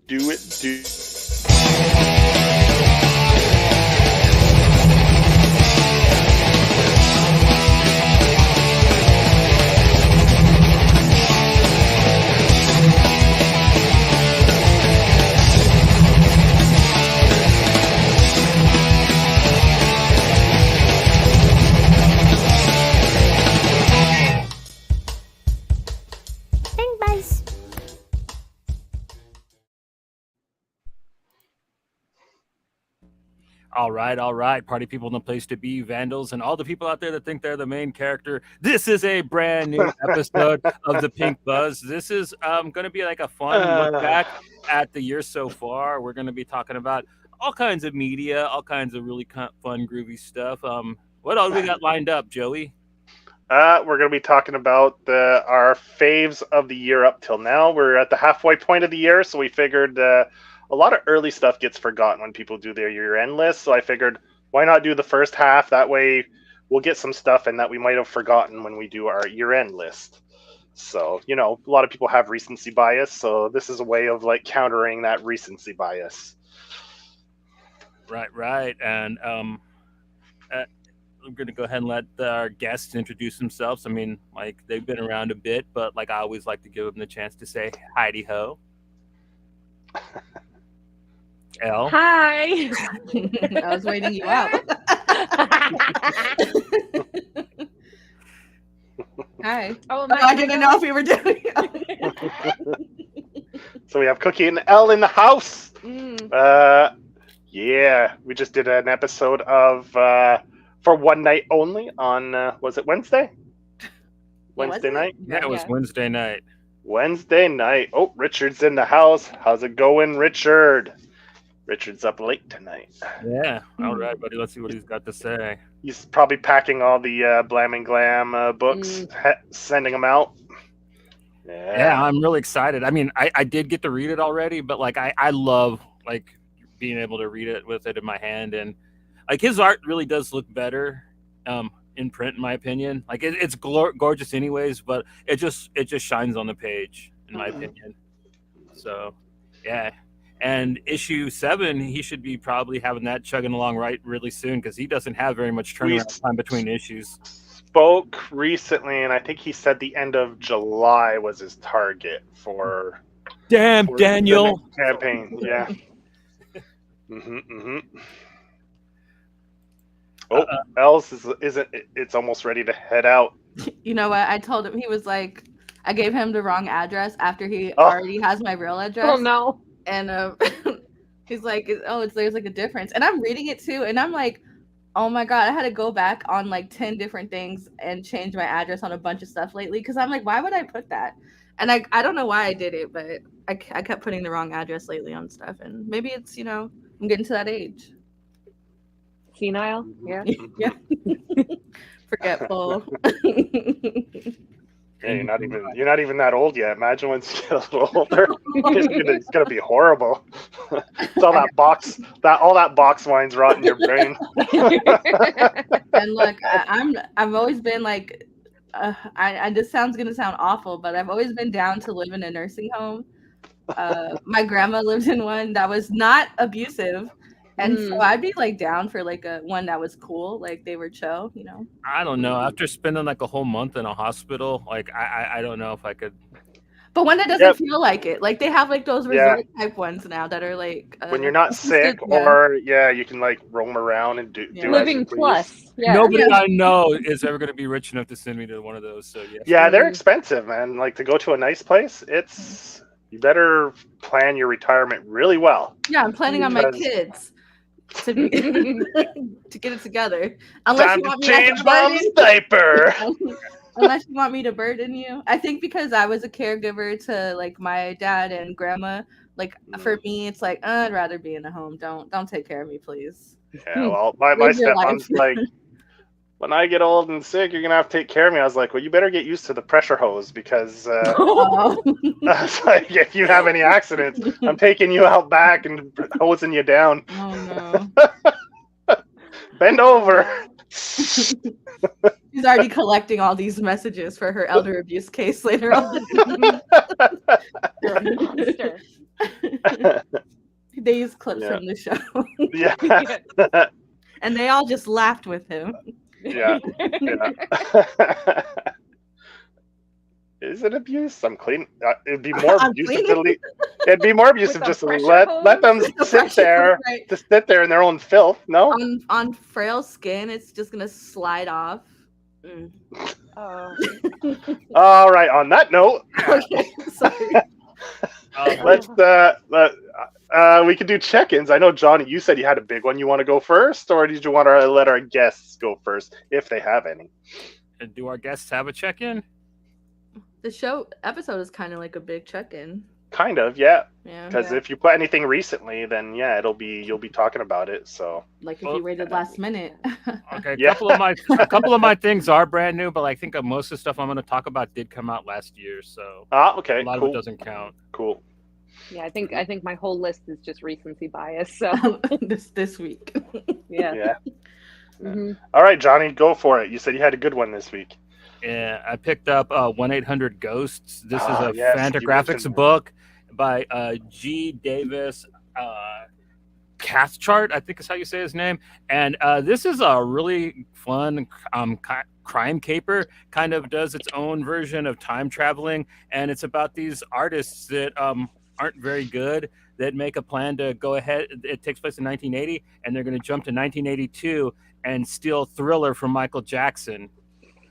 Do it, do. All right, party people in the place to be, vandals, and all the people out there that think they're the main character. This is a brand new episode of the Pink Buzz. This is going to be like a fun look back at the year so far. We're going to be talking about all kinds of media, all kinds of really fun, groovy stuff. What else we got lined up, Joey? We're going to be talking about our faves of the year up till now. We're at the halfway point of the year, so we figured a lot of early stuff gets forgotten when people do their year-end list. So I figured, why not do the first half? That way we'll get some stuff in that we might have forgotten when we do our year-end list. So, you know, a lot of people have recency bias, so this is a way of like countering that recency bias. Right. And I'm going to go ahead and let our guests introduce themselves. I mean, like, they've been around a bit, but like I always like to give them the chance to say hi-de-ho. Elle. Hi. I was waiting you out. Hi. Oh, I didn't know if we were doing So we have Cookie and Elle in the house. Mm. Yeah, we just did an episode of For One Night Only on, was it Wednesday? Wednesday night? Yeah, it was Wednesday night. Wednesday night. Oh, Richard's in the house. How's it going, Richard? Richard's up late tonight. Yeah. All right, buddy. Let's see what he's got to say. He's probably packing all the Blam and Glam books, sending them out. Yeah, I'm really excited. I mean, I did get to read it already, but like I love like being able to read it with it in my hand, and like his art really does look better in print, in my opinion. Like it's gorgeous anyways, but it just shines on the page, in my opinion. So, yeah. And issue 7, he should be probably having that chugging along really soon, because he doesn't have very much turnaround time between issues. Spoke recently, and I think he said the end of July was his target for. Damn, for Daniel! The campaign, yeah. Oh, Elle's isn't. It's almost ready to head out. You know what? I told him, he was like, I gave him the wrong address after he already has my real address. Oh no. And he's like, there's like a difference. And I'm reading it too, and I'm like, oh my God, I had to go back on like 10 different things and change my address on a bunch of stuff lately, because I'm like, why would I put that? And I don't know why I did it, but I kept putting the wrong address lately on stuff. And maybe it's, you know, I'm getting to that age. Senile? Yeah. Yeah. Forgetful. Yeah, you're not even that old yet. Imagine once you get a little older, it's gonna be horrible. It's all that box wine's rotting your brain. And look, I've always been like, this sounds gonna sound awful, but I've always been down to live in a nursing home. My grandma lived in one that was not abusive. And so I'd be like down for like a one that was cool, like they were chill, you know. I don't know. After spending like a whole month in a hospital, like I don't know if I could. But when it doesn't feel like it, like they have like those resort type ones now that are like when you're not sick, or you can like roam around and do Living Plus. Yeah. Nobody I know is ever going to be rich enough to send me to one of those. So yes. Yeah, they're expensive, man. Like to go to a nice place, you better plan your retirement really well. Yeah, I'm planning on my kids. To get it together. Unless Time you want to me change mom's diaper. Unless you want me to burden you. I think because I was a caregiver to like my dad and grandma, like for me it's like I'd rather be in a home. Don't take care of me, please. Yeah, well my stepmom's like, when I get old and sick, you're gonna have to take care of me. I was like, well, you better get used to the pressure hose, because I was like, if you have any accidents, I'm taking you out back and hosing you down. Oh no. Bend over. She's already collecting all these messages for her elder abuse case later on. They use clips from the show. Yeah. And they all just laughed with him. Yeah. Is it abuse? I'm clean. It'd be more abusive to leave. It'd be more abusive just to let them sit there, to sit there in their own filth. No. On frail skin, it's just gonna slide off. Oh. All right. On that note, Okay, sorry. let's we could do check-ins. I know, Johnny, you said you had a big one. You want to go first, or did you want to let our guests go first, if they have any? And do our guests have a check-in? The show episode is kind of like a big check-in. Kind of, yeah. Yeah. Because if you put anything recently, then yeah, you'll be talking about it. So like if you waited last minute. Okay, a couple of my things are brand new, but I think most of the stuff I'm going to talk about did come out last year, so okay, a lot of it doesn't count. Cool. Yeah, I think my whole list is just recency bias. So this week. Yeah. Mm-hmm. All right, Johnny, go for it. You said you had a good one this week. Yeah, I picked up 1-800-GHOSTS. This is a Fantagraphics book by G. Davis Cathcart, I think is how you say his name. And this is a really fun crime caper. Kind of does its own version of time traveling, and it's about these artists that aren't very good that make a plan to go ahead. It takes place in 1980, and they're going to jump to 1982 and steal Thriller from Michael Jackson.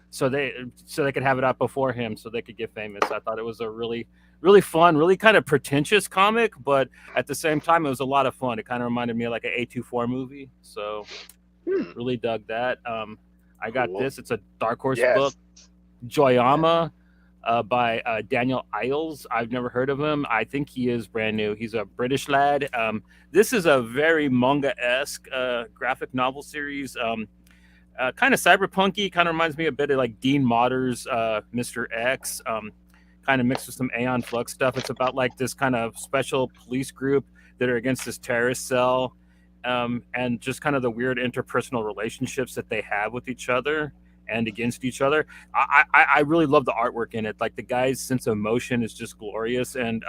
So they could have it out before him, so they could get famous. I thought it was a really, really fun, really kind of pretentious comic, but at the same time, it was a lot of fun. It kind of reminded me of like an A24 movie, so really dug that. I got this. It's a Dark Horse book, Joyama, by Daniel Iles. I've never heard of him. I think he is brand new. He's a British lad. This is a very manga-esque graphic novel series. Kind of cyberpunky, kind of reminds me a bit of like Dean Motter's Mr. X, kind of mixed with some Aeon Flux stuff. It's about like this kind of special police group that are against this terrorist cell, and just kind of the weird interpersonal relationships that they have with each other and against each other. I really love the artwork in it. Like the guy's sense of emotion is just glorious, and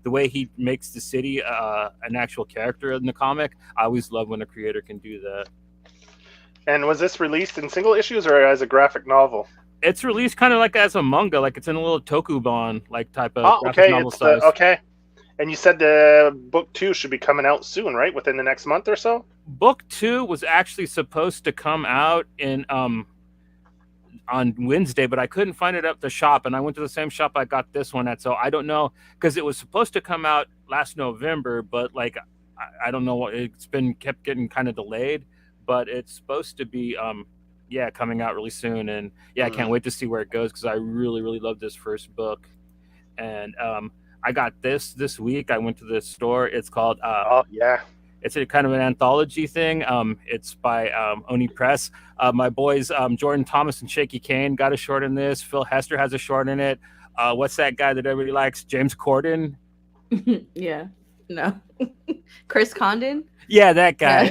the way he makes the city an actual character in the comic. I always love when a creator can do that. And was this released in single issues or as a graphic novel? It's released kind of like as a manga, like it's in a little Tokubon like type of graphic novel size. Okay. And you said the book 2 should be coming out soon, right? Within the next month or so? Book 2 was actually supposed to come out in on Wednesday, but I couldn't find it at the shop, and I went to the same shop I got this one at, so I don't know, because it was supposed to come out last November, but like I don't know what, it's been kept getting kind of delayed. But it's supposed to be, coming out really soon. And I can't wait to see where it goes because I really, really love this first book. And I got this week. I went to the store. It's called, it's a kind of an anthology thing. It's by Oni Press. My boys, Jordan Thomas and Shaky Kane got a short in this. Phil Hester has a short in it. What's that guy that everybody likes? James Corden? Yeah. No. Chris Condon? Yeah, that guy.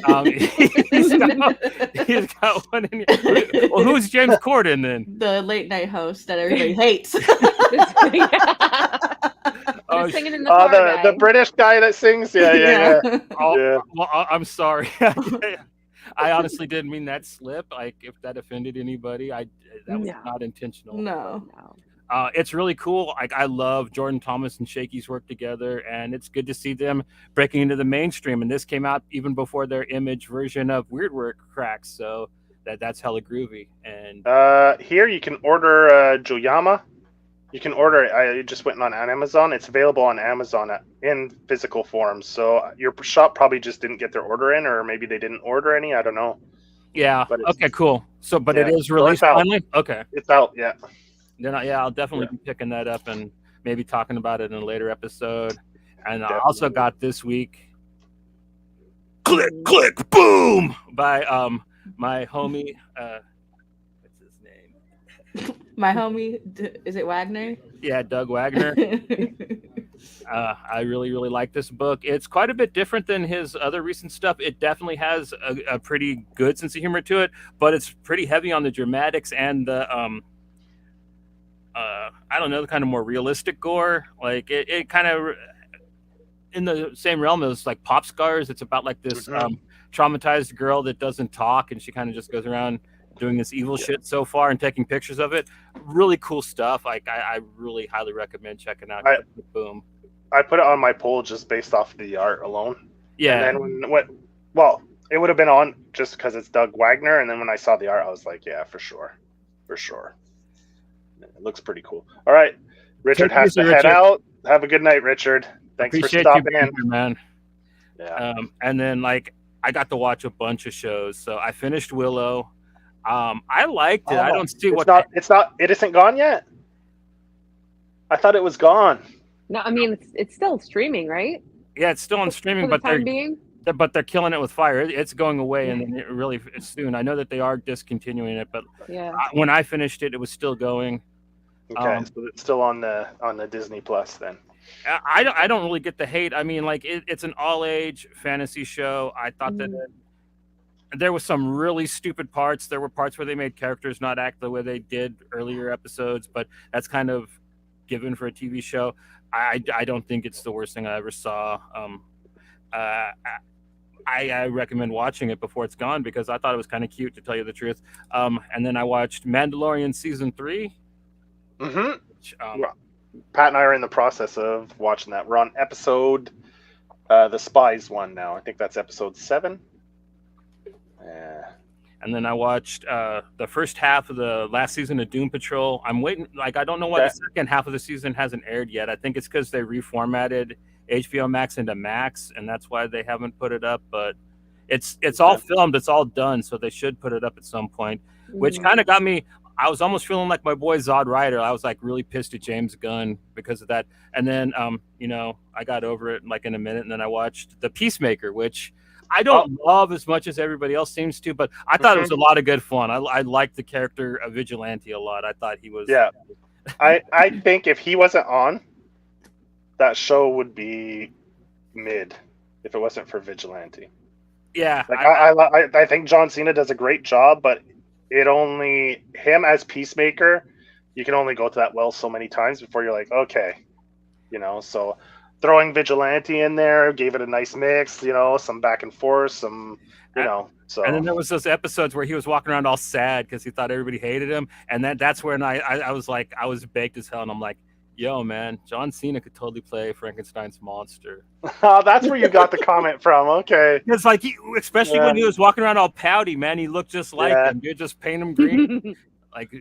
He's got one in here. Well, who's James Corden then? The late night host that everybody hates. Singing in the car the British guy that sings? Yeah. Well, I'm sorry. I honestly didn't mean that slip. Like, if that offended anybody, that was not intentional. No. It's really cool. Like, I love Jordan Thomas and Shaky's work together, and it's good to see them breaking into the mainstream. And this came out even before their Image version of Weird Work cracks, so that's hella groovy. And here you can order Joyama. You can order it. I just went on Amazon. It's available on Amazon in physical form. So your shop probably just didn't get their order in, or maybe they didn't order any. I don't know. Yeah. Okay. Cool. So, but it is released finally. Okay. It's out. Yeah. Then I'll definitely be picking that up and maybe talking about it in a later episode. And I also got this week Click Click Boom by my homie what's his name? My homie, is it Wagner? Yeah, Doug Wagner. I really, really like this book. It's quite a bit different than his other recent stuff. It definitely has a pretty good sense of humor to it, but it's pretty heavy on the dramatics and the I don't know, the kind of more realistic gore. Like it kind of in the same realm as like Pop Scars. It's about like this traumatized girl that doesn't talk, and she kind of just goes around doing this evil shit so far and taking pictures of it. Really cool stuff. Like I really highly recommend checking out. Boom. I put it on my poll just based off the art alone. Yeah. And then well, it would have been on just because it's Doug Wagner, and then when I saw the art, I was like, yeah, for sure. It looks pretty cool. All right, Richard has to head out. Have a good night, Richard. Thanks for stopping in, man. Yeah. And then like I got to watch a bunch of shows. So I finished Willow. I liked it. I don't see it isn't gone yet. I thought it was gone. No, I mean it's still streaming, right? Yeah, it's still on streaming, but they're killing it with fire. It's going away, and then really soon. I know that they are discontinuing it, but when I finished it, it was still going. Okay, so it's still on the Disney Plus then. I don't really get the hate. I mean, like it's an all-age fantasy show. I thought that there was some really stupid parts. There were parts where they made characters not act the way they did earlier episodes, but that's kind of given for a TV show. I don't think it's the worst thing I ever saw. I recommend watching it before it's gone because I thought it was kind of cute, to tell you the truth. And then I watched Mandalorian season 3. Which, Pat and I are in the process of watching that. We're on episode the Spies one now. I think that's episode 7. And then I watched the first half of the last season of Doom Patrol. I'm waiting. Like I don't know why the second half of the season hasn't aired yet. I think it's because they reformatted HBO Max into Max, and that's why they haven't put it up. But it's all filmed. It's all done, so they should put it up at some point. Which kind of got me. I was almost feeling like my boy Zod Ryder. I was like really pissed at James Gunn because of that. And then, I got over it like in a minute. And then I watched The Peacemaker, which I don't love as much as everybody else seems to, but I thought it was a lot of good fun. I liked the character of Vigilante a lot. I thought he was. Yeah. I think if he wasn't on, that show would be mid if it wasn't for Vigilante. Yeah. Like I think John Cena does a great job, but him as Peacemaker, you can only go to that well so many times before you're like, okay, so throwing Vigilante in there gave it a nice mix, some back and forth, so. And then there was those episodes where he was walking around all sad because he thought everybody hated him, and that's when I was like, I was baked as hell, and I'm like, yo, man, John Cena could totally play Frankenstein's monster. That's where you got the comment from. Okay. It's like, especially when he was walking around all pouty, man, he looked just like him. Dude, just paint him green.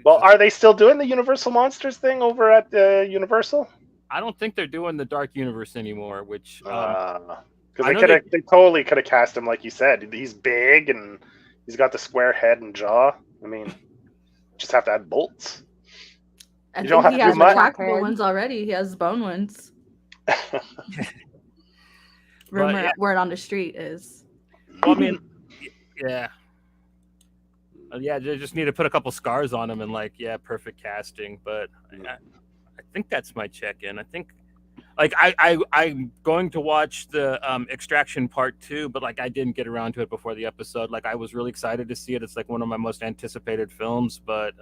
Are they still doing the Universal Monsters thing over at Universal? I don't think they're doing the Dark Universe anymore, which because they totally could have cast him like you said. He's big and he's got the square head and jaw. I mean, just have to add bolts. He has retractable ones already. He has bone ones. Word on the street is. Well, I mean, yeah. They just need to put a couple scars on him and perfect casting. But I think that's my check-in. I think, I'm going to watch the Extraction Part 2, but I didn't get around to it before the episode. I was really excited to see it. It's one of my most anticipated films, but.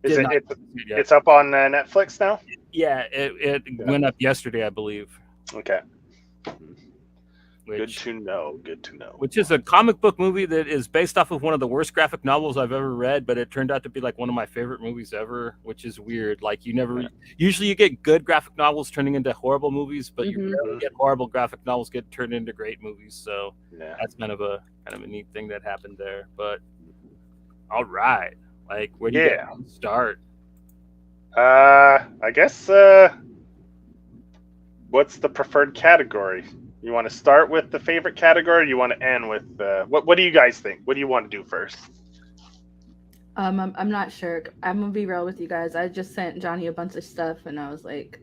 It's up on Netflix now? Yeah, it went up yesterday, I believe. Okay. Good to know. Which is a comic book movie that is based off of one of the worst graphic novels I've ever read, but it turned out to be one of my favorite movies ever, which is weird. Usually you get good graphic novels turning into horrible movies, but you rarely get horrible graphic novels get turned into great movies. So that's kind of a neat thing that happened there. But all right. Where do you start? I guess, what's the preferred category? You want to start with the favorite category, or you want to end with, what do you guys think? What do you want to do first? I'm not sure. I'm going to be real with you guys. I just sent Johnny a bunch of stuff, and I was like,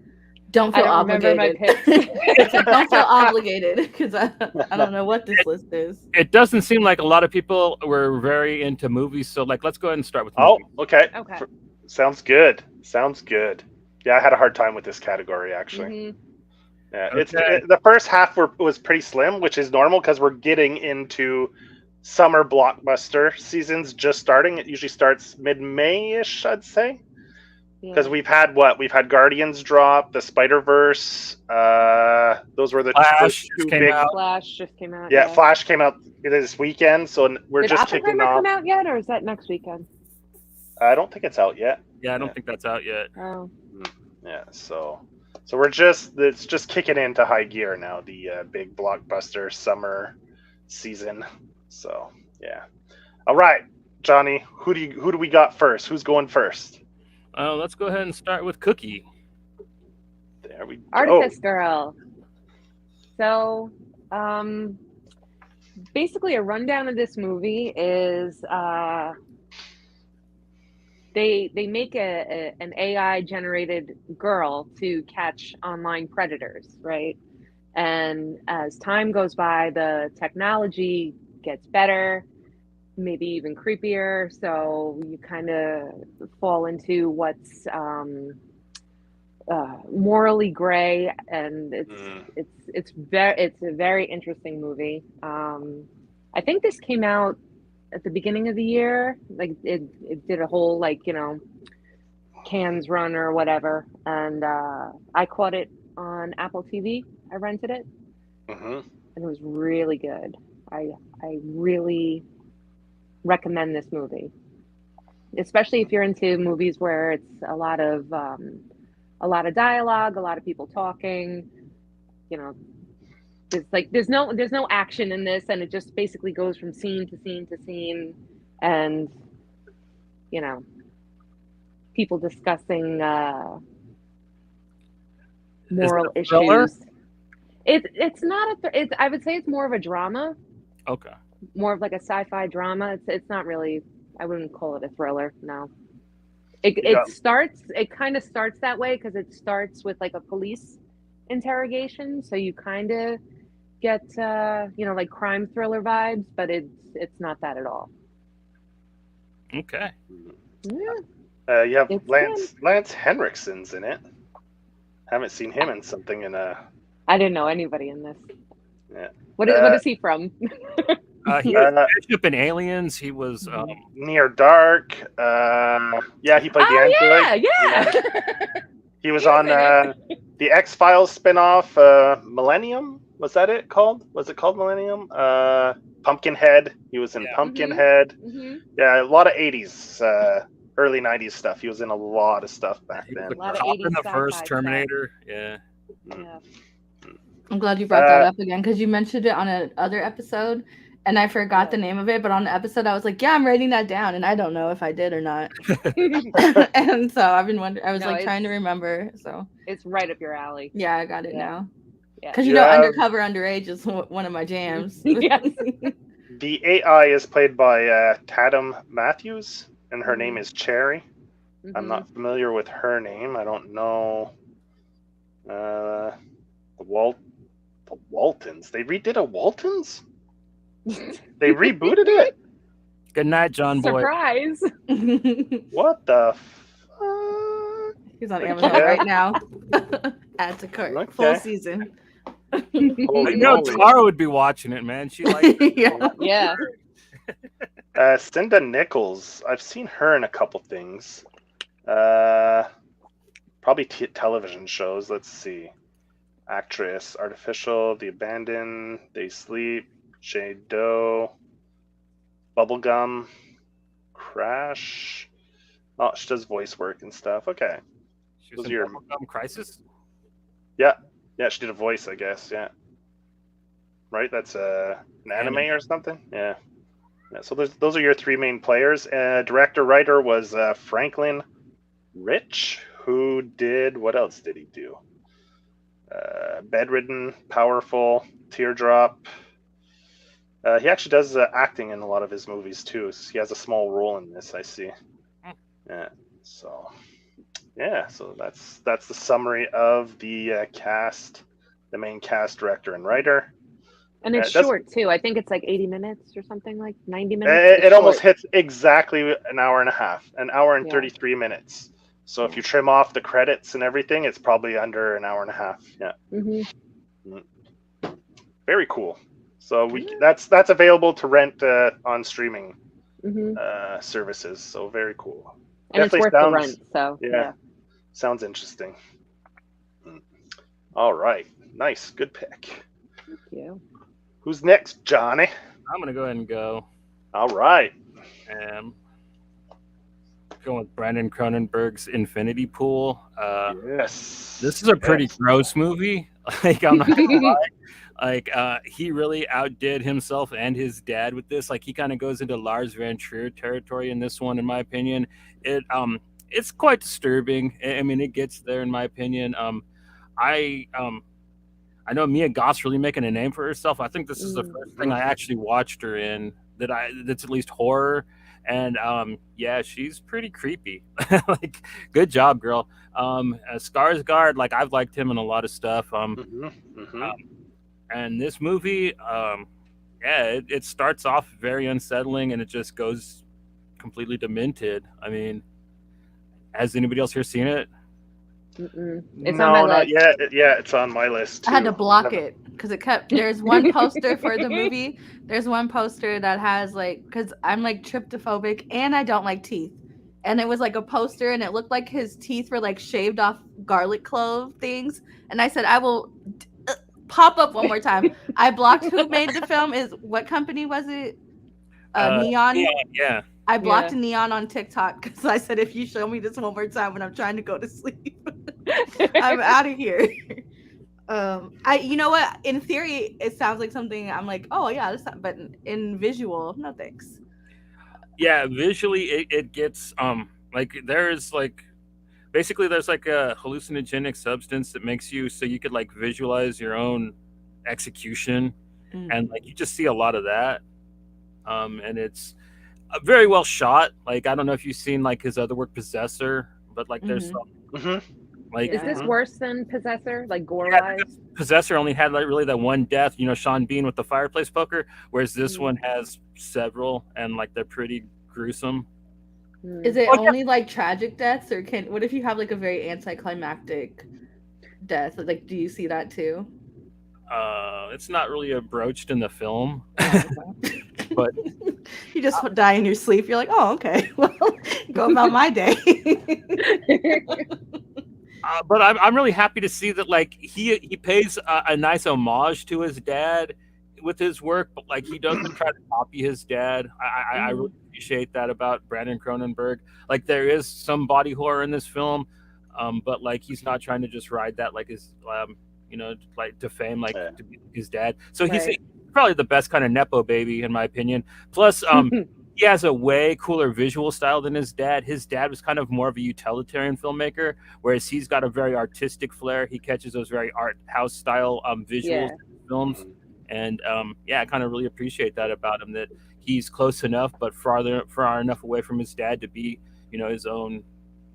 don't feel obligated. Don't feel obligated, because I don't know what this list is. It doesn't seem like a lot of people were very into movies, so let's go ahead and start with movies. Okay. Sounds good. Yeah, I had a hard time with this category, actually. Yeah, Okay. the first half was pretty slim, which is normal because we're getting into summer blockbuster seasons just starting. It usually starts mid-May-ish, I'd say. Because we've had Guardians drop, the Spider-Verse. Those were the Flash two came big. out. Flash just came out. Yeah, Flash came out this weekend, so we're Did just kicking Oppenheimer off. come out yet, or is that next weekend? I don't think it's out yet. Yeah, I don't think that's out yet. Oh. Yeah, so it's just kicking into high gear now. The big blockbuster summer season. So yeah. All right, Johnny, who do we got first? Who's going first? Let's go ahead and start with Cookie. There we go. Artifice Girl. So, basically, a rundown of this movie is they make an AI generated girl to catch online predators, right? And as time goes by, the technology gets better, maybe even creepier. So you kind of fall into what's morally gray, and it's a very interesting movie. I think this came out at the beginning of the year. Like it did a whole Cannes run or whatever, and I caught it on Apple TV. I rented it, and it was really good. I really recommend this movie, especially if you're into movies where it's a lot of dialogue, a lot of people talking. There's no action in this, and it just basically goes from scene to scene to scene, and people discussing moral issues. It's not I would say it's more of a drama. Okay. More of like a sci-fi drama. It's not really. I wouldn't call it a thriller. No. It kind of starts that way because it starts with like a police interrogation, so you kind of get like crime thriller vibes, but it's not that at all. Okay. Yeah. You have Lance Henriksen's in it. Haven't seen him in something in a. I didn't know anybody in this. Yeah. What is he from? He was Bishop in Aliens. He was Near Dark. Yeah, he played the android. Yeah. He was on the X-Files spinoff, Millennium. Was that it called? Was it called Millennium? Pumpkinhead. He was in Pumpkinhead. Mm-hmm. Yeah, a lot of 80s, early 90s stuff. He was in a lot of stuff back then. A lot of 80s in the first Terminator. Stuff. Yeah. I'm glad you brought that up again because you mentioned it on another episode and I forgot the name of it, but on the episode I was like, yeah, I'm writing that down, and I don't know if I did or not. And so I've been wondering. I was trying to remember. So it's right up your alley. Yeah, I got it now. Yeah, because Undercover Underage is one of my jams. Yes. The AI is played by Tatum Matthews, and her name is Cherry. I'm not familiar with her name. I don't know. The Waltons. They redid a Waltons? They rebooted it? Good night, John Boy. Surprise! What the fuck? He's on Amazon right now. Add to cart. Okay. Full season. Tara would be watching it, man. She likes it. Yeah. Cinda Nichols. I've seen her in a couple things. Probably television shows. Let's see. Actress, Artificial, The Abandoned, They Sleep, J. Doe, Bubblegum, Crash. Oh, she does voice work and stuff. Okay. She was in Bubblegum Crisis? Yeah. Yeah, she did a voice, I guess. Yeah. Right? That's an anime or something? Yeah. So those are your three main players. Director-writer was Franklin Rich, who did... What else did he do? Bedridden, Powerful, Teardrop. He actually does acting in a lot of his movies too. So he has a small role in this, I see. Yeah. So that's the summary of the cast, the main cast, director, and writer. And it's short too. I think it's like 80 minutes or something, like 90 minutes. It almost hits exactly an hour and a half, an hour and 33 minutes. So if you trim off the credits and everything, it's probably under an hour and a half. Yeah. Very cool. So that's available to rent on streaming services. So very cool. And definitely it's worth the rent. So yeah. Sounds interesting. All right. Nice. Good pick. Thank you. Who's next, Johnny? I'm going to go ahead and go. All right. Going with Brandon Cronenberg's Infinity Pool. Yes. This is a pretty gross movie. Like, I'm not going to lie. Like, he really outdid himself and his dad with this. Like, he kind of goes into Lars von Trier territory in this one, in my opinion. It's quite disturbing. I mean, it gets there, in my opinion. I know Mia Goth's really making a name for herself. I think this is the first thing I actually watched her in that's at least horror. And yeah, she's pretty creepy. Like, good job, girl. Skarsgård, like, I've liked him in a lot of stuff. And this movie, it starts off very unsettling and it just goes completely demented. I mean, has anybody else here seen it? It's on my list. Not yet. Yeah, it's on my list too. I had to block it because there's one poster for the movie. There's one poster that has, like, because I'm like tryptophobic and I don't like teeth. And it was like a poster and it looked like his teeth were like shaved off garlic clove things. And I said, I will pop up one more time. I blocked who made the film. What company was it? Neon? Yeah. I blocked Neon on TikTok because I said, if you show me this one more time when I'm trying to go to sleep, I'm out of here. You know what? In theory, it sounds like something I'm like, oh yeah, but in visual, no thanks. Yeah, visually it gets like there's like basically there's like a hallucinogenic substance that makes you so you could like visualize your own execution, and like you just see a lot of that, and it's very well shot. Like, I don't know if you've seen like his other work, Possessor, but like there's some like, is this worse than Possessor, like gore wise? Possessor only had like really that one death, Sean Bean with the fireplace poker, whereas this one has several and like they're pretty gruesome. Is it only like tragic deaths, or what if you have like a very anticlimactic death? Like, do you see that too? It's not really broached in the film. But you just die in your sleep. You're like, oh, okay. Well, go about my day. But I'm really happy to see that like he pays a nice homage to his dad with his work, but like he doesn't try to copy his dad. I really appreciate that about Brandon Cronenberg. Like, there is some body horror in this film, but like he's not trying to just ride that like his like to fame, like to be his dad. So he's probably the best kind of nepo baby in my opinion. Plus, he has a way cooler visual style than his dad. His dad was kind of more of a utilitarian filmmaker, whereas he's got a very artistic flair. He catches those very art house style visuals in films. And I kind of really appreciate that about him, that he's close enough, but far enough away from his dad to be, his own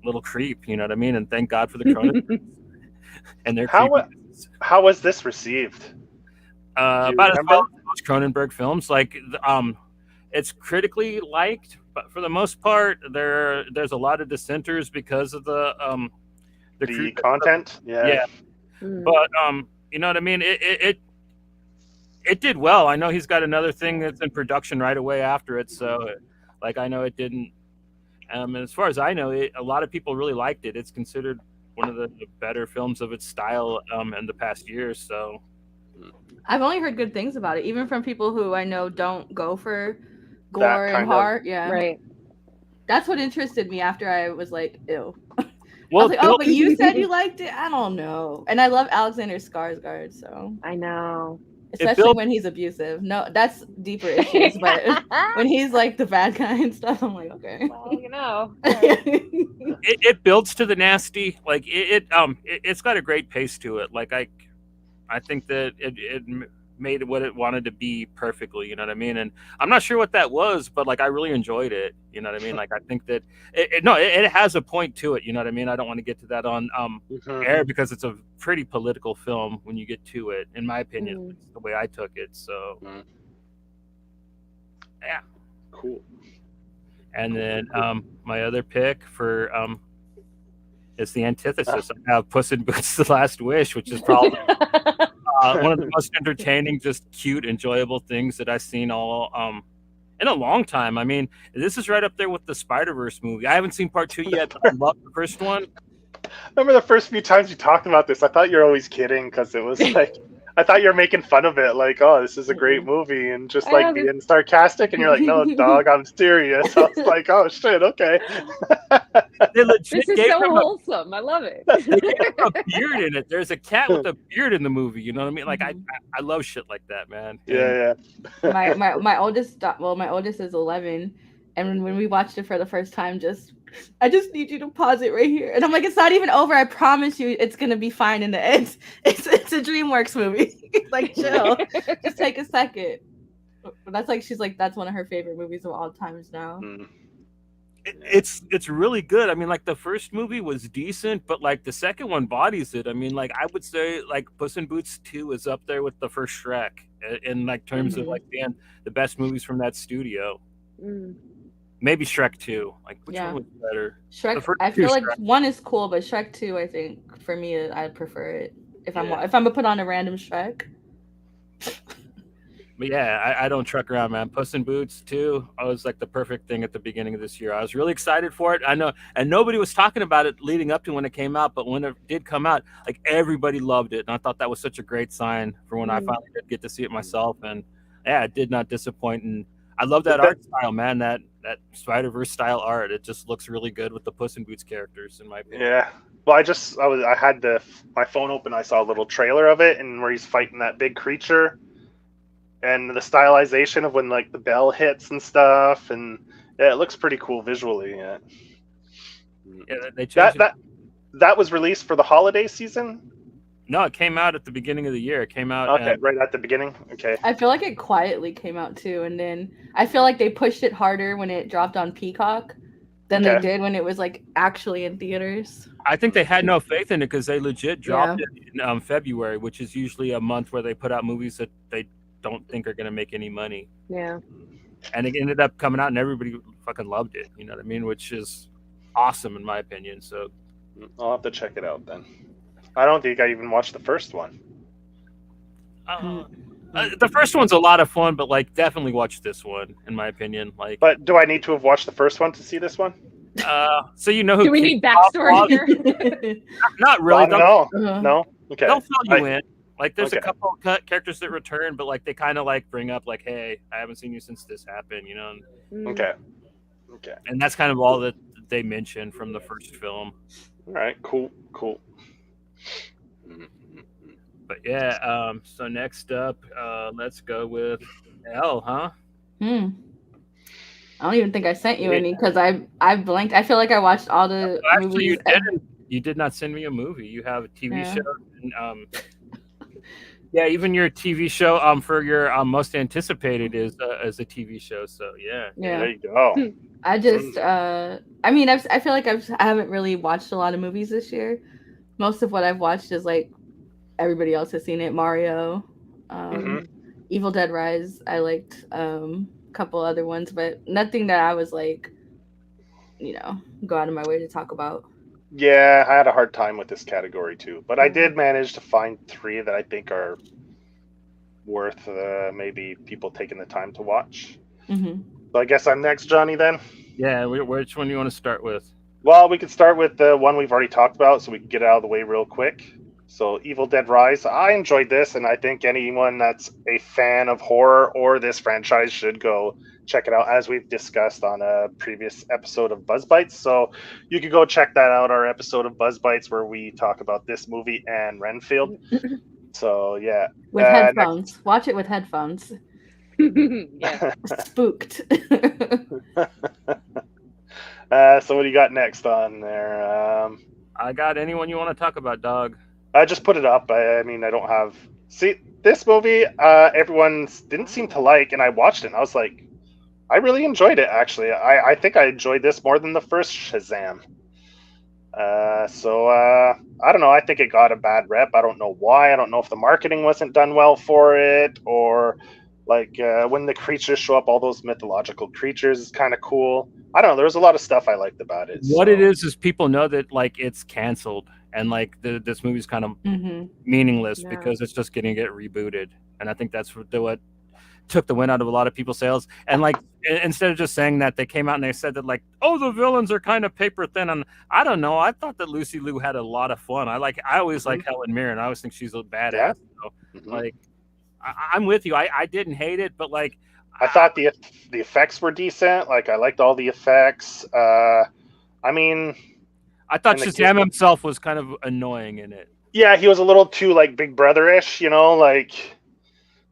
little creep. You know what I mean? And thank God for the Cronenberg. And their how was this received? About as well as most Cronenberg films. Like, it's critically liked, but for the most part, there's a lot of dissenters because of the content. Yeah. But you know what I mean? It did well. I know he's got another thing that's in production right away after it. So, like, I know it didn't. And as far as I know, a lot of people really liked it. It's considered one of the better films of its style in the past year. So, I've only heard good things about it, even from people who I know don't go for gore and horror. Yeah, right. That's what interested me after I was like, ew. Well, I was like, oh, but you said you liked it. I don't know. And I love Alexander Skarsgård, so I know. Especially when he's abusive. No, that's deeper issues. But when he's like the bad guy and stuff, I'm like, okay. Well, it builds to the nasty. Like it's got a great pace to it. Like I think that it made what it wanted to be perfectly. You know what I mean? And I'm not sure what that was, but like I really enjoyed it. You know what I mean? Like I think that it has a point to it. You know what I mean? I don't want to get to that on air because it's a pretty political film when you get to it, in my opinion. It's the way I took it. So yeah, cool. And then my other pick for It's the antithesis. I have Puss in Boots: The Last Wish, which is probably one of the most entertaining, just cute, enjoyable things that I've seen all in a long time. I mean, this is right up there with the Spider-Verse movie. I haven't seen part 2 yet, but I love the first one. Remember the first few times you talked about this, I thought you were always kidding because it was like, I thought you were making fun of it, like, oh, this is a great movie, and just like being sarcastic, and you're like, no, dog, I'm serious. I was like, oh shit, okay. They legit This is so wholesome. I love it. They gave him a beard in it. There's a cat with a beard in the movie. You know what I mean? Like I love shit like that, man. Yeah. my oldest, my oldest is 11, and when we watched it for the first time, I just need you to pause it right here. And I'm like, it's not even over. I promise you, it's gonna be fine in the end. It's a DreamWorks movie. Like, chill. Just take a second. But that's like, she's like, that's one of her favorite movies of all times now. It's really good. I mean, like the first movie was decent, but like the second one bodies it. I mean, like I would say like Puss in Boots 2 is up there with the first Shrek in like terms of like the best movies from that studio. Maybe Shrek 2. Like, which one was better? Shrek. I feel like 1 is cool, but Shrek 2, I think, for me, I prefer it. If I'm gonna put on a random Shrek. But yeah, I don't truck around, man. Puss in Boots 2, I was like the perfect thing at the beginning of this year. I was really excited for it. I know, and nobody was talking about it leading up to when it came out, but when it did come out, like everybody loved it, and I thought that was such a great sign for when I finally did get to see it myself. And yeah, it did not disappoint. And I love that art style, man. That Spider-Verse style art. It just looks really good with the Puss in Boots characters, in my opinion. Yeah. Well, I had my phone open. I saw a little trailer of it, and where he's fighting that big creature, and the stylization of when like the bell hits and stuff, and yeah, it looks pretty cool visually. Yeah. They changed that was released for the holiday season. No, it came out at the beginning of the year. It came out right at the beginning. Okay. I feel like it quietly came out too, and then I feel like they pushed it harder when it dropped on Peacock than they did when it was like actually in theaters. I think they had no faith in it because they legit dropped it in February, which is usually a month where they put out movies that they don't think are going to make any money. Yeah. And it ended up coming out, and everybody fucking loved it. You know what I mean? Which is awesome in my opinion. So I'll have to check it out then. I don't think I even watched the first one. The first one's a lot of fun, but like definitely watch this one, in my opinion. Like, but do I need to have watched the first one to see this one? So you know who? Do we need backstory here? Not really. No. Okay. They'll fill you in. Like, there's a couple of characters that return, but like they kind of like bring up like, "Hey, I haven't seen you since this happened," you know. Okay. And that's kind of all that they mentioned from the first film. All right. Cool. But yeah, so next up, let's go with Elle, huh? I don't even think I sent you any because I blanked. I feel like I watched all the movies. You didn't. You did not send me a movie. You have a TV show. And, even your TV show for your most anticipated is a TV show. So yeah. There you go. I just I mean I feel like I haven't really watched a lot of movies this year. Most of what I've watched is like everybody else has seen it. Mario, Evil Dead Rise. I liked a couple other ones, but nothing that I was like, go out of my way to talk about. Yeah, I had a hard time with this category too, but I did manage to find 3 that I think are worth maybe people taking the time to watch. So I guess I'm next, Johnny, then? Yeah, which one do you want to start with? Well, we could start with the one we've already talked about so we can get it out of the way real quick. So Evil Dead Rise, I enjoyed this, and I think anyone that's a fan of horror or this franchise should go check it out, as we've discussed on a previous episode of Buzz Bites. So you could go check that out, our episode of Buzz Bites, where we talk about this movie and Renfield. So yeah. With headphones. Watch it with headphones. Spooked. So what do you got next on there? I got anyone you want to talk about, dog. I just put it up. I mean, I don't have... See, this movie, everyone didn't seem to like, and I watched it, and I was like, I really enjoyed it, actually. I think I enjoyed this more than the first Shazam. So I don't know. I think it got a bad rep. I don't know why. I don't know if the marketing wasn't done well for it, or Like when the creatures show up, all those mythological creatures is kind of cool. I don't know. There was a lot of stuff I liked about it. What it is people know that like it's canceled and like this movie's kind of meaningless because it's just getting get rebooted, and I think that's what took the wind out of a lot of people's sails. And like instead of just saying that, they came out and they said that like, oh, the villains are kind of paper thin. And I don't know. I thought that Lucy Liu had a lot of fun. I always like Helen Mirren. I always think she's a badass. Yeah. So, like I'm with you. I didn't hate it, but like I thought the effects were decent. Like I liked all the effects. I mean, I thought Shazam himself was kind of annoying in it. Yeah, he was a little too like Big Brother-ish, like.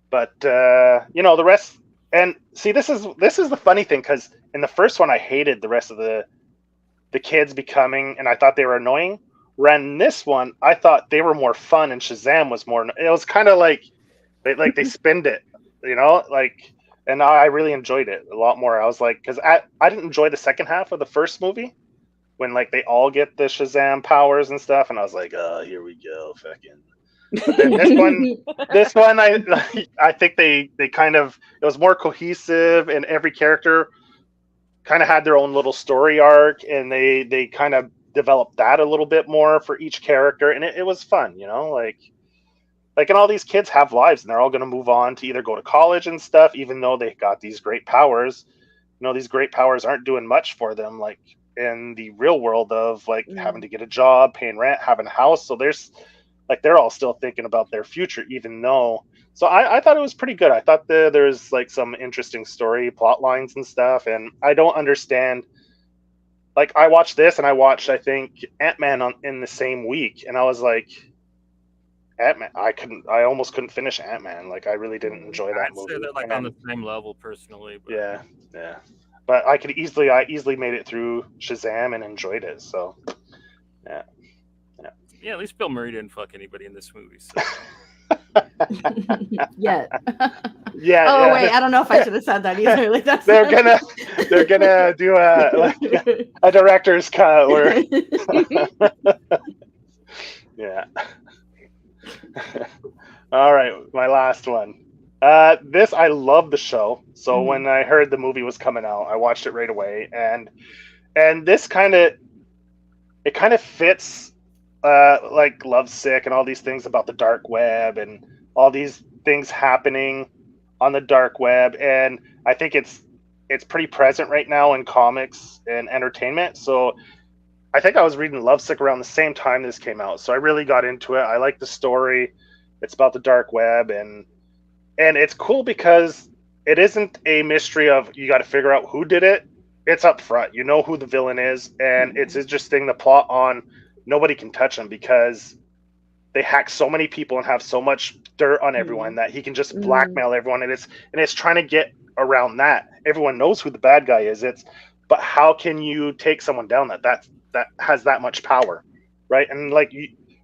But the rest, and see, this is the funny thing, because in the first one I hated the rest of the kids becoming, and I thought they were annoying. When this one, I thought they were more fun, and Shazam was more. It was kind of like they spinned it, like, and I really enjoyed it a lot more. I was like, because I didn't enjoy the second half of the first movie when like they all get the Shazam powers and stuff, and I was like, oh, here we go, fucking. But then this one, I think they kind of, it was more cohesive, and every character kind of had their own little story arc, and they kind of developed that a little bit more for each character, and it was fun, like, and all these kids have lives, and they're all going to move on to either go to college and stuff, even though they got these great powers. These great powers aren't doing much for them, like in the real world of like having to get a job, paying rent, having a house. So there's like they're all still thinking about their future, even though. So I thought it was pretty good. I thought there's like some interesting story plot lines and stuff, and I don't understand. Like I watched this, and I watched I think Ant-Man in the same week, and I was like, Ant-Man. I almost couldn't finish Ant-Man. Like I really didn't enjoy that movie. I'd say they're like on the same level personally. But. Yeah. But I easily made it through Shazam and enjoyed it. So yeah. Yeah, at least Bill Murray didn't fuck anybody in this movie. So. Yeah. Yeah. Oh wait, I don't know if I should have said that either. Like that's they're gonna do a director's cut where. Yeah. All right, my last one. This I love the show. So when I heard the movie was coming out, I watched it right away, and this kind of fits. Like Lovesick and all these things about the dark web and all these things happening on the dark web, and I think it's pretty present right now in comics and entertainment. So I think I was reading Lovesick around the same time this came out, so I really got into it. I like the story. It's about the dark web, and it's cool because it isn't a mystery of you got to figure out who did it. It's up front. You know who the villain is, and it's interesting the plot on nobody can touch him because they hack so many people and have so much dirt on everyone that he can just blackmail everyone, and it's trying to get around that. Everyone knows who the bad guy is. But how can you take someone down that has that much power, right? And like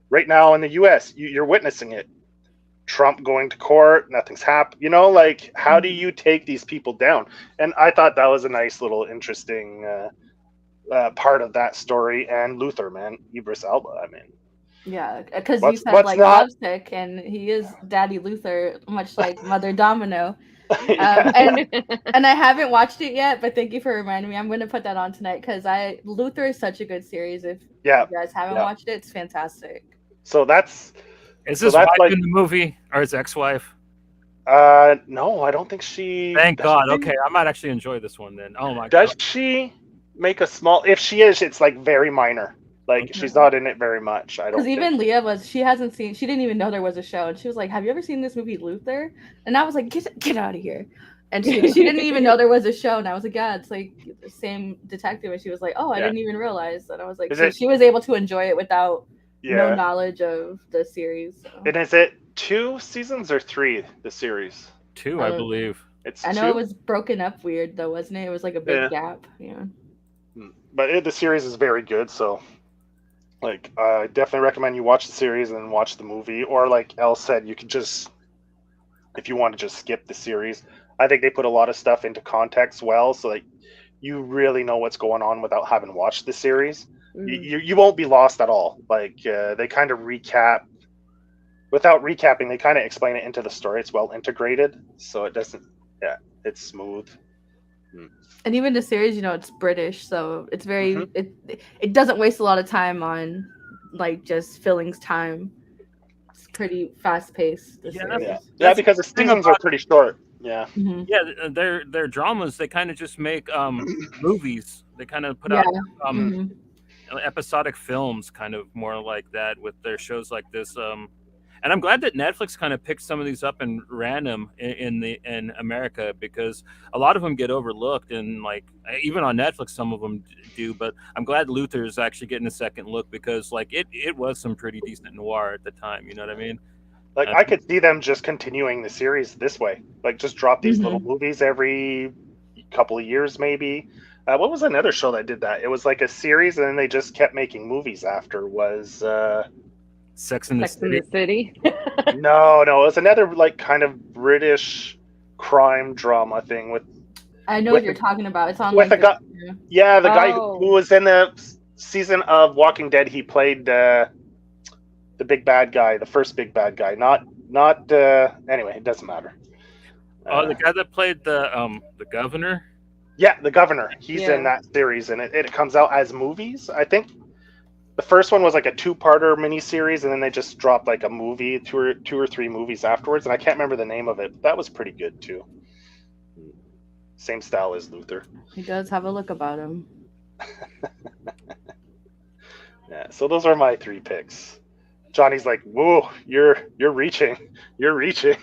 right now in the U.S., you're witnessing it. Trump going to court, nothing's happened. Like how do you take these people down? And I thought that was a nice little interesting. Part of that story, and Luther, man, Idris Elba. I mean, yeah, because you said like Lovesick, and he is Daddy Luther, much like Mother Domino. And I haven't watched it yet, but thank you for reminding me. I'm going to put that on tonight because Luther is such a good series. If you guys haven't watched it, it's fantastic. So is his wife in the movie or his ex-wife? No, I don't think she. Thank God. Okay, I might actually enjoy this one then. Oh my God. Does she make a small? If she is, it's like very minor. Like she's not in it very much. I don't. Because even Leah she didn't even know there was a show, and she was like, "Have you ever seen this movie Luther?" And I was like, "Get out of here!" And she didn't even know there was a show, and I was like, "Yeah, it's like the same detective." And she was like, "Oh, I didn't even realize." And I was like, she was able to enjoy it without no knowledge of the series. So. And is it 2 seasons or 3? The series 2, I believe. I know 2? It was broken up weird though, wasn't it? It was like a big gap. Yeah. But the series is very good, so like I definitely recommend you watch the series and then watch the movie. Or like Elle said, you could just, if you want to just skip the series. I think they put a lot of stuff into context well, so like you really know what's going on without having watched the series. You won't be lost at all. Like they kind of recap without recapping, they kind of explain it into the story. It's well integrated, so it doesn't. Yeah, it's smooth. And even the series, it's British, so it's very Mm-hmm. it doesn't waste a lot of time on like just filling time. It's pretty fast paced. Yeah, because the seasons are pretty short. Yeah. Mm-hmm. Yeah, their dramas, they kind of just make movies. They kind of put out episodic films, kind of more like that with their shows like this. And I'm glad that Netflix kind of picked some of these up and ran them in America, because a lot of them get overlooked, and like even on Netflix some of them do. But I'm glad Luther's actually getting a second look, because like it was some pretty decent noir at the time. You know what I mean? Like I could see them just continuing the series this way, like just drop these little movies every couple of years, maybe. What was another show that did that? It was like a series, and then they just kept making movies after. Was Sex in the City? No, it was another like kind of British crime drama thing with. I know what you're talking about. It's on with like a guy. Yeah, the guy who was in the season of Walking Dead. He played the big bad guy, the first big bad guy. Not. Anyway, it doesn't matter. The guy that played the governor. Yeah, the governor. He's in that series, and it comes out as movies. I think the first one was like a 2-parter miniseries, and then they just dropped like a movie, two or three movies afterwards, and I can't remember the name of it. That was pretty good too. Same style as Luther. He does have a look about him. Yeah, so those are my 3 picks. Johnny's like, "Whoa, you're reaching. You're reaching."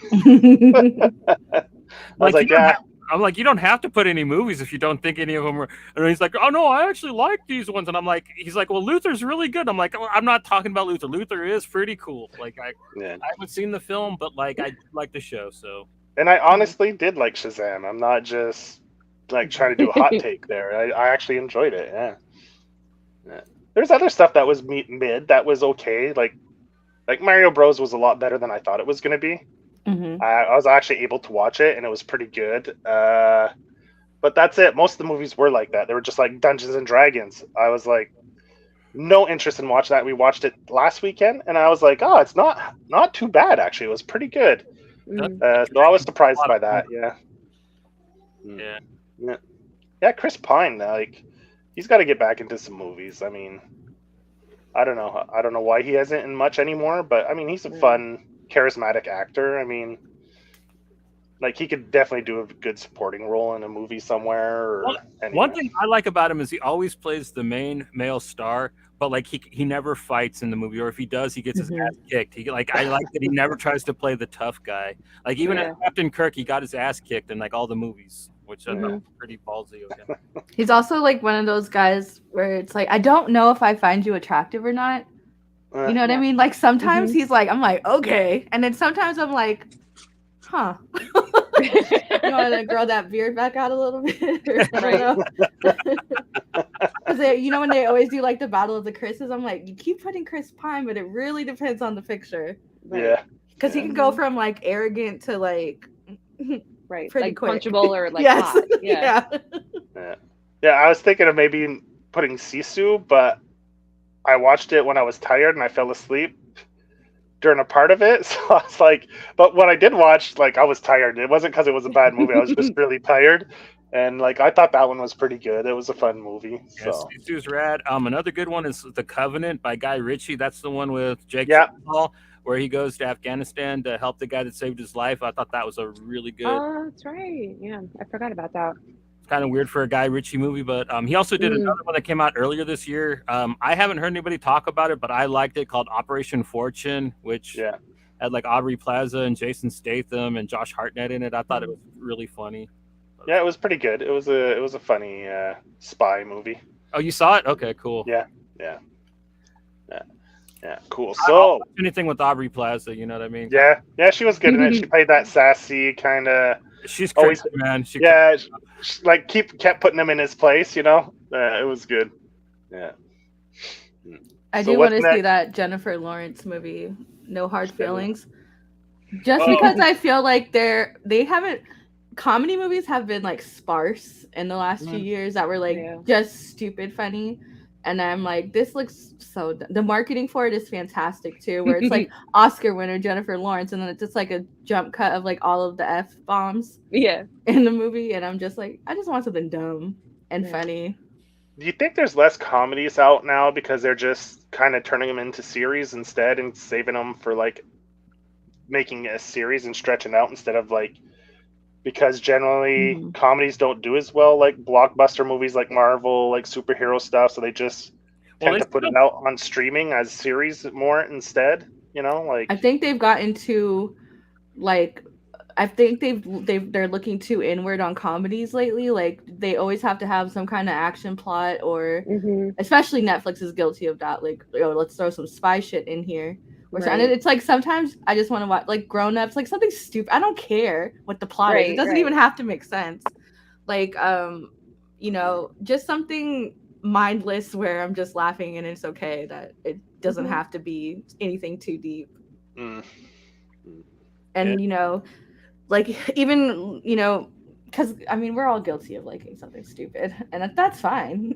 I was like, "Yeah." I'm like, you don't have to put any movies if you don't think any of them are. And he's like, oh no, I actually like these ones. And I'm like, he's like, well, Luther's really good. I'm like, I'm not talking about Luther. Luther is pretty cool. Like I haven't seen the film, but like I like the show. So. And I honestly did like Shazam. I'm not just like trying to do a hot take there. I actually enjoyed it. Yeah. There's other stuff that was mid that was okay. Like Mario Bros was a lot better than I thought it was going to be. Mm-hmm. I was actually able to watch it, and it was pretty good. But that's it. Most of the movies were like that. They were just like Dungeons and Dragons. I was like, no interest in watching that. We watched it last weekend, and I was like, oh, it's not too bad actually. It was pretty good. So I was surprised by that. Yeah. Chris Pine, like, he's got to get back into some movies. I mean, I don't know why he hasn't in much anymore, but I mean, he's a fun, charismatic actor. I mean, like, he could definitely do a good supporting role in a movie somewhere. One thing I like about him is he always plays the main male star, but like he never fights in the movie, or if he does, he gets his ass kicked. I like that he never tries to play the tough guy. Like even as Captain Kirk, he got his ass kicked in like all the movies, which I thought was pretty ballsy of him. He's also like one of those guys where it's like, I don't know if I find you attractive or not. You know what I mean? Like sometimes he's like, I'm like, okay, and then sometimes I'm like, huh. You want to grow that beard back out a little bit? Because you know when they always do like the battle of the Chris's, I'm like, you keep putting Chris Pine, but it really depends on the picture. Yeah. Because he can go from like arrogant to like pretty like quick. punchable or like hot. Yeah. I was thinking of maybe putting Sisu, but I watched it when I was tired and I fell asleep during a part of it. So I was like, but when I did watch, like, I was tired. It wasn't because it was a bad movie. I was just really tired. And like, I thought that one was pretty good. It was a fun movie. So. Yes, Sisu's rad. Another good one is The Covenant by Guy Ritchie. That's the one with Jake Gyllenhaal, where he goes to Afghanistan to help the guy that saved his life. I thought that was a really good. Oh, that's right. Yeah, I forgot about that. Kind of weird for a Guy Ritchie movie, but he also did another one that came out earlier this year. I haven't heard anybody talk about it, but I liked it, called Operation Fortune, which had like Aubrey Plaza and Jason Statham and Josh Hartnett in it. I thought it was really funny. Yeah, it was pretty good. It was a funny spy movie. Oh, you saw it? Okay, cool. Yeah, cool. So anything with Aubrey Plaza, you know what I mean? Yeah, she was good in it. She played that sassy kind of. She's crazy, man. She like kept putting him in his place. You know, it was good. Yeah. I do want to see that Jennifer Lawrence movie, No Hard Feelings, just because I feel like they haven't. Comedy movies have been like sparse in the last few years that were like just stupid funny. And I'm like, this looks so. The marketing for it is fantastic too, where it's like Oscar winner Jennifer Lawrence, and then it's just like a jump cut of like all of the F bombs. Yeah. In the movie, and I'm just like, I just want something dumb and funny. Do you think there's less comedies out now because they're just kind of turning them into series instead and saving them for like making a series and stretching out instead of like, because generally comedies don't do as well like blockbuster movies like Marvel, like superhero stuff, so they just tend to put it out on streaming as series more instead, you know? Like I think they've gotten to like I think they're looking too inward on comedies lately. Like they always have to have some kind of action plot, or especially Netflix is guilty of that. Like, let's throw some spy shit in here. And it's like sometimes I just want to watch like Grown Ups, like something stupid. I don't care what the plot is. It doesn't even have to make sense. Like you know, just something mindless where I'm just laughing and it's okay. That it doesn't have to be anything too deep. And you know, like even, you know, because I mean we're all guilty of liking something stupid, and that's fine.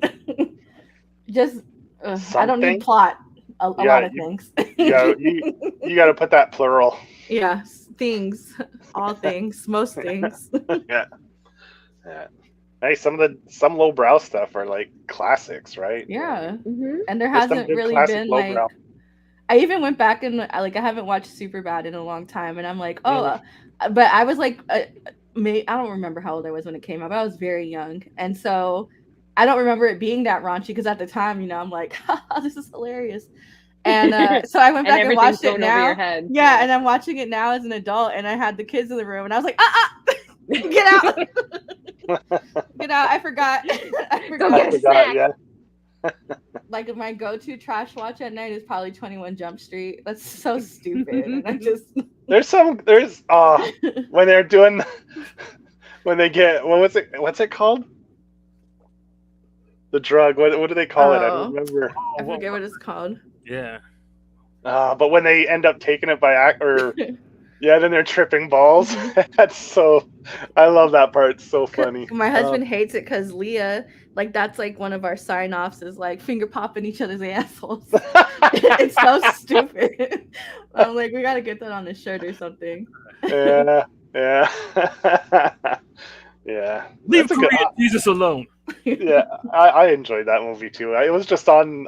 Just I don't need plot. A lot of things. you got to put that plural. Yeah, things, all things, most things. Yeah. Hey, some lowbrow stuff are like classics, right? Yeah, and there hasn't really been like. I even went back and like I haven't watched Superbad in a long time, and I'm like, oh, but I was like, I don't remember how old I was when it came out, but I was very young, and so I don't remember it being that raunchy because at the time, you know, I'm like, this is hilarious, and so I went back and watched it now. Yeah, and I'm watching it now as an adult, and I had the kids in the room, and I was like, get out, get out! I forgot. Go get a snack. Yeah. Like my go-to trash watch at night is probably 21 Jump Street. That's so stupid. And I just there's when they're doing when they get what's it called? The drug. What do they call it? I don't remember. I forget what it's called. Yeah. But when they end up taking it by then they're tripping balls. That's so. I love that part. It's so funny. My husband hates it because Leah, like that's like one of our sign-offs is like finger popping each other's assholes. It's so stupid. I'm like, we gotta get that on a shirt or something. Yeah. Leave Jesus alone. Yeah, I enjoyed that movie too. It was just on.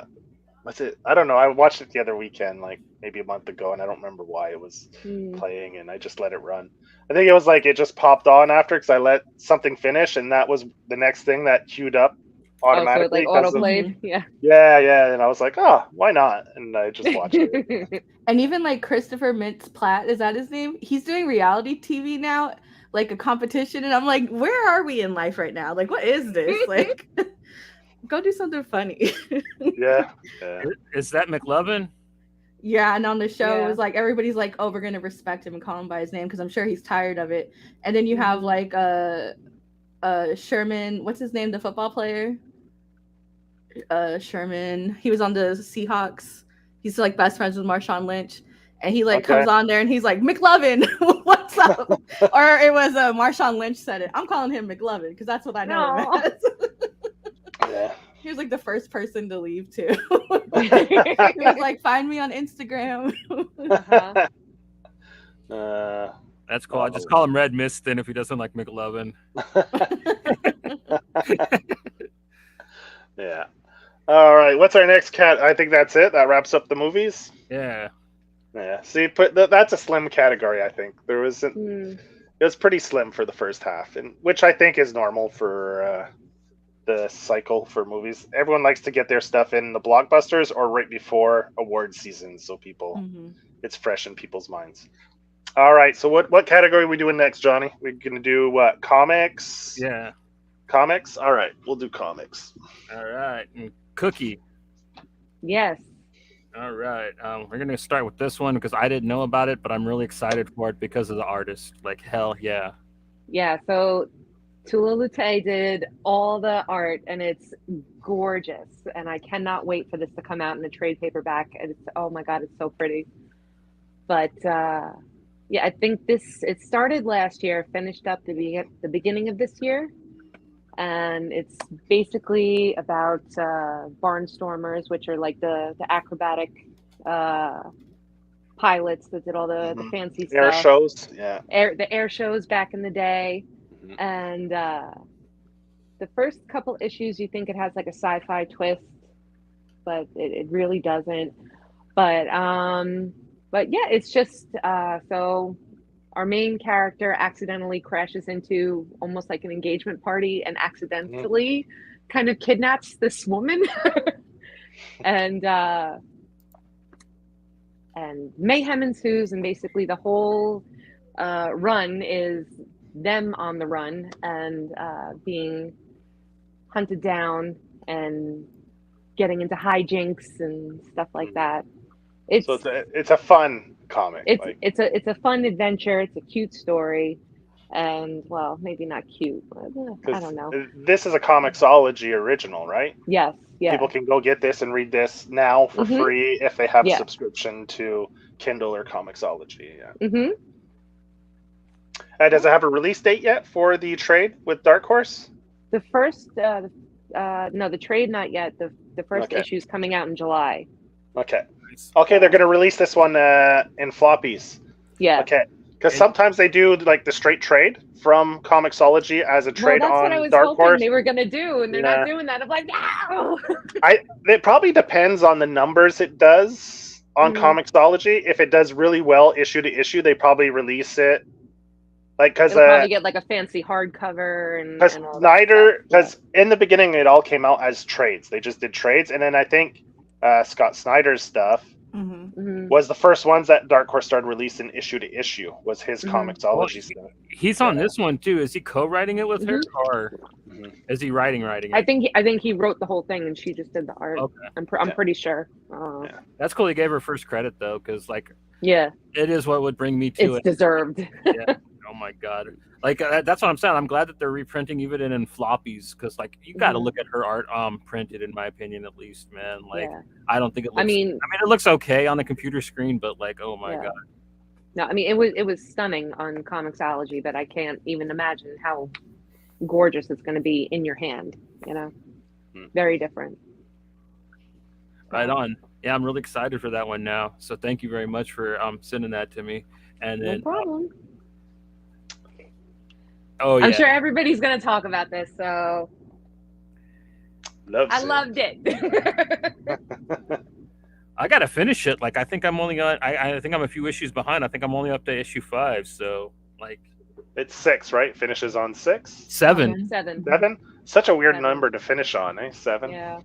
What's it? I don't know. I watched it the other weekend, like maybe a month ago, and I don't remember why it was playing, and I just let it run. I think it was like it just popped on after because I let something finish, and that was the next thing that queued up automatically. So it like autoplayed, yeah, and I was like, why not? And I just watched it. And even like Christopher Mintz-Plasse, is that his name? He's doing reality TV now, like a competition, and I'm like, where are we in life right now? Like, what is this? Like. Go do something funny. Yeah. Is that McLovin? Yeah, and on the show it was like everybody's like, oh, we're gonna respect him and call him by his name because I'm sure he's tired of it. And then you have like Sherman, what's his name, the football player? Sherman. He was on the Seahawks. He's like best friends with Marshawn Lynch. And he like comes on there and he's like, McLovin, what's up? Or it was Marshawn Lynch said it. I'm calling him McLovin because that's what I know him as. Yeah. He was like the first person to leave too. He was like, find me on Instagram. That's cool. I just call him Red Mist then if he doesn't like McLovin. Yeah. All right. What's our next cat? I think that's it. That wraps up the movies. Yeah. Yeah. See, that's a slim category. I think there wasn't. It was pretty slim for the first half, and which I think is normal for the cycle for movies. Everyone likes to get their stuff in the blockbusters or right before award season, so people it's fresh in people's minds. All right. So what category are we doing next, Johnny? We're gonna do what? Comics? Yeah. Comics? All right. We'll do comics. All right. And Cookie. Yes. All right. We're going to start with this one because I didn't know about it, but I'm really excited for it because of the artist. Like, hell yeah. Yeah. So Tula Lute did all the art, and it's gorgeous. And I cannot wait for this to come out in a trade paperback. And it's, oh my God, it's so pretty. But yeah, I think it started last year, finished up the beginning of this year. and it's basically about barnstormers, which are like the acrobatic pilots that did all the fancy air stuff. shows. Yeah, the air shows back in the day. Mhm. And the first couple issues, you think it has like a sci-fi twist, but it really doesn't. But yeah, it's just so our main character accidentally crashes into almost like an engagement party and accidentally kind of kidnaps this woman. and mayhem ensues, and basically the whole run is them on the run and being hunted down and getting into hijinks and stuff like that. So it's a fun comic. It's a fun adventure. It's a cute story, and well, maybe not cute, but I don't know. This is a Comixology original, right? Yes. Yeah. People can go get this and read this now for free if they have a subscription to Kindle or Comixology. Yeah. Does it have a release date yet for the trade with Dark Horse? The first, no, the trade not yet. The first issue is coming out in July. Okay. Okay, they're going to release this one in floppies. Yeah. Okay. Because sometimes they do like the straight trade from Comixology as a trade on Dark Horse. That's what I was hoping they were going to do, and they're not doing that. I'm like, no! It probably depends on the numbers it does on Comixology. If it does really well issue to issue, they probably release it. Like, because probably get like a fancy hardcover and Snyder, because in the beginning it all came out as trades. They just did trades, and then I think Scott Snyder's stuff was the first ones that Dark Horse started releasing issue to issue. Was his Comixology stuff. He's on this one too. Is he co-writing it with her, or is he writing it? I think he wrote the whole thing, and she just did the art. Okay. I'm pretty sure. That's cool. He gave her first credit though, because like it is what would bring me to it. It's deserved. Yeah. Oh my god! Like that's what I'm saying. I'm glad that they're reprinting even in floppies, because like you got to look at her art printed, in my opinion, at least, man. Like I don't think it looks. I mean, it looks okay on the computer screen, but like, oh my god. No, I mean it was stunning on Comixology, but I can't even imagine how gorgeous it's going to be in your hand. You know, very different. Right on. Yeah, I'm really excited for that one now. So thank you very much for sending that to me. And then. No problem. Oh, yeah. I'm sure everybody's going to talk about this, so I loved it. I got to finish it. Like, I think I'm only on, I think I'm a few issues behind. I think I'm only up to issue 5, so, like. It's 6, right? Finishes on 6? 7. 7. Such a weird number to finish on, eh? 7? Yeah.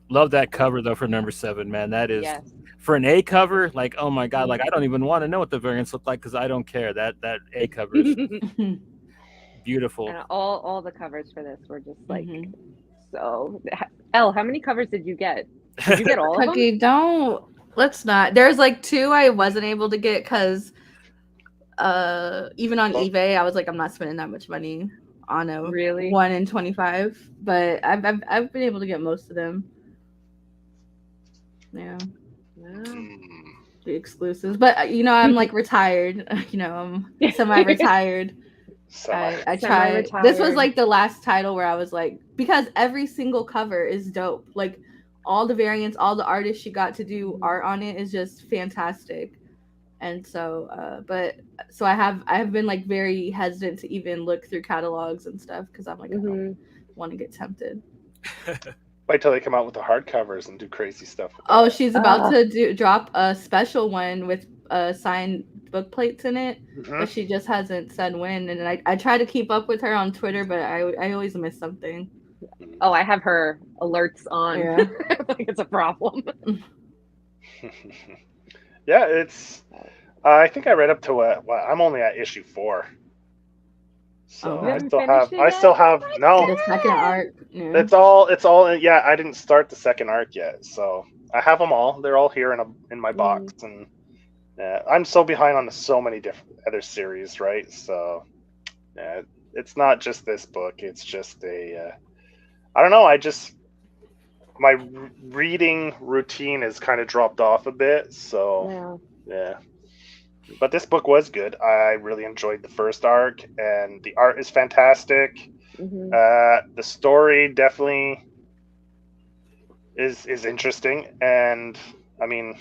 Love that cover, though, for number 7, man. That is... Yes. For an A cover, like, oh my god, like I don't even want to know what the variants look like because I don't care. That A cover is beautiful. And all the covers for this were just like so. Elle, how many covers did you get? Did you get all of them? Let's not. There's like 2 I wasn't able to get because even on eBay I was like, I'm not spending that much money on a 1 in 25. But I've been able to get most of them. Yeah. The exclusives, but I'm like retired. I'm semi-retired. I tried. This was like the last title where I was like, because every single cover is dope. Like all the variants, all the artists she got to do art on it is just fantastic. And so, I have been like very hesitant to even look through catalogs and stuff because I'm like, I don't want to get tempted. Wait till they come out with the hardcovers and do crazy stuff. Oh, she's about to drop a special one with signed book plates in it, but she just hasn't said when. And I try to keep up with her on Twitter, but I always miss something. Oh, I have her alerts on. Yeah. Like it's a problem. Yeah, it's. I think I read up to I'm only at issue 4. So I still have no. The second arc. Yeah. It's all. Yeah, I didn't start the second arc yet, so I have them all. They're all here in my box, and I'm so behind on so many different other series, right? So, yeah, it's not just this book. It's just I don't know. My reading routine has kind of dropped off a bit. So, yeah. But this book was good. I really enjoyed the first arc, and the art is fantastic. The story definitely is interesting, and I mean,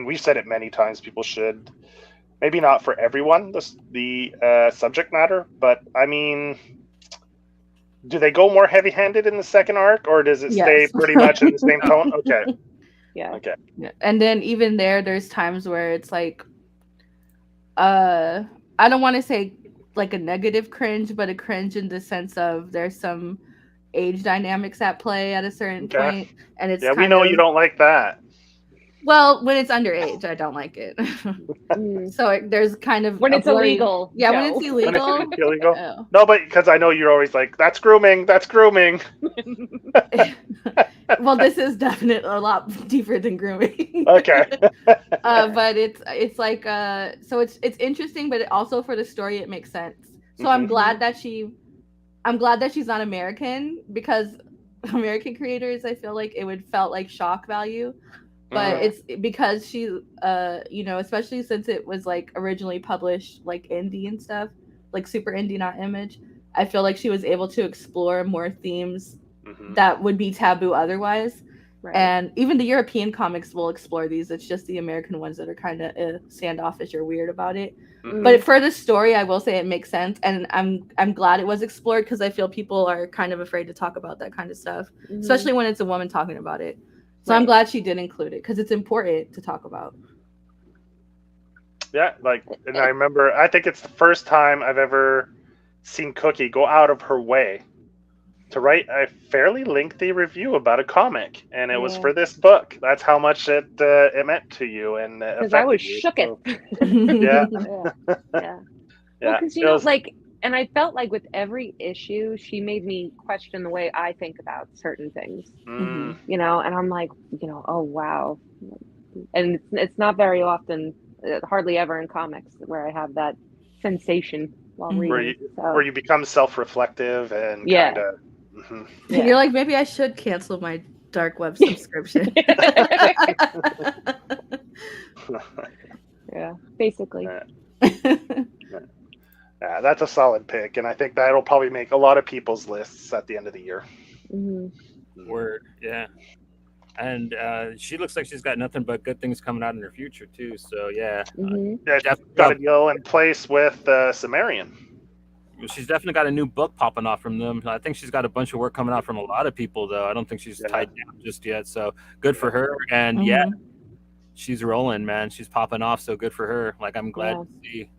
we've said it many times. People should, maybe not for everyone, the subject matter, but I mean, do they go more heavy-handed in the second arc, or does it stay pretty much in the same tone? Okay. Yeah. Okay. Yeah. And then even there's times where it's like, I don't want to say like a negative cringe, but a cringe in the sense of there's some age dynamics at play at a certain point, and it's we know you don't like that. Well, when it's underage, I don't like it. So there's kind of when it's illegal. Yeah, when it's illegal. When it's illegal. Oh. No, but because I know you're always like, that's grooming. That's grooming. Well, this is definitely a lot deeper than grooming. Okay. But it's like so it's interesting, but also for the story it makes sense. So I'm glad that she's not American, because American creators, I feel like it would felt like shock value. But it's because she, especially since it was like originally published like indie and stuff, like super indie, not Image. I feel like she was able to explore more themes that would be taboo otherwise. Right. And even the European comics will explore these. It's just the American ones that are kind of standoffish or weird about it. But for the story, I will say it makes sense, and I'm glad it was explored, because I feel people are kind of afraid to talk about that kind of stuff, especially when it's a woman talking about it. So I'm glad she did include it, because it's important to talk about. Yeah, and I remember, I think it's the first time I've ever seen Cookie go out of her way to write a fairly lengthy review about a comic, and it was for this book. That's how much it meant to you, and because I was shook it. Yeah. Well, because and I felt like with every issue, she made me question the way I think about certain things. And I'm like, oh wow, and it's not very often, hardly ever in comics, where I have that sensation while reading. Where you become self-reflective and kind of. You're like, maybe I should cancel my dark web subscription. Yeah, basically. Yeah, that's a solid pick, and I think that'll probably make a lot of people's lists at the end of the year. Word, yeah. And she looks like she's got nothing but good things coming out in her future too. So yeah, she's got a deal in place with Sumerian. She's definitely got a new book popping off from them. I think she's got a bunch of work coming out from a lot of people, though. I don't think she's tied down just yet. So good for her. And she's rolling, man. She's popping off. So good for her. Like, I'm glad to see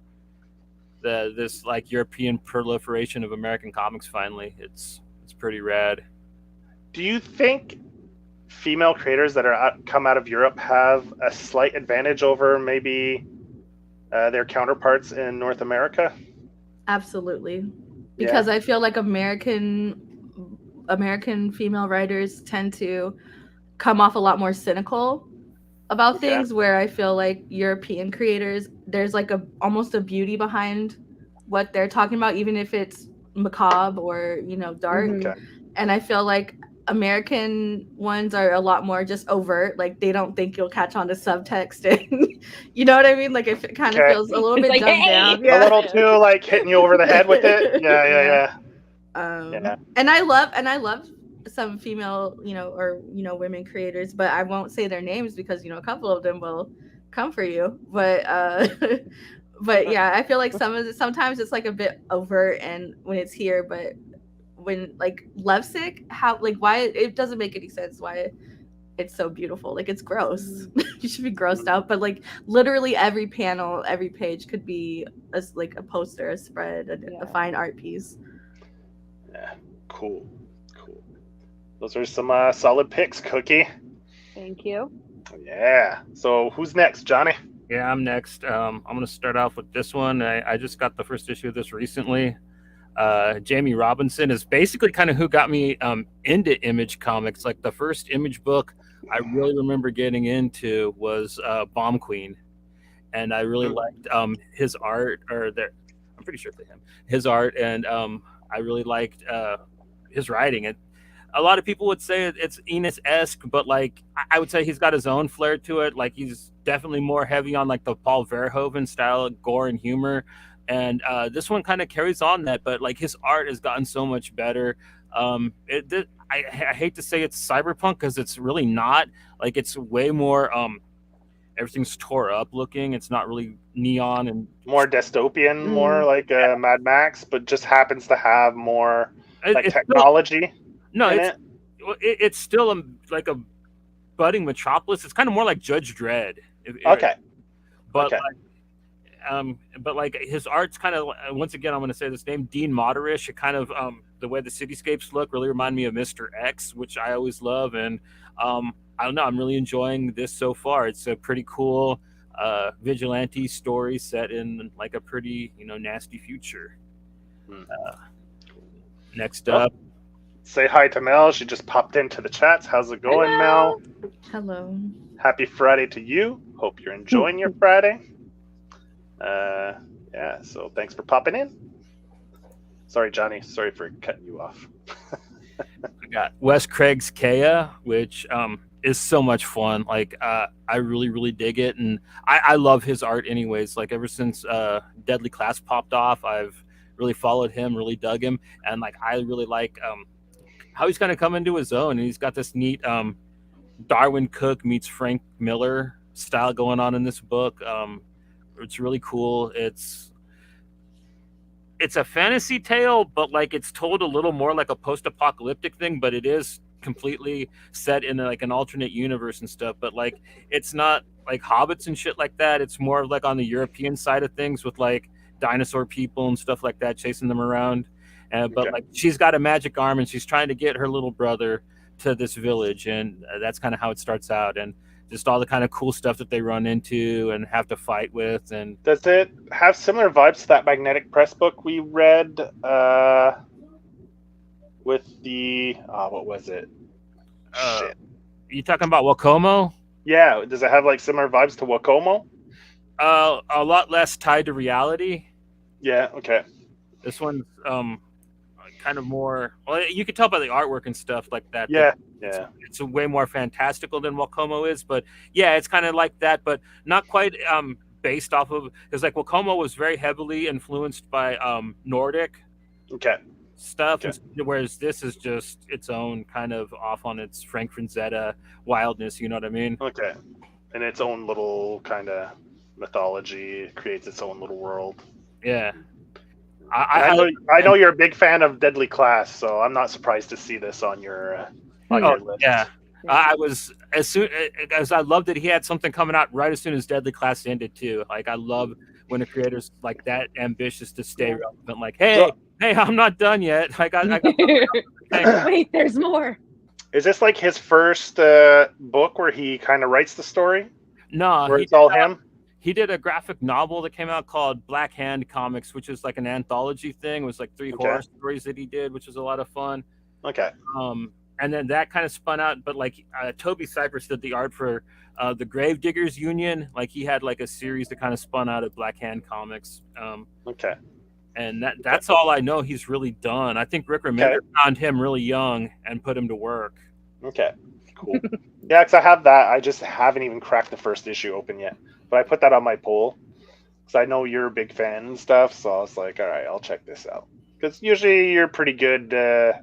this like European proliferation of American comics finally. It's pretty rad. Do you think female creators that are come out of Europe have a slight advantage over maybe their counterparts in North America? Absolutely, because I feel like American female writers tend to come off a lot more cynical about things, where I feel like European creators, there's like almost a beauty behind what they're talking about, even if it's macabre or dark. And I feel like American ones are a lot more just overt, like they don't think you'll catch on to subtext, and you know what I mean, like it kind of feels a little bit dumbed down, a little too like hitting you over the head with it. And I love some female or women creators, but I won't say their names because a couple of them will come for you, but but yeah, I feel like sometimes it's like a bit overt, and when it's here, but when like Lovesick, how why it doesn't make any sense why it's so beautiful. Like, it's gross. You should be grossed out, but like literally every panel, every page could be a poster, a spread, a fine art piece. Yeah, cool. Those are some solid picks, Cookie. Thank you. Yeah. So who's next, Johnny? Yeah, I'm next. I'm gonna start off with this one. I just got the first issue of this recently. Jamie Robinson is basically kind of who got me into Image comics. Like, the first Image book I really remember getting into was Bomb Queen, and I really liked his art, I'm pretty sure it's him, his art, and I really liked his writing. a lot of people would say it's Enos-esque, but like I would say he's got his own flair to it. Like he's definitely more heavy on like the Paul Verhoeven style of gore and humor, and this one kind of carries on that. But like his art has gotten so much better. I hate to say it's cyberpunk because it's really not. Like it's way more. Everything's tore up looking. It's not really neon and more dystopian, more like Mad Max, but just happens to have more like technology. It's still like a budding metropolis. It's kind of more like Judge Dredd. But like his art's kind of, once again, I'm going to say this name, Dean Moderish. It kind of the way the cityscapes look really remind me of Mr. X, which I always love, and I don't know. I'm really enjoying this so far. It's a pretty cool vigilante story set in like a pretty, nasty future. Next up. Say hi to Mel. She just popped into the chats. How's it going, Hello. Mel? Hello. Happy Friday to you. Hope you're enjoying your Friday. So thanks for popping in. Sorry, Johnny. Sorry for cutting you off. I got Wes Craig's Kea, which is so much fun. Like I really, really dig it, and I love his art anyways. Like ever since Deadly Class popped off, I've really followed him, really dug him, and like I really like how he's kind of come into his own, and he's got this neat Darwin Cook meets Frank Miller style going on in this book. It's really cool. It's a fantasy tale, but like it's told a little more like a post-apocalyptic thing, but it is completely set in like an alternate universe and stuff. But like it's not like hobbits and shit like that. It's more of like on the European side of things with like dinosaur people and stuff like that chasing them around. But like she's got a magic arm and she's trying to get her little brother to this village, and that's kind of how it starts out, and just all the kind of cool stuff that they run into and have to fight with. And does it have similar vibes to that Magnetic Press book we read with the what was it? Shit. You talking about Wakomo? Yeah. Does it have like similar vibes to Wakomo? A lot less tied to reality. Yeah. Okay. This one's kind of more. Well, you could tell by the artwork and stuff like that. Yeah. It's way more fantastical than Wakomo is, but yeah, it's kind of like that, but not quite based off of, because like Wakomo was very heavily influenced by Nordic stuff, whereas this is just its own kind of off on its Frank Frazetta wildness. You know what I mean? Okay. And its own little kind of mythology, creates its own little world. Yeah. I know you're a big fan of Deadly Class, so I'm not surprised to see this on your list. Yeah, I was as soon as I loved it. He had something coming out right as soon as Deadly Class ended too. Like I love when a creator's like that ambitious to stay relevant. Like, hey, I'm not done yet. I got Wait, there's more. Is this like his first book where he kind of writes the story? No, where it's all him. He did a graphic novel that came out called Black Hand Comics, which is like an anthology thing. It was like 3 horror stories that he did, which was a lot of fun. Okay. And then that kind of spun out, but like Toby Cypress did the art for the Gravediggers Union. Like he had like a series that kind of spun out of Black Hand Comics. Okay. And that's all I know he's really done. I think Rick Remender found him really young and put him to work. Okay, cool. Yeah, because I have that. I just haven't even cracked the first issue open yet. But I put that on my poll because I know you're a big fan and stuff. So I was like, all right, I'll check this out. Because usually you're a pretty good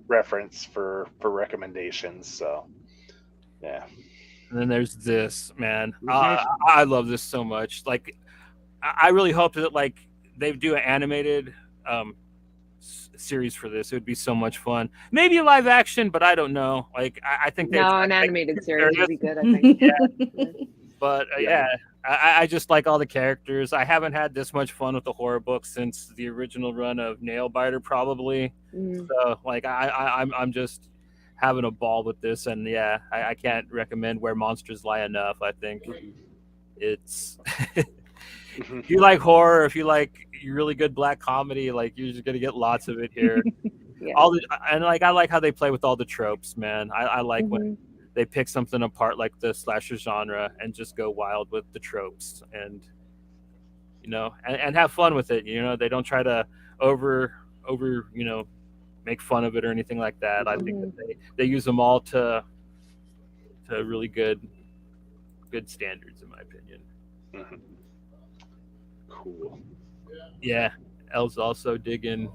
reference for recommendations. So, yeah. And then there's this, man. I love this so much. Like, I really hope that like they do an animated series for this. It would be so much fun. Maybe a live action, but I don't know. Like, I think an animated series would be good. I think. Yeah. But I just like all the characters. I haven't had this much fun with the horror book since the original run of Nailbiter, probably. So, like, I'm just having a ball with this, and I can't recommend Where Monsters Lie enough. I think it's if you like horror, if you like really good black comedy, like you're just gonna get lots of it here. I like how they play with all the tropes, man. I like when they pick something apart like the slasher genre and just go wild with the tropes, and and have fun with it. They don't try to over make fun of it or anything like that. I think that they use them all to really good standards, in my opinion. Cool. Yeah, Elle's also digging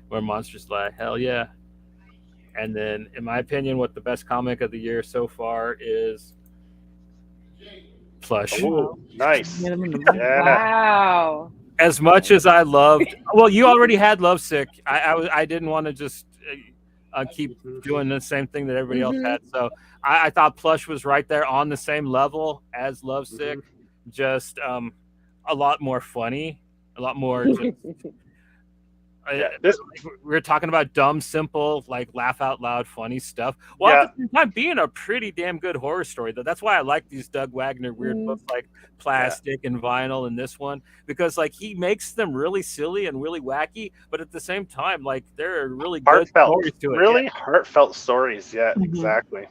where monsters lie. Hell yeah. And then, in my opinion, what the best comic of the year so far is Plush. Oh, nice. Yeah. Wow. As much as I loved, well, you already had Lovesick. I didn't want to just keep doing the same thing that everybody else had. So I thought Plush was right there on the same level as Lovesick, just a lot more funny, a lot more. We're talking about dumb, simple, like laugh out loud, funny stuff. Well, at the same time, being a pretty damn good horror story, though. That's why I like these Doug Wagner weird books like Plastic and Vinyl and this one, because like he makes them really silly and really wacky, but at the same time, like they're really good stories to it. Really heartfelt stories. Yeah, exactly.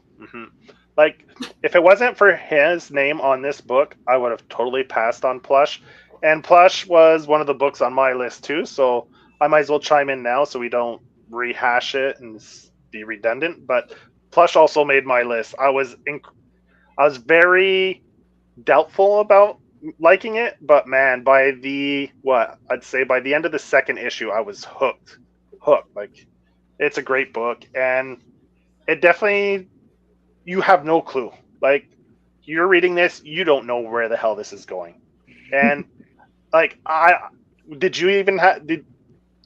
Like if it wasn't for his name on this book, I would have totally passed on Plush. And Plush was one of the books on my list too, so I might as well chime in now so we don't rehash it and be redundant. But Plush also made my list. I was very doubtful about liking it, but man, by the end of the second issue, I was hooked. Like, it's a great book, and it definitely, you have no clue. Like, you're reading this, you don't know where the hell this is going, and like,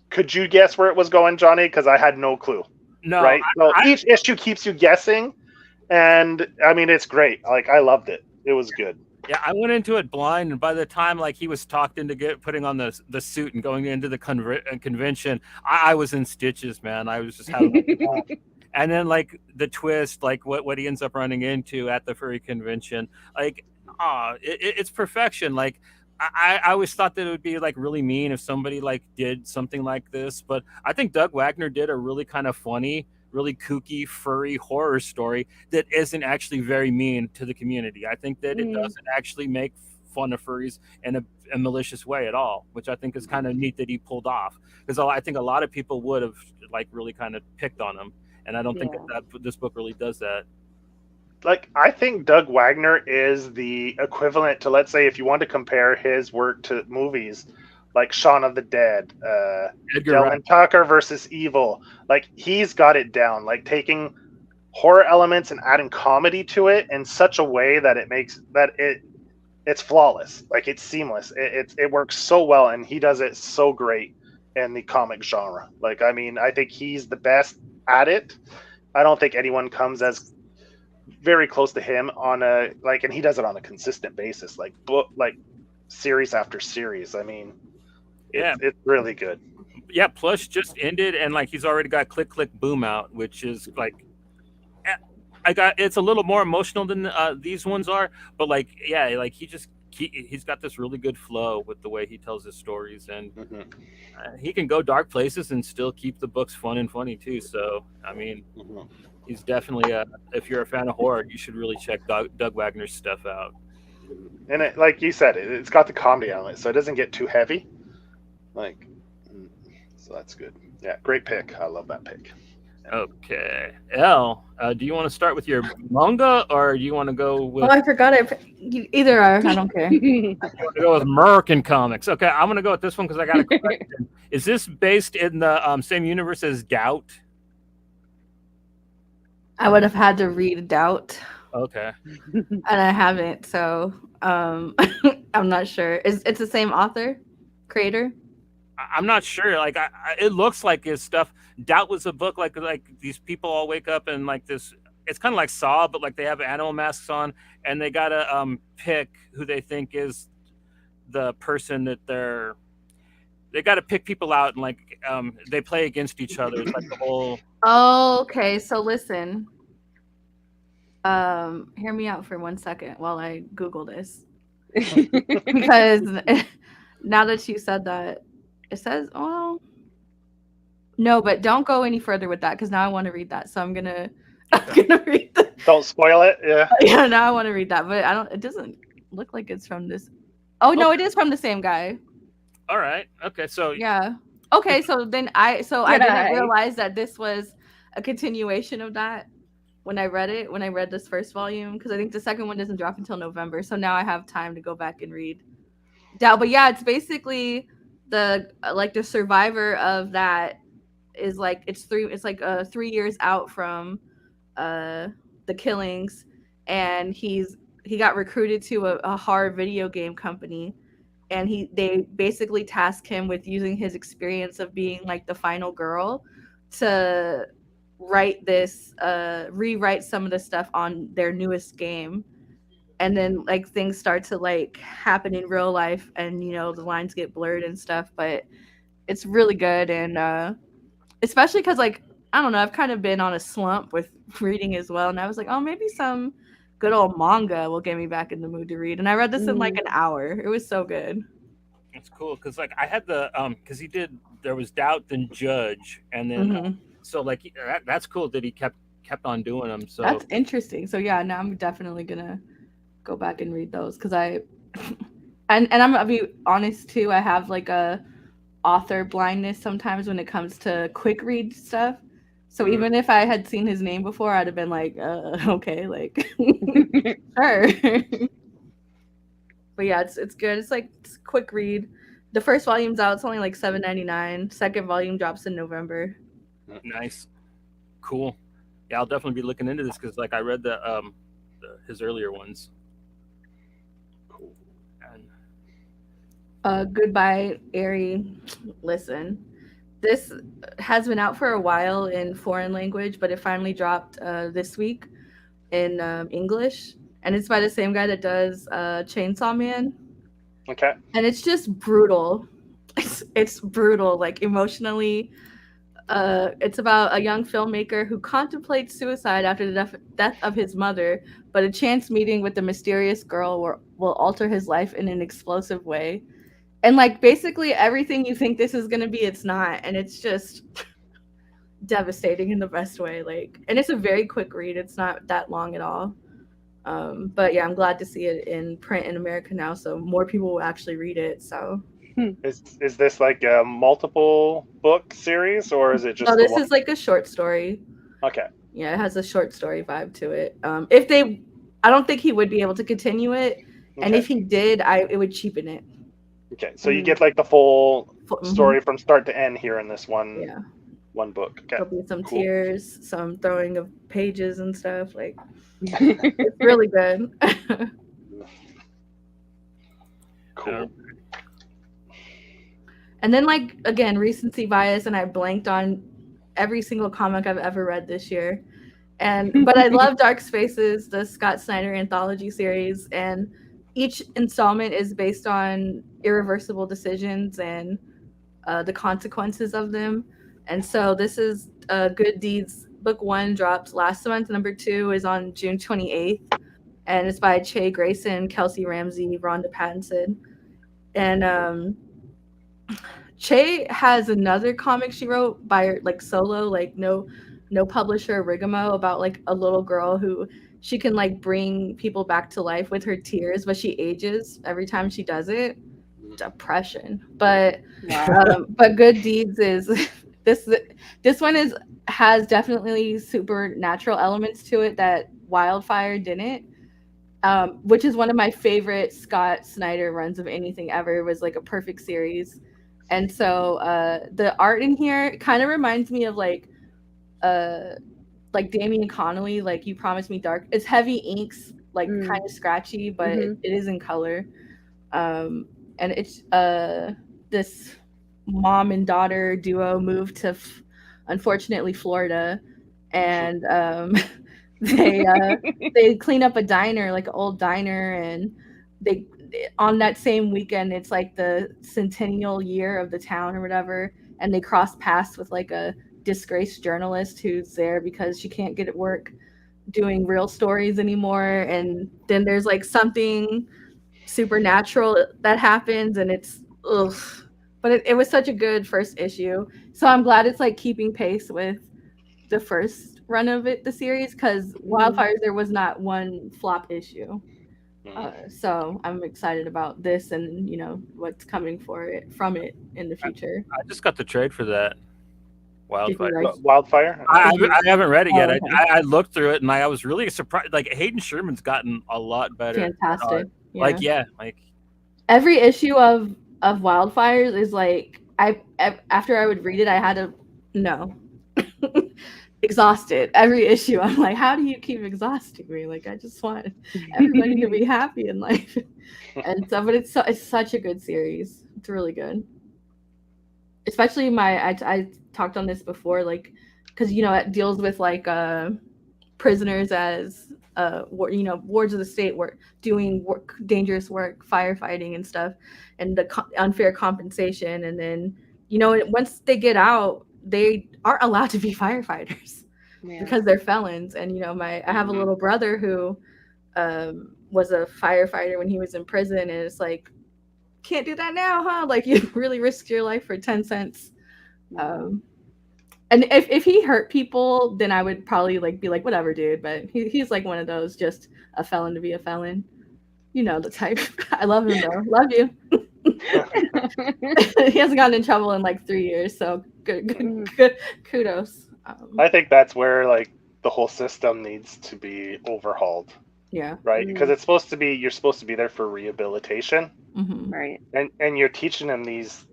could you guess where it was going, Johnny? Because I had no clue. No. Right? So each issue keeps you guessing. And, I mean, it's great. Like, I loved it. It was good. Yeah, I went into it blind. And by the time, like, he was talked into putting on the suit and going into the convention, I was in stitches, man. I was just having and then, like, the twist, like, what he ends up running into at the furry convention. Like, it's perfection. Like, I always thought that it would be like really mean if somebody like did something like this, but I think Doug Wagner did a really kind of funny, really kooky, furry horror story that isn't actually very mean to the community. I think that it doesn't actually make fun of furries in a malicious way at all, which I think is kind of neat that he pulled off, because I think a lot of people would have like really kind of picked on him, and I don't think that this book really does that. Like, I think Doug Wagner is the equivalent to, let's say, if you want to compare his work to movies, like Shaun of the Dead, Dylan Tucker versus Evil. Like, he's got it down, like taking horror elements and adding comedy to it in such a way that it makes it's flawless. Like, it's seamless. It works so well, and he does it so great in the comic genre. Like, I mean, I think he's the best at it. I don't think anyone comes as very close to him and he does it on a consistent basis, like series after series. I mean, it's really good. Yeah, Plush just ended, and like he's already got Click Click Boom out, which is like, it's a little more emotional than these ones are, but like, yeah, like he's got this really good flow with the way he tells his stories, and he can go dark places and still keep the books fun and funny too. So I mean, he's definitely if you're a fan of horror, you should really check Doug Wagner's stuff out. And it, like you said, it's got the comedy element, so it doesn't get too heavy. Like, so that's good. Yeah, great pick. I love that pick. Okay, Elle, do you want to start with your manga, or do you want to go with? Oh, I forgot it. Either or, I don't care. I want to go with American comics. Okay, I'm gonna go with this one because I got a question. Is this based in the same universe as Doubt? I would have had to read Doubt. Okay. And I haven't, so I'm not sure. It's the same author, creator? I'm not sure. Like, it looks like his stuff. Doubt was a book like these people all wake up and like this. It's kind of like Saw, but like they have animal masks on, and they gotta pick who they think is the person that they got to pick people out, and like they play against each other. It's like the whole. Oh, okay. So listen. Hear me out for 1 second while I Google this, because now that you said that, it says, oh no, but don't go any further with that, because now I want to read that. So I'm gonna read that. Don't spoil it. Yeah. Now I want to read that, but it doesn't look like it's from this. Oh no, it is from the same guy. All right. Okay. So yeah. Okay, so then I didn't realize that this was a continuation of that when I read this first volume, because I think the second one doesn't drop until November. So now I have time to go back and read that. But yeah, it's basically the survivor of that is like it's 3 years out from the killings, and he got recruited to a horror video game company, and they basically task him with using his experience of being like the final girl to rewrite some of the stuff on their newest game. And then like things start to like happen in real life, and the lines get blurred and stuff, but it's really good. And especially because, like, I don't know, I've kind of been on a slump with reading as well, and I was like, oh, maybe some good old manga will get me back in the mood to read. And I read this in like an hour. It was so good. It's cool because like I had the because there was Doubt then Judge, and then so like that's cool that he kept on doing them. So that's interesting. So yeah, now I'm definitely gonna go back and read those, because and I'm gonna be honest too, I have like a author blindness sometimes when it comes to quick read stuff. So even if I had seen his name before, I'd have been like, okay, like sure. But yeah, it's good. It's like it's a quick read. The first volume's out. It's only like $7.99. Second volume drops in November. Nice, cool. Yeah, I'll definitely be looking into this because like I read his earlier ones. Cool. And Goodbye, Aerie. Listen, this has been out for a while in foreign language, but it finally dropped this week in English. And it's by the same guy that does Chainsaw Man. Okay. And it's just brutal. It's brutal, like emotionally. It's about a young filmmaker who contemplates suicide after the death of his mother, but a chance meeting with the mysterious girl will alter his life in an explosive way. And like basically everything you think this is going to be, it's not. And it's just devastating in the best way. Like, and it's a very quick read. It's not that long at all. But yeah, I'm glad to see it in print in America now, so more people will actually read it. So is this like a multiple book series, or is it just? No, this is like a short story. Okay. Yeah, it has a short story vibe to it. I don't think he would be able to continue it, and if he did, it would cheapen it. Okay, so you get like the full story from start to end here in this one. Yeah. One book. Okay. There'll be some tears, some throwing of pages and stuff. Like, it's really good. Cool. And then, like, again, recency bias, and I blanked on every single comic I've ever read this year. But I love Dark Spaces, the Scott Snyder anthology series, and each installment is based on irreversible decisions and the consequences of them. And so this is Good Deeds. Book 1 dropped last month. Number 2 is on June 28th. And it's by Che Grayson, Kelsey Ramsey, Rhonda Pattinson. And Che has another comic she wrote by like solo, like no publisher, Rigamo, about like a little girl who she can like bring people back to life with her tears, but she ages every time she does it. Depression. But Good Deeds is this one has definitely supernatural elements to it that Wildfire didn't, which is one of my favorite Scott Snyder runs of anything ever. It was like a perfect series. And so the art in here kind of reminds me of like Damian Connolly, like You Promised Me Dark. It's heavy inks, like kind of scratchy, but it is in color. And it's this mom and daughter duo moved to unfortunately Florida, and they clean up a diner, like an old diner, and they on that same weekend it's like the centennial year of the town or whatever, and they cross paths with like a disgraced journalist who's there because she can't get at work doing real stories anymore. And then there's like something supernatural that happens, and it's ugh. But it was such a good first issue. So I'm glad it's like keeping pace with the first run of the series, because Wildfires, there was not one flop issue. So I'm excited about this and what's coming from it in the future. I just got the trade for that. Wildfire. Wildfire. I haven't read it yet. okay. I looked through it and I was really surprised. Like Hayden Sherman's gotten a lot better. Fantastic. Yeah. Like every issue of Wildfires is like after I would read it, I had to exhausted. Every issue, I'm like, how do you keep exhausting me? Like I just want everybody to be happy in life. And so, but it's such a good series. It's really good. Especially I talked on this before, like, because it deals with like prisoners as wards of the state doing dangerous work, firefighting and stuff, and the unfair compensation. And then once they get out, they aren't allowed to be firefighters because they're felons. And I have a little brother who was a firefighter when he was in prison, and it's like, can't do that now, huh? Like you really risk your life for 10 cents. And if he hurt people, then I would probably be like, whatever, dude. But he's like one of those, just a felon to be a felon. You know the type. I love him though. Love you. He hasn't gotten in trouble in like 3 years, so good kudos. I think that's where the whole system needs to be overhauled. Yeah. Right? Because you're supposed to be there for rehabilitation. Right. And you're teaching them these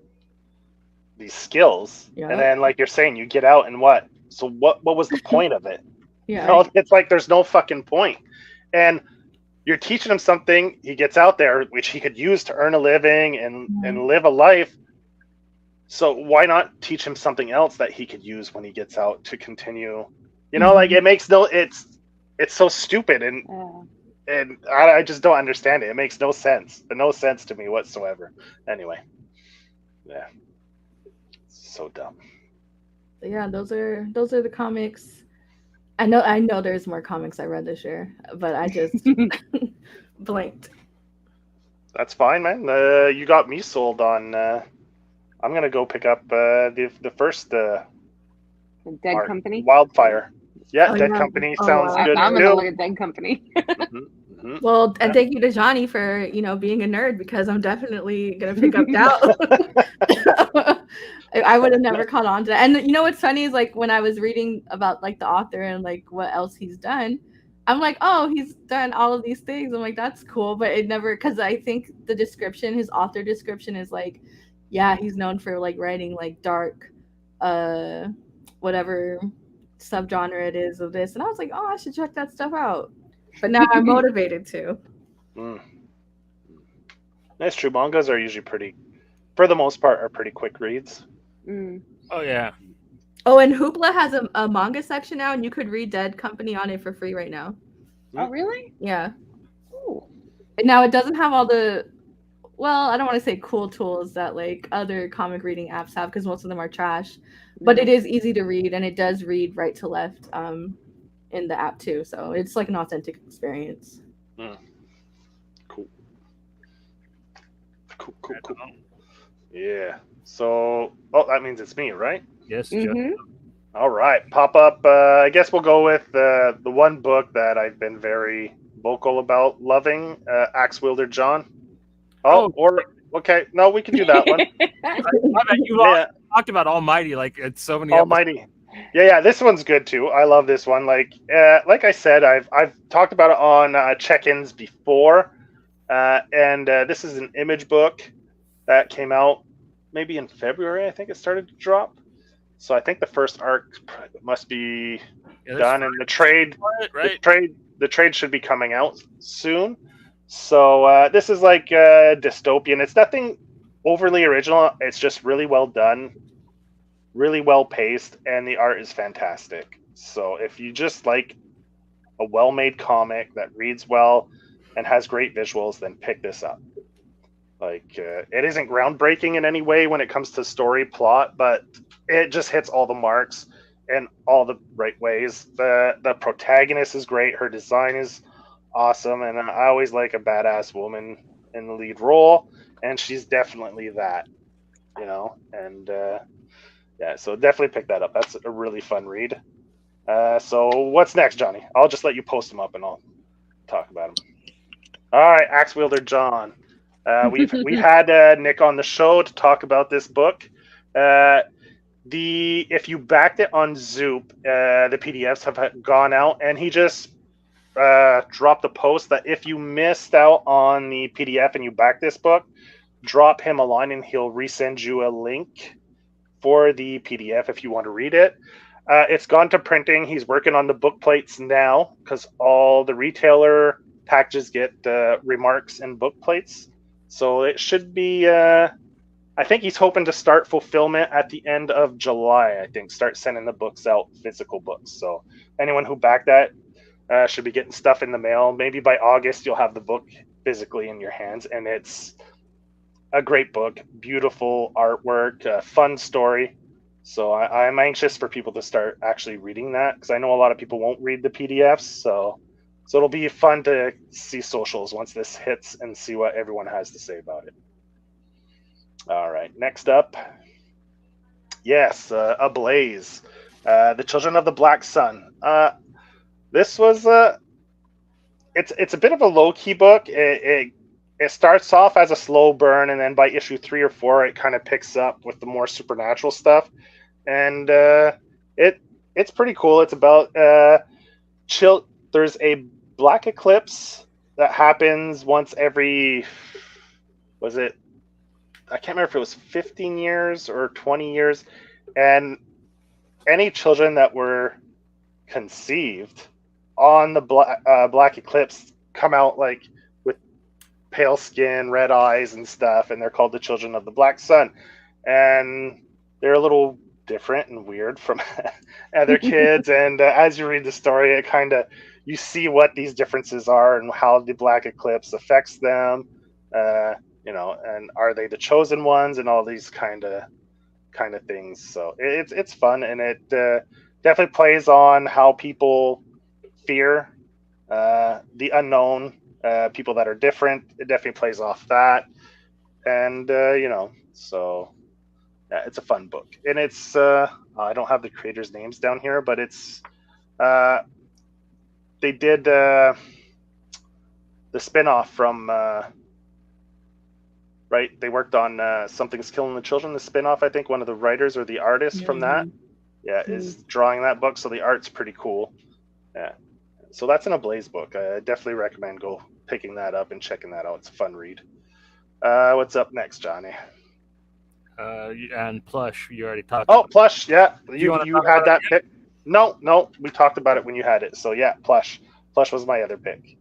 skills. Yeah. And then like you're saying, you get out and what? So what was the point of it? Yeah. It's like there's no fucking point. And you're teaching him something, he gets out there, which he could use to earn a living and live a life. So why not teach him something else that he could use when he gets out to continue? Like it makes it's so stupid and I just don't understand it. It makes no sense. No sense to me whatsoever. Anyway. Yeah. So dumb. Yeah, those are the comics. I know there's more comics I read this year, but I just blanked. That's fine, man. You got me sold on. I'm gonna go pick up the first Dead Company. Wildfire. Yeah, Dead Company sounds good. I'm gonna look at Dead Company. Well, and thank you to Johnny for being a nerd, because I'm definitely gonna pick up Doubt. I would have never caught on to that. And what's funny is like when I was reading about like the author and like what else he's done, I'm like, oh, he's done all of these things. I'm like, that's cool, but it never, because I think the description, his author description is like, yeah, he's known for like writing like dark, whatever subgenre it is of this. And I was like, oh, I should check that stuff out. But now I'm motivated to. That's true. Mangas are usually for the most part, are pretty quick reads. Oh yeah. Oh, and Hoopla has a manga section now, and you could read Dead Company on it for free right now. Oh, really? Yeah. Ooh. Now it doesn't have all the, well, I don't want to say cool tools that like other comic reading apps have, because most of them are trash. But it is easy to read, and it does read right to left in the app too. So it's like an authentic experience. Cool. Yeah. So, that means it's me, right? Yes. All right. Pop up. I guess we'll go with the one book that I've been very vocal about loving, Axe Wielder John. Okay. No, we can do that one. You talked about Almighty like it's so many. Almighty. Yeah. This one's good too. I love this one. Like I said, I've talked about it on check-ins before, and this is an Image book that came out maybe in February. I think it started to drop. So I think the first arc must be done, and the trade should be coming out soon. So this is like dystopian. It's nothing overly original. It's just really well done, really well paced, and the art is fantastic. So if you just like a well-made comic that reads well and has great visuals, then pick this up. Like it isn't groundbreaking in any way when it comes to story plot, but it just hits all the marks in all the right ways. The protagonist is great. Her design is awesome, and I always like a badass woman in the lead role, and she's definitely that, and so definitely pick that up. That's a really fun read. So what's next, Johnny? I'll just let you post them up and I'll talk about them. All right, Axe Wielder John. We had Nick on the show to talk about this book. If you backed it on Zoop, the PDFs have gone out, and he just dropped a post that if you missed out on the PDF and you backed this book, drop him a line and he'll resend you a link for the PDF if you want to read it. It's gone to printing. He's working on the book plates now because all the retailer packages get remarks and book plates. So it should be, I think he's hoping to start fulfillment at the end of July, I think, start sending the books out, physical books. So anyone who backed that should be getting stuff in the mail. Maybe by August, you'll have the book physically in your hands. And it's a great book, beautiful artwork, fun story. So I'm anxious for people to start actually reading that because I know a lot of people won't read the PDFs. So it'll be fun to see socials once this hits and see what everyone has to say about it. All right, next up. Yes, Ablaze. The Children of the Black Sun. This was it's a bit of a low-key book. It starts off as a slow burn, and then by issue 3 or 4, it kind of picks up with the more supernatural stuff. And it's pretty cool. It's about there's a black eclipse that happens once every, was it, I can't remember if it was 15 years or 20 years. And any children that were conceived on the black eclipse come out like with pale skin, red eyes and stuff, and they're called the Children of the Black Sun. And they're a little different and weird from other kids. And as you read the story, it kind of, you see what these differences are and how the black eclipse affects them, and are they the chosen ones and all these kind of things. So it's fun, and it definitely plays on how people fear the unknown, people that are different. It definitely plays off that, and so yeah, it's a fun book. And it's I don't have the creators' names down here, but it's they did the spin-off from right, they worked on Something's Killing the Children, the spin-off. I think one of the writers or the artists from that is drawing that book, so the art's pretty cool. Yeah, so that's an Ablaze book. I definitely recommend go picking that up and checking that out. It's a fun read. What's up next, Johnny? And Plush, you already talked about. Plush, it. Yeah. You had that pick. No, we talked about it when you had it. So yeah, Plush. Plush was my other pick.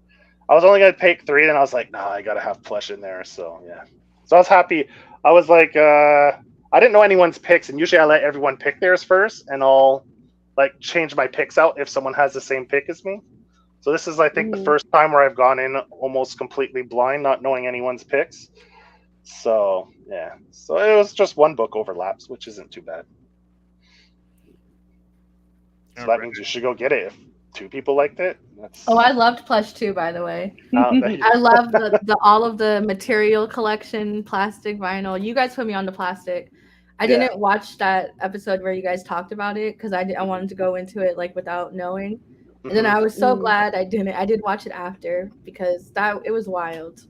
I was only going to pick 3, then I was like, nah, I got to have Plush in there. So yeah. So I was happy. I was like, I didn't know anyone's picks, and usually I let everyone pick theirs first, and I'll like change my picks out if someone has the same pick as me. So this is, I think, the first time where I've gone in almost completely blind, not knowing anyone's picks. So yeah, so it was just one book overlaps, which isn't too bad. So that means you should go get it if 2 people liked it. I loved Plush too, by the way. I love the all of the material collection, plastic, vinyl. You guys put me on to plastic. I didn't watch that episode where you guys talked about it because I wanted to go into it like without knowing. And then I was so glad I didn't. I did watch it after because it was wild.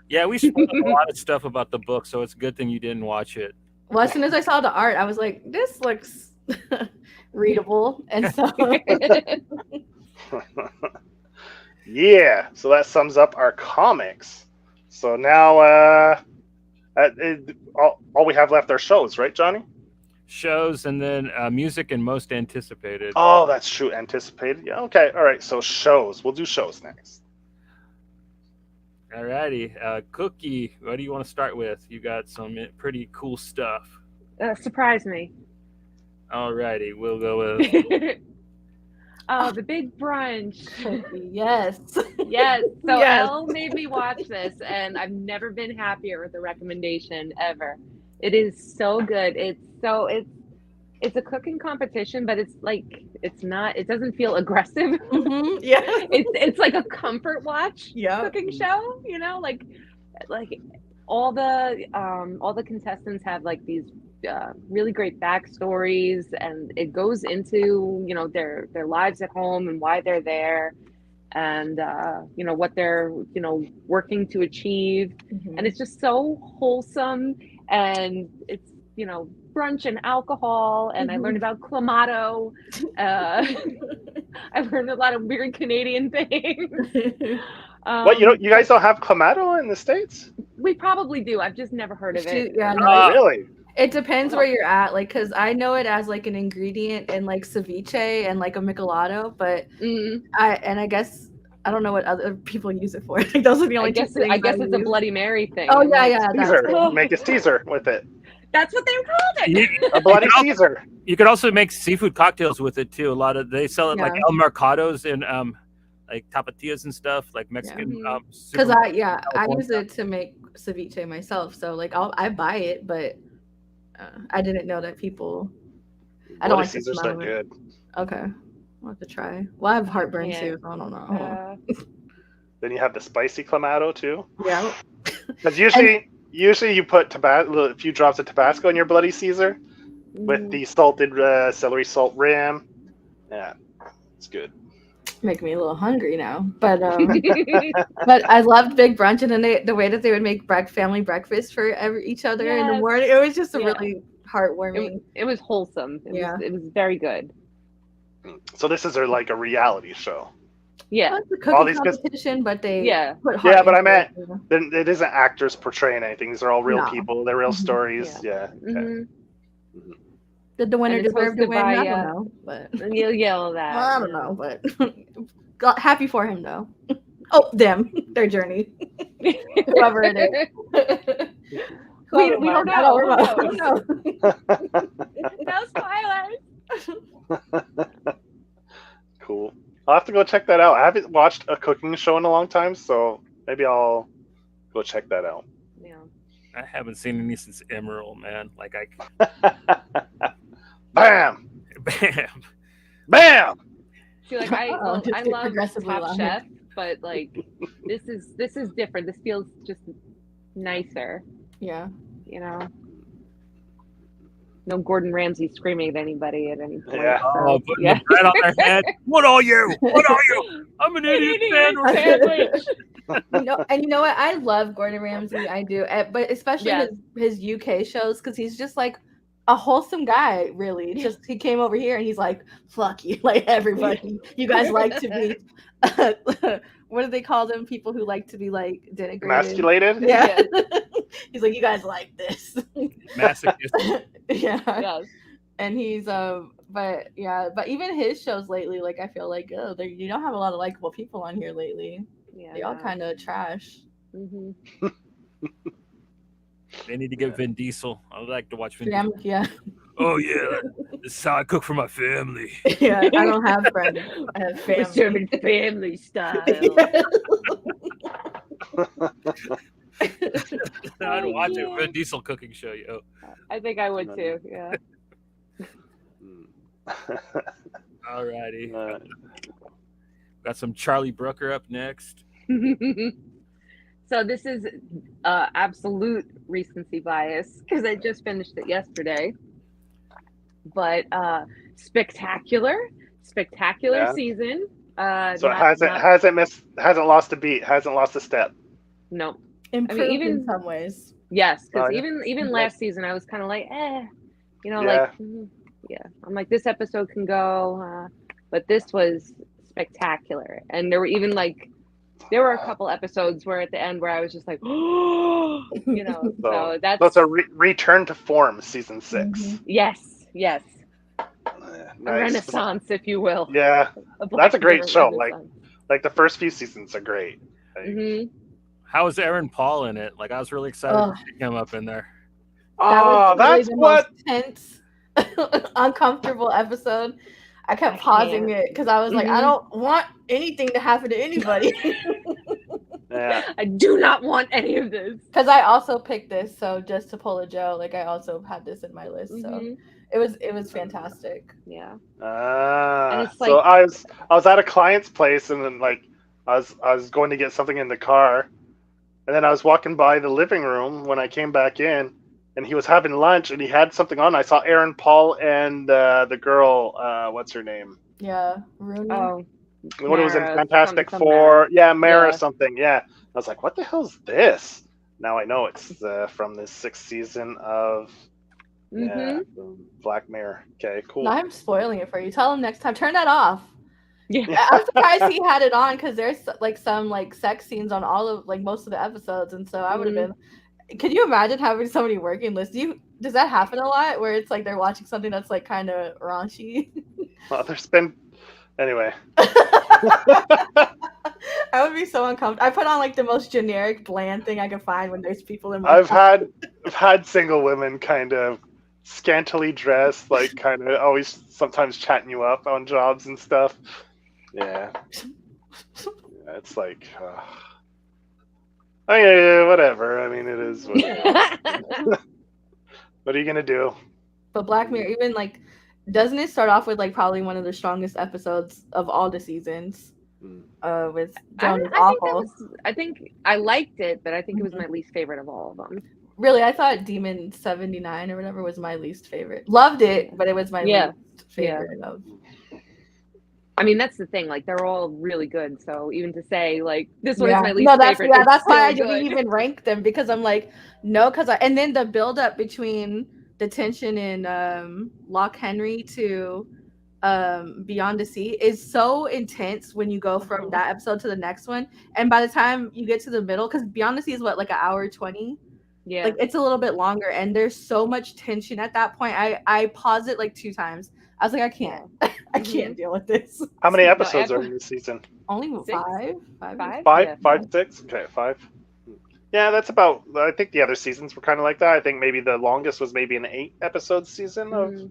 Yeah, we spoke a lot of stuff about the book, so it's a good thing you didn't watch it. Well, as soon as I saw the art, I was like, this looks readable. And so yeah, so that sums up our comics. So now all we have left are shows, right, Johnny? Shows, and then music and most anticipated. Oh, that's true. Anticipated. Yeah. Okay. All right. So shows. We'll do shows next. Alrighty. Cookie, what do you want to start with? You got some pretty cool stuff. Surprise me. Alrighty. We'll go with... Oh, The Big Brunch. Yes. So Elle made me watch this, and I've never been happier with the recommendation ever. It is so good. It's a cooking competition, but it's like it doesn't feel aggressive. Yeah. It's like a comfort watch cooking show, like all the contestants have like these really great backstories, and it goes into their lives at home and why they're there. and what they're working to achieve. And it's just so wholesome, and it's brunch and alcohol, and I learned about clamato. I learned a lot of weird Canadian things. What, you guys don't have clamato in the States? We probably do. I've just never heard of it. Yeah, no, really? It depends where you're at, like, because I know it as like an ingredient in like ceviche and like a michelado, but I guess I don't know what other people use it for. Like, those are the only two things. I guess it's a Bloody Mary thing. Oh yeah, Caesar. Make a Caesar with it. That's what they called it. A Bloody Caesar. You could also make seafood cocktails with it too. They sell it like El Mercados and like tapatillas and stuff, like Mexican. Because I use it to make ceviche myself. So like I buy it, but I didn't know that people. I don't like the smell of it. Good. Okay, I'll have to try. Well, I have heartburn too, so I don't know. Then you have the spicy clamato too. Yeah. Because usually you put a few drops of Tabasco in your Bloody Caesar with the salted celery salt rim. Yeah, it's good. Make me a little hungry now, but but I loved Big Brunch, and then the way that they would make family breakfast for each other in the morning. It was just really heartwarming. It was wholesome. It was very good. So this is like a reality show. Yeah, it's a cooking competition, but they put heart but I meant it isn't actors portraying anything. These are all real people. They're real stories. Yeah. Okay. Did the winner deserve to win? I don't know, but you'll yell that. Well, I don't know, but happy for him though. Oh, their journey, whoever it is. we don't know. No spoilers. Cool. I'll have to go check that out. I haven't watched a cooking show in a long time, so maybe I'll go check that out. Yeah. I haven't seen any since Emerald, man. Like Bam! Bam! Bam! See, like I love Top Chef, but like this is different. This feels just nicer. Yeah. No Gordon Ramsay screaming at anybody at any point. Yeah. So, putting the bread on their head. What are you? What are you? I'm an idiot sandwich. And you know what? I love Gordon Ramsay. I do, but especially his UK shows, because he's just like a wholesome guy. Really, just he came over here and he's like, "Fuck you, like everybody. You guys like to be." What do they call them? People who like to be like denigrated, emasculated. Yeah. He's like, you guys like this. Masochist. Yeah. Yes. And he's but even his shows lately, like I feel like you don't have a lot of likable people on here lately. Yeah. They all kind of trash. Mm-hmm. They need to get Vin Diesel. I would like to watch Vin Diesel. Yeah. Oh yeah, this is how I cook for my family. Yeah, I don't have friends. I have family. We're serving family style. I'd watch a Vin Diesel cooking show, yo. I think I would too. Yeah. Alrighty. Got some Charlie Brooker up next. So this is absolute recency bias because I just finished it yesterday. But spectacular season. So it hasn't lost a beat, hasn't lost a step. No. Improved in some ways. Yes, because even last season I was kind of like, like, I'm like, this episode can go, but this was spectacular. And there were a couple episodes where at the end where I was just like, so that's a return to form, season 6. Mm-hmm. Yes. A renaissance, if you will. Yeah, that's a great show. Like the first few seasons are great. How was Aaron Paul in it? Like I was really excited to see him up in there. That's what most tense, uncomfortable episode. I kept pausing it because I was like, I don't want anything to happen to anybody. Yeah. I do not want any of this. Because I also picked this, so just to pull a Joe, like I also had this in my list. So it was fantastic. Yeah. And it's so I was at a client's place, and then like I was going to get something in the car, and then I was walking by the living room when I came back in, and he was having lunch, and he had something on. I saw Aaron Paul and the girl, what's her name? Yeah, Rooney. Oh, what it was in Mara, Fantastic some Four. Mara. Yeah, Mara Yeah. something. Yeah. I was like, what the hell's this? Now I know it's from the 6th season of Black Mirror. Okay, cool. Now I'm spoiling it for you. Tell him next time. Turn that off. Yeah. I'm surprised he had it on because there's like some like sex scenes on all of like most of the episodes, and so I would have been. Could you imagine having somebody working list? Does that happen a lot where it's like they're watching something that's like kind of raunchy? Well, there's been anyway. I would be so uncomfortable. I put on like the most generic, bland thing I could find when there's people in my. I've had single women kind of scantily dressed, like kind of always sometimes chatting you up on jobs and stuff. Yeah, it's like, oh yeah, whatever. I mean, it is what it is. What are you gonna do? But Black Mirror, even like, doesn't it start off with like probably one of the strongest episodes of all the seasons? With Joan is awful. I think I liked it, but I think it was my least favorite of all of them. Really, I thought Demon 79 or whatever was my least favorite. Loved it, but it was my least favorite of. I mean, that's the thing. Like, they're all really good. So even to say like this one is my least favorite, that's why I didn't even rank them, because I'm like, no, and then the build up between the tension in Loch Henry to Beyond the Sea is so intense when you go from that episode to the next one, and by the time you get to the middle, because Beyond the Sea is what, like an hour 20. Yeah, like it's a little bit longer, and there's so much tension at that point. I paused it like 2 times. I was like, I can't. I can't deal with this. How many episodes are in this season? Only 5. 6? Okay, 5. Yeah, that's about. I think the other seasons were kind of like that. I think maybe the longest was maybe an 8-episode season of.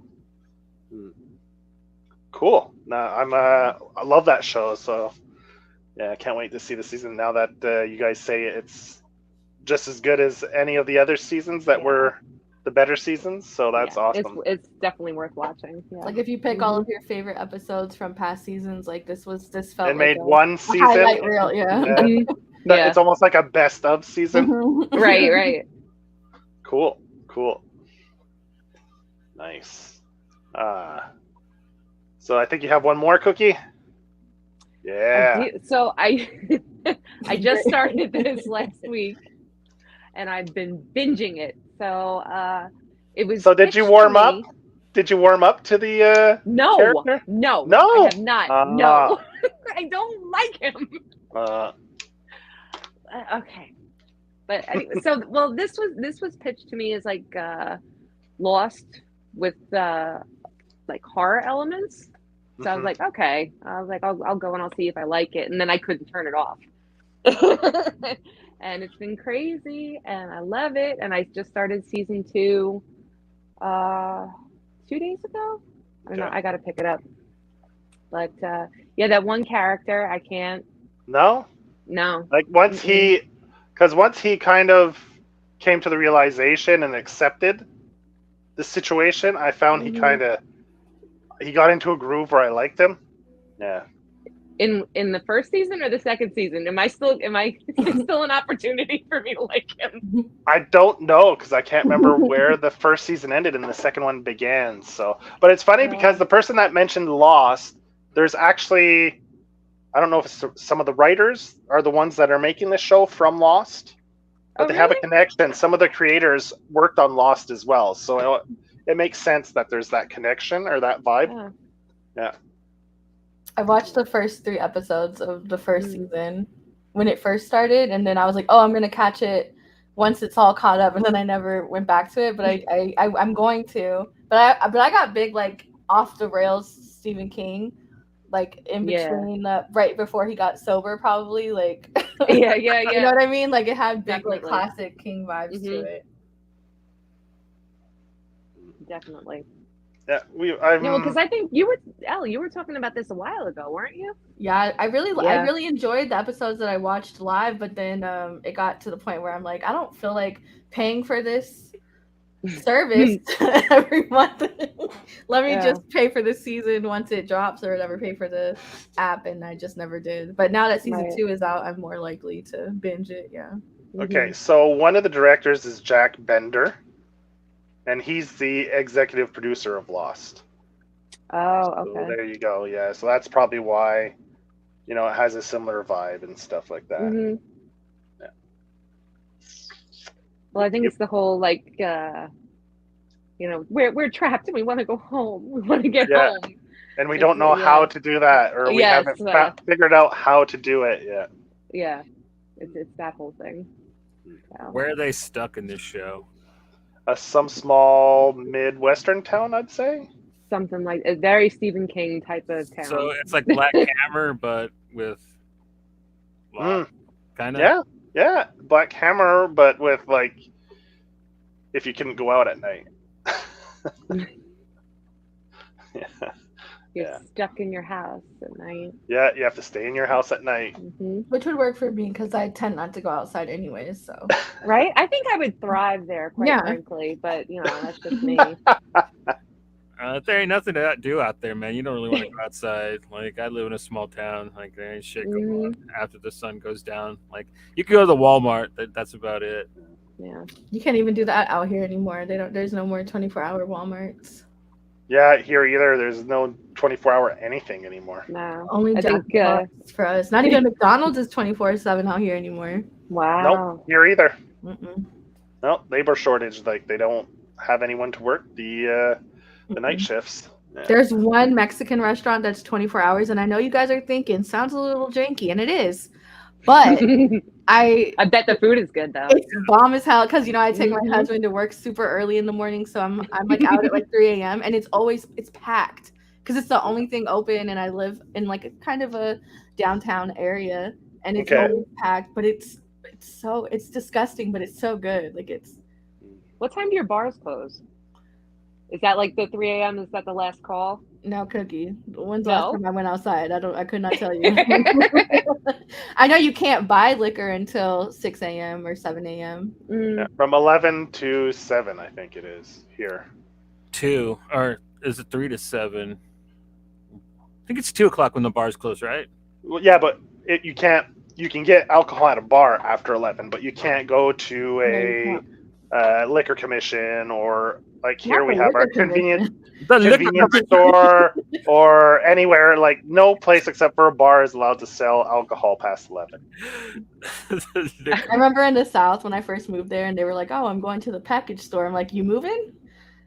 Cool. No, I love that show. So yeah, I can't wait to see the season now that you guys say it's just as good as any of the other seasons that were the better seasons. So that's awesome. It's definitely worth watching. Yeah. Like if you pick all of your favorite episodes from past seasons, like this felt. It made one season. Highlight reel, It's almost like a best of season. Right. Cool. Nice. So I think you have one more cookie. Yeah. So I just started this last week, and I've been binging it. So it was. So did you warm up? Did you warm up to the No, character? No, I have not. No, I don't like him. Okay, but anyway, this was pitched to me as like Lost with like horror elements. So I was like, okay. I was like, I'll go and I'll see if I like it, and then I couldn't turn it off. And it's been crazy, and I love it. And I just started season 2 2 days ago. I don't know. I got to pick it up. But that one character, I can't. No. Like once he kind of came to the realization and accepted the situation, I found he got into a groove where I liked him. Yeah. In the first season or the second season? Am I still an opportunity for me to like him? I don't know, because I can't remember where the first season ended and the second one began. So, but it's funny because the person that mentioned Lost, there's actually, I don't know if it's some of the writers are the ones that are making the show from Lost, but they have a connection. Some of the creators worked on Lost as well, so it makes sense that there's that connection or that vibe. Yeah. I watched the first 3 episodes of the first season when it first started, and then I was like, oh, I'm gonna catch it once it's all caught up, and then I never went back to it. But I'm going to. But I got big like off the rails Stephen King, like in between right before he got sober, probably like yeah. You know what I mean? Like it had big like classic King vibes to it. Definitely. Yeah, because I think you were talking about this a while ago, weren't you? Yeah, I really enjoyed the episodes that I watched live, but then it got to the point where I'm like, I don't feel like paying for this service every month. Let me just pay for the season once it drops or whatever, pay for the app, and I just never did. But now that season 2 is out, I'm more likely to binge it, Okay, so one of the directors is Jack Bender. And he's the executive producer of Lost. Oh, okay. So there you go. Yeah, so that's probably why you know, it has a similar vibe and stuff like that. Mm-hmm. Yeah. Well, I think it's the whole like, you know, we're trapped and we want to go home. We want to get home. And we don't know how to do that, or we haven't figured out how to do it yet. Yeah, it's that whole thing. So. Where are they stuck in this show? Some small Midwestern town, I'd say. Something like a very Stephen King type of town. So it's like Black Hammer, but with kind of. Yeah, Black Hammer, but with like, if you couldn't go out at night. You're stuck in your house at night. Yeah, you have to stay in your house at night. Mm-hmm. Which would work for me because I tend not to go outside anyways. So right, I think I would thrive there, quite frankly. But you know, that's just me. There ain't nothing to do out there, man. You don't really want to go outside. Like, I live in a small town. Like, there ain't shit going on after the sun goes down. Like, you can go to the Walmart. That's about it. Yeah, you can't even do that out here anymore. There's no more 24-hour Walmarts. Yeah, here either. There's no 24-hour anything anymore. No, only for us. Not even McDonald's is 24/7 out here anymore. Wow. Nope, here either. Mm-mm. No, labor shortage. Like, they don't have anyone to work the night shifts. Yeah. There's one Mexican restaurant that's 24 hours, and I know you guys are thinking, sounds a little janky, and it is. But I bet the food is good though. It's bomb as hell because I take my husband to work super early in the morning, so I'm like out at like 3 a.m. and it's packed because it's the only thing open, and I live in like a kind of a downtown area, and it's always packed. But it's disgusting, but it's so good. Like it's. What time do your bars close? Is that like the 3 a.m.? Is that the last call? No, Cookie. When's the last time I went outside? I could not tell you. I know you can't buy liquor until 6 a.m. or 7 a.m. Yeah, from 11 to 7, I think it is here. 2, or is it 3 to 7? I think it's 2 o'clock when the bars close, right? Well, yeah, but you can't. You can get alcohol at a bar after 11, but you can't go to a liquor commission or. Like here we have our convenience store or anywhere, like no place except for a bar is allowed to sell alcohol past 11. I remember in the South when I first moved there and they were like, oh, I'm going to the package store. I'm like, you moving?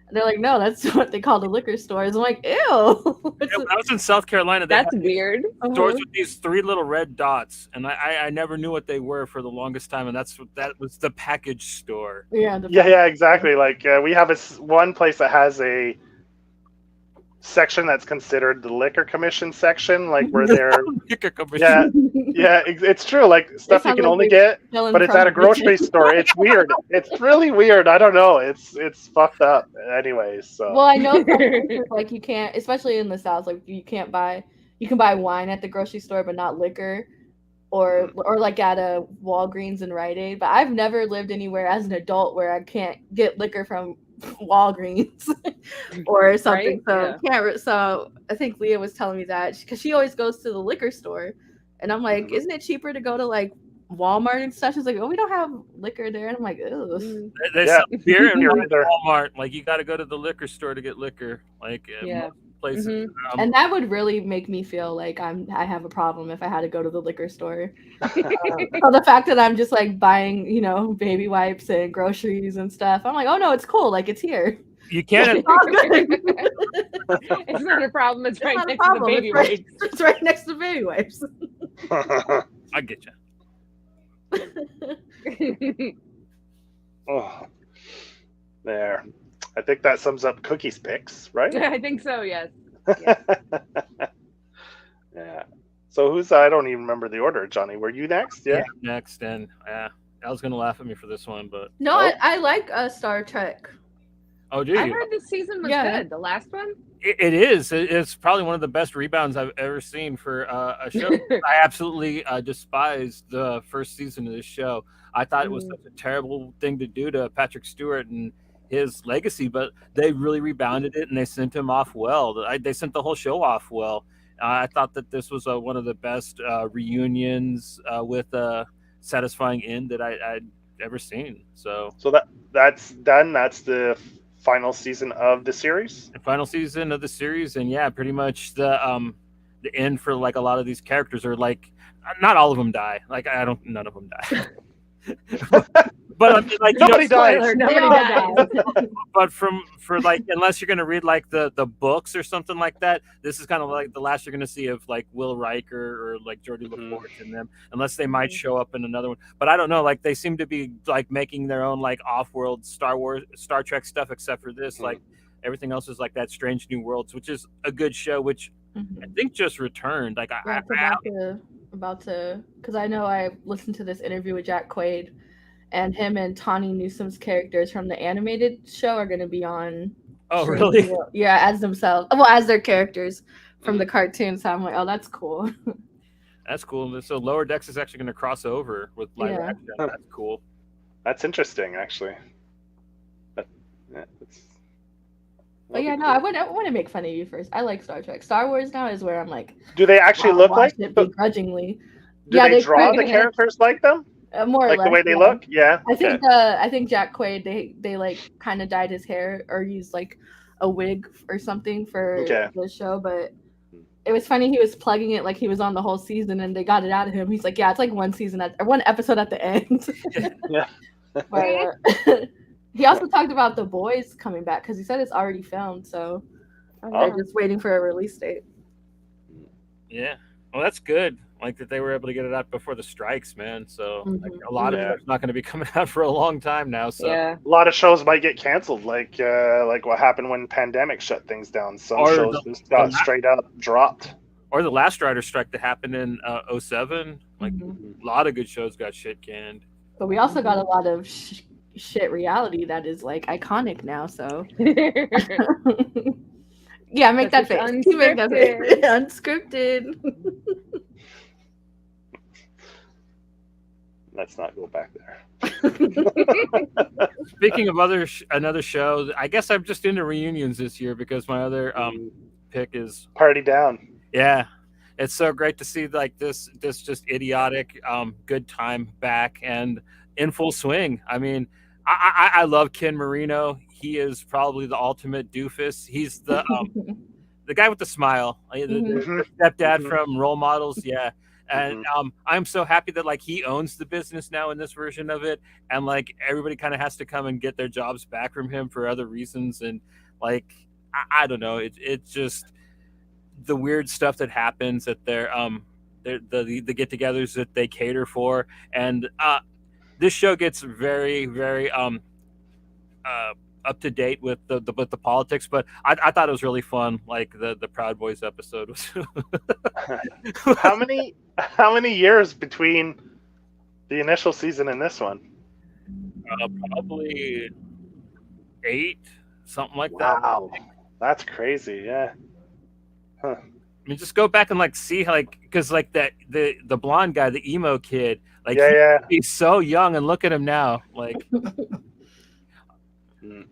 And they're like, no, that's what they call the liquor stores. I'm like, ew. When I was in South Carolina, that's weird. Stores with these 3 little red dots, and I never knew what they were for the longest time, and that was the package store. Yeah, exactly. Like we have one place that has a section that's considered the liquor commission section, like where they're it's true, like stuff you can only get, but it's at a grocery store. It's weird. It's really weird. I don't know, it's fucked up anyways. So well, I know like you can't, especially in the South, like you can buy wine at the grocery store but not liquor, or like at a Walgreens and Rite Aid. But I've never lived anywhere as an adult where I can't get liquor from Walgreens or something. Right? So I think Leah was telling me that because she always goes to the liquor store, and I'm like, isn't it cheaper to go to like Walmart and stuff? She's like, oh, we don't have liquor there, and I'm like, ew. They sell beer in Walmart. Like, you got to go to the liquor store to get liquor. Like, places. And that would really make me feel like I have a problem if I had to go to the liquor store. So the fact that I'm just like buying, baby wipes and groceries and stuff, I'm like, oh no, it's cool. Like, it's here. You can't. It's not a problem. It's right next to the baby wipes. It's right next to the baby wipes. I get you. Oh, there. I think that sums up Cookie's picks, right? I think so, yes. Yeah. So I don't even remember the order, Johnny. Were you next? Yeah, next. And I was going to laugh at me for this one, but... No, I like Star Trek. Oh, do you? I heard this season was good. The last one? It is. It's probably one of the best rebounds I've ever seen for a show. I absolutely despised the first season of this show. I thought it was such a terrible thing to do to Patrick Stewart and his legacy, but they really rebounded it and they sent him off well. They sent the whole show off well. I thought that this was one of the best reunions with a satisfying end that I'd ever seen. So that's done. That's the final season of the series. The final season of the series, and yeah, pretty much the the end for like a lot of these characters are like, not all of them die. Like none of them die. But I mean, like, nobody dies. Spoiler, nobody dies. But for like, unless you're gonna read like the books or something like that, this is kind of like the last you're gonna see of like Will Riker or like Geordie LaForge and them, unless they might show up in another one. But I don't know. Like they seem to be like making their own like off-world Star Trek stuff, except for this. Like everything else is like that Strange New Worlds, which is a good show, which I think just returned. Like about to, because I know I listened to this interview with Jack Quaid, and him and Tawny Newsom's characters from the animated show are going to be on. Oh, really? Yeah, as themselves. Well, as their characters from the cartoon. So I'm like, oh, that's cool. That's cool. So Lower Decks is actually going to cross over with live action. That's cool. That's interesting, actually. But yeah, no, I want to make fun of you first. I like Star Trek. Star Wars now is where I'm like. Do they actually look like? Begrudgingly. Do they draw the characters like them? More or less, the way they look? Yeah. I think Jack Quaid, they like kind of dyed his hair or used like a wig or something for the show, but it was funny. He was plugging it like he was on the whole season, and they got it out of him. He's like, yeah, it's like one episode at the end. Yeah. But he also talked about The Boys coming back because he said it's already filmed, so they're just waiting for a release date. Yeah. Well, that's good. Like that they were able to get it out before the strikes, man. So like, a lot of it's not going to be coming out for a long time now. So a lot of shows might get canceled, like what happened when pandemic shut things down. Some shows just got straight up dropped. Or the last writer's strike that happened in 2007. Like a lot of good shows got shit canned. But we also got a lot of shit reality that is like iconic now. So yeah, make that face. Unscripted. Let's not go back there. Speaking of another show, I guess I'm just into reunions this year because my other pick is Party Down. Yeah, it's so great to see like this just idiotic good time back and in full swing. I mean, I love Ken Marino. He is probably the ultimate doofus. He's the the guy with the smile, the stepdad from Role Models. Yeah. And I'm so happy that like he owns the business now in this version of it, and like everybody kind of has to come and get their jobs back from him for other reasons, and like I don't know, it's just the weird stuff that happens at their the get-togethers that they cater for, and this show gets very very up to date with the politics, but I thought it was really fun. Like the Proud Boys episode was. How many years between the initial season and this one? Probably 8, something like that. Wow, that's crazy. Yeah. Huh. I mean, just go back and like see like because like that the blonde guy, the emo kid, like he's so young, and look at him now, like.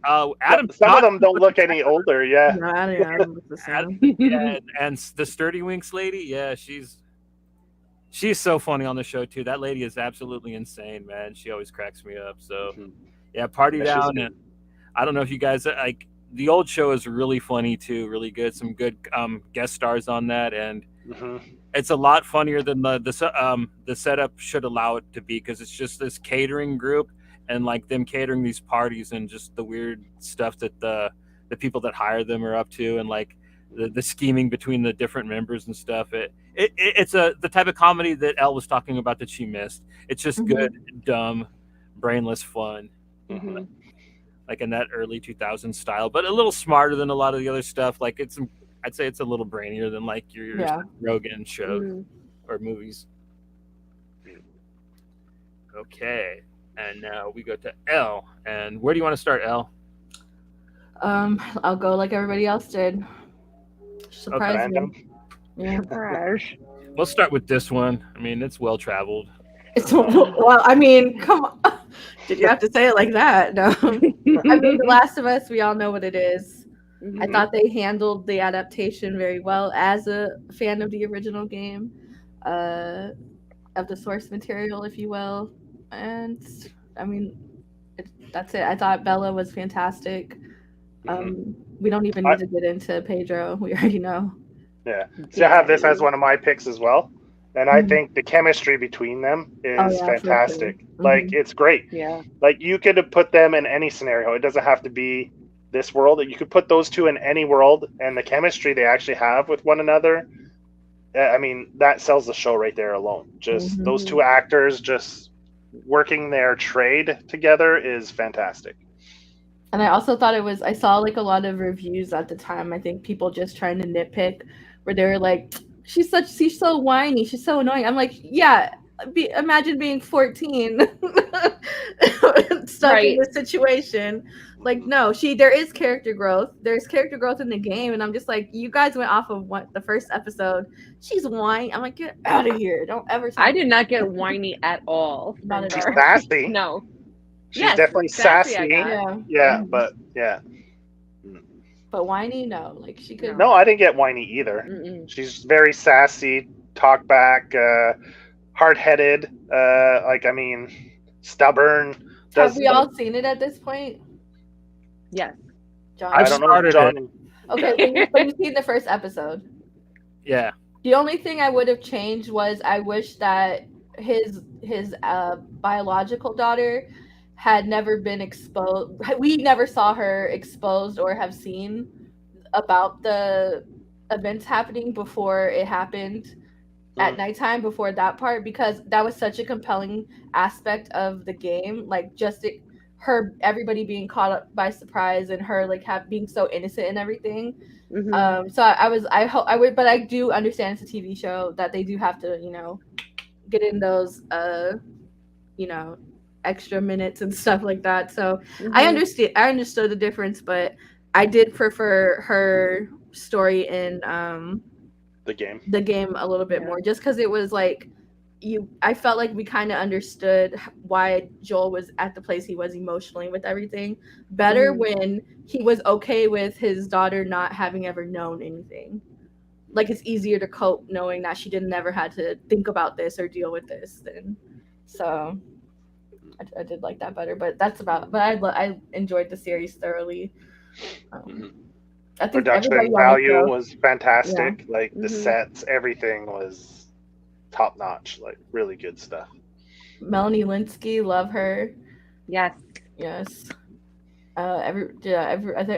Adam. Some of them don't look any older. Yeah. No, Adam looks the same. And the Sturdy Winks lady, yeah, she's so funny on the show too. That lady is absolutely insane, man. She always cracks me up. So yeah, Party Down. And I don't know if you guys like the old show is really funny too, really good. Some good guest stars on that, and it's a lot funnier than the setup should allow it to be because it's just this catering group. And like them catering these parties and just the weird stuff that the people that hire them are up to, and like the scheming between the different members and stuff. It's the type of comedy that Elle was talking about that she missed. It's just good, dumb, brainless fun, like in that early 2000s style, but a little smarter than a lot of the other stuff. Like I'd say it's a little brainier than like your Rogan show or movies. Okay. And now we go to Elle. And where do you want to start, Elle? I'll go like everybody else did. Surprise me. Yeah. We'll start with this one. I mean, it's well traveled. Well, I mean, come on. Did you have to say it like that? No. I mean, The Last of Us, we all know what it is. I thought they handled the adaptation very well as a fan of the original game, of the source material, if you will. And I mean, that's it. I thought Bella was fantastic. We don't even need to get into Pedro. We already know. Yeah. So I have this as one of my picks as well. And I think the chemistry between them is fantastic. Sure. Like, it's great. Yeah. Like, you could have put them in any scenario. It doesn't have to be this world. You could put those two in any world, and the chemistry they actually have with one another, I mean, that sells the show right there alone. Just those two actors just working their trade together is fantastic. And I also thought I saw like a lot of reviews at the time. I think people just trying to nitpick, where they were like, she's so whiny, she's so annoying. I'm like, yeah, imagine being 14 stuck in this situation. Like, no, there is character growth. There's character growth in the game, and I'm just like, you guys went off of the first episode. She's whiny. I'm like, get out of here. Don't ever. I did not get whiny at all. She's sassy. No. She's definitely sassy. Yeah, but yeah. But whiny, no. Like, she could. No, I didn't get whiny either. She's very sassy, talk back, hard-headed. Stubborn. Have we all seen it at this point? Yes. John, I don't know, John. Okay, but you've seen the first episode. Yeah. The only thing I would have changed was I wish that his biological daughter had never been exposed. We never saw her exposed or have seen about the events happening before it happened at nighttime, before that part, because that was such a compelling aspect of the game. Like, just everybody being caught up by surprise, and her like being so innocent and everything. So I would, but I do understand it's a TV show that they do have to, get in those, extra minutes and stuff like that. So I understood the difference, but I did prefer her story in the game a little bit more, just because it was like I felt like we kind of understood why Joel was at the place he was emotionally with everything better when he was okay with his daughter not having ever known anything. Like, it's easier to cope knowing that she never had to think about this or deal with this. So I did like that better, but I enjoyed the series thoroughly. I think production value was fantastic. Yeah. Like, the sets, everything was top notch. Like, really good stuff. Melanie Linsky, love her. Yes. I think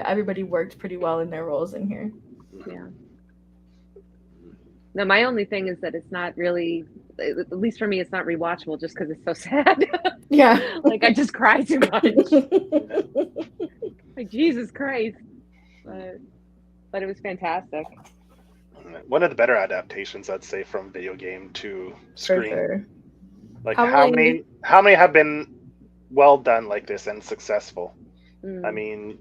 everybody worked pretty well in their roles in here. Yeah. No, my only thing is that it's not really, at least for me, it's not rewatchable just because it's so sad. Yeah. Like, I just cry too much. Like, Jesus Christ. But it was fantastic. One of the better adaptations, I'd say, from video game to screen. Sure. Like, how many have been well done like this and successful? I mean,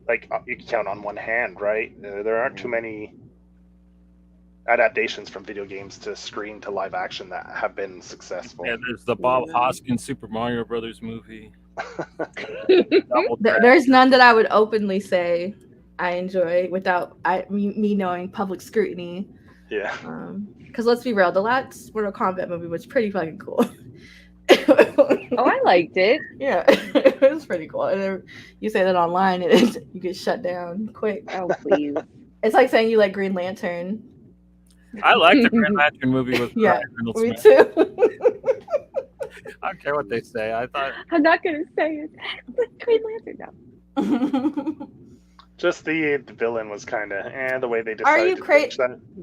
like, you can count on one hand, right? There aren't too many adaptations from video games to screen to live action that have been successsure. Yeah, there's the Bob Hoskins Super Mario Brothers movie. There's none that I would openly say I enjoy without me knowing public scrutiny. Yeah. Because let's be real, the last Mortal Kombat movie was pretty fucking cool. Oh, I liked it. Yeah, it was pretty cool. And then you say that online, and you get shut down quick. Oh, please. It's like saying you like Green Lantern. I like the Green Lantern movie with Ryan Reynolds. Me too. I don't care what they say. I'm not gonna say it. Green Lantern now. Just the villain was kind of the way they decided. Are you crazy?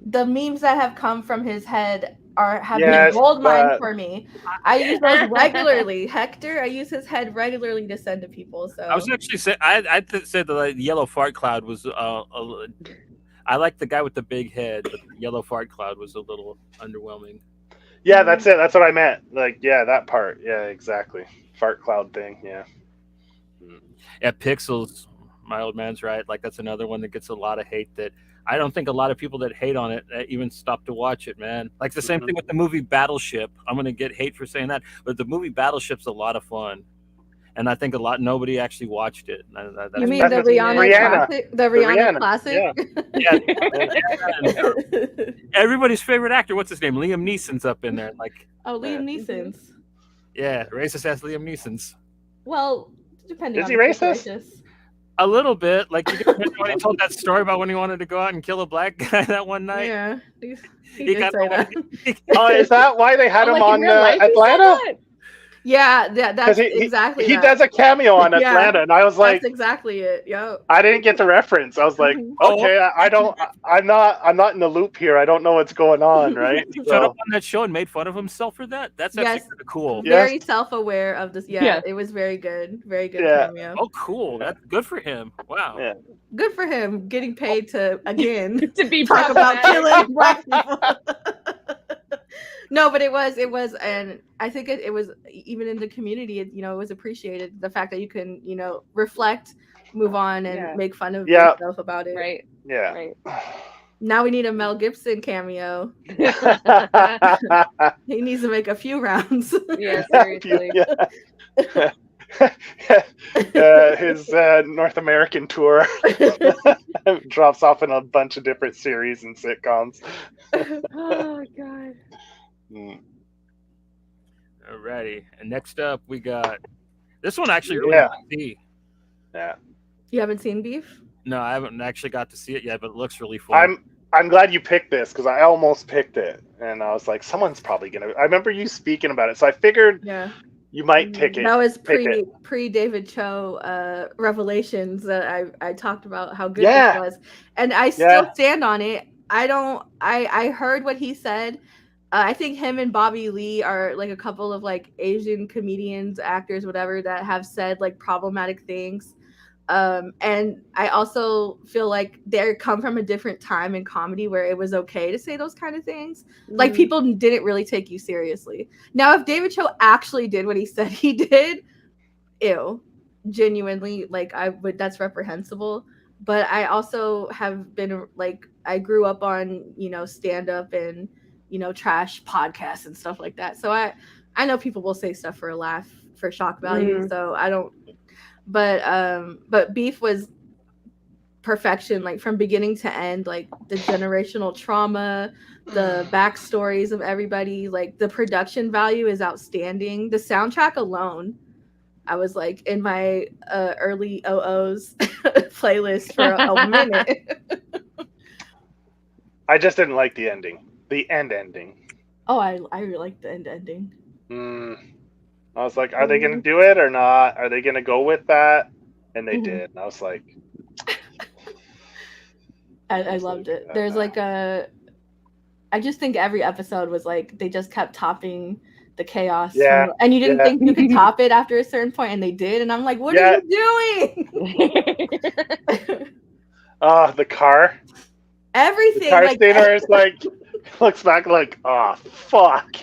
The memes that have come from his head have been gold mine for me. I use those regularly. Hector, I use his head regularly to send to people. So I was actually saying, I said the yellow fart cloud was. I like the guy with the big head, but the yellow fart cloud was a little underwhelming. Yeah, that's it. That's what I meant. Like, yeah, that part. Yeah, exactly. Fart cloud thing. Yeah. Yeah, Pixels. My old man's right. Like, that's another one that gets a lot of hate that I don't think a lot of people that hate on it even stop to watch it, man. Like, the same thing with the movie Battleship. I'm going to get hate for saying that, but the movie Battleship's a lot of fun. And I think nobody actually watched it. You mean the Rihanna classic? The Rihanna classic? Yeah. Everybody's favorite actor, what's his name? Liam Neeson's up in there. Like, Liam Neeson's. Yeah, racist ass Liam Neeson's. Well, depending on the racist? A little bit. Like, you guys remember when he told that story about when he wanted to go out and kill a black guy that one night? Yeah, he did say that. Oh, is that why they had him like, on in real life, he said Atlanta? that? Yeah, that's exactly he that. does a cameo on Atlanta, Yeah, and I was like, that's exactly it. Yep. I didn't get the reference. I was like, okay, I'm not in the loop here. I don't know what's going on, right? He showed up on that show and made fun of himself for that. That's actually kind of cool. Very self-aware of this. Yeah, it was very good. Very good cameo. Oh, cool. That's good for him. Wow. Yeah. Good for him getting paid to to be talk about killing black people. No, but it was, and I think it was even in the community. It was appreciated, the fact that you can, reflect, move on, and make fun of yourself about it. Right. Yeah. Right. Now we need a Mel Gibson cameo. He needs to make a few rounds. Yeah, seriously. His North American tour drops off in a bunch of different series and sitcoms. Oh God. Alrighty, and next up we got this one. Actually, really want to see. Yeah. You haven't seen Beef? No, I haven't actually got to see it yet, but it looks really fun. I'm glad you picked this because I almost picked it, and I was like, someone's probably gonna. I remember you speaking about it, so I figured you might pick it. That was pre David Cho revelations that I talked about how good this was, and I still stand on it. I heard what he said. I think him and Bobby Lee are like a couple of like Asian comedians, actors, whatever, that have said like problematic things. And I also feel like they come from a different time in comedy where it was okay to say those kind of things. Like people didn't really take you seriously. Now, if David Cho actually did what he said he did, genuinely, like that's reprehensible. But I also have been like, I grew up on, stand up and, trash podcasts and stuff like that. So I know people will say stuff for a laugh, for shock value. So I don't, but Beef was perfection, like from beginning to end, like the generational trauma, the backstories of everybody, like the production value is outstanding. The soundtrack alone, I was like in my early OOs playlist for a minute. I just didn't like the ending. The ending. Oh, I really like the ending. I was like, are they going to do it or not? Are they going to go with that? And they did. And I was like... I loved it. There's like I just think every episode was like, they just kept topping the chaos. Yeah. And you didn't think you could top it after a certain point, and they did. And I'm like, what are you doing? The car. Everything. The car scene where it's like... looks back like, oh fuck,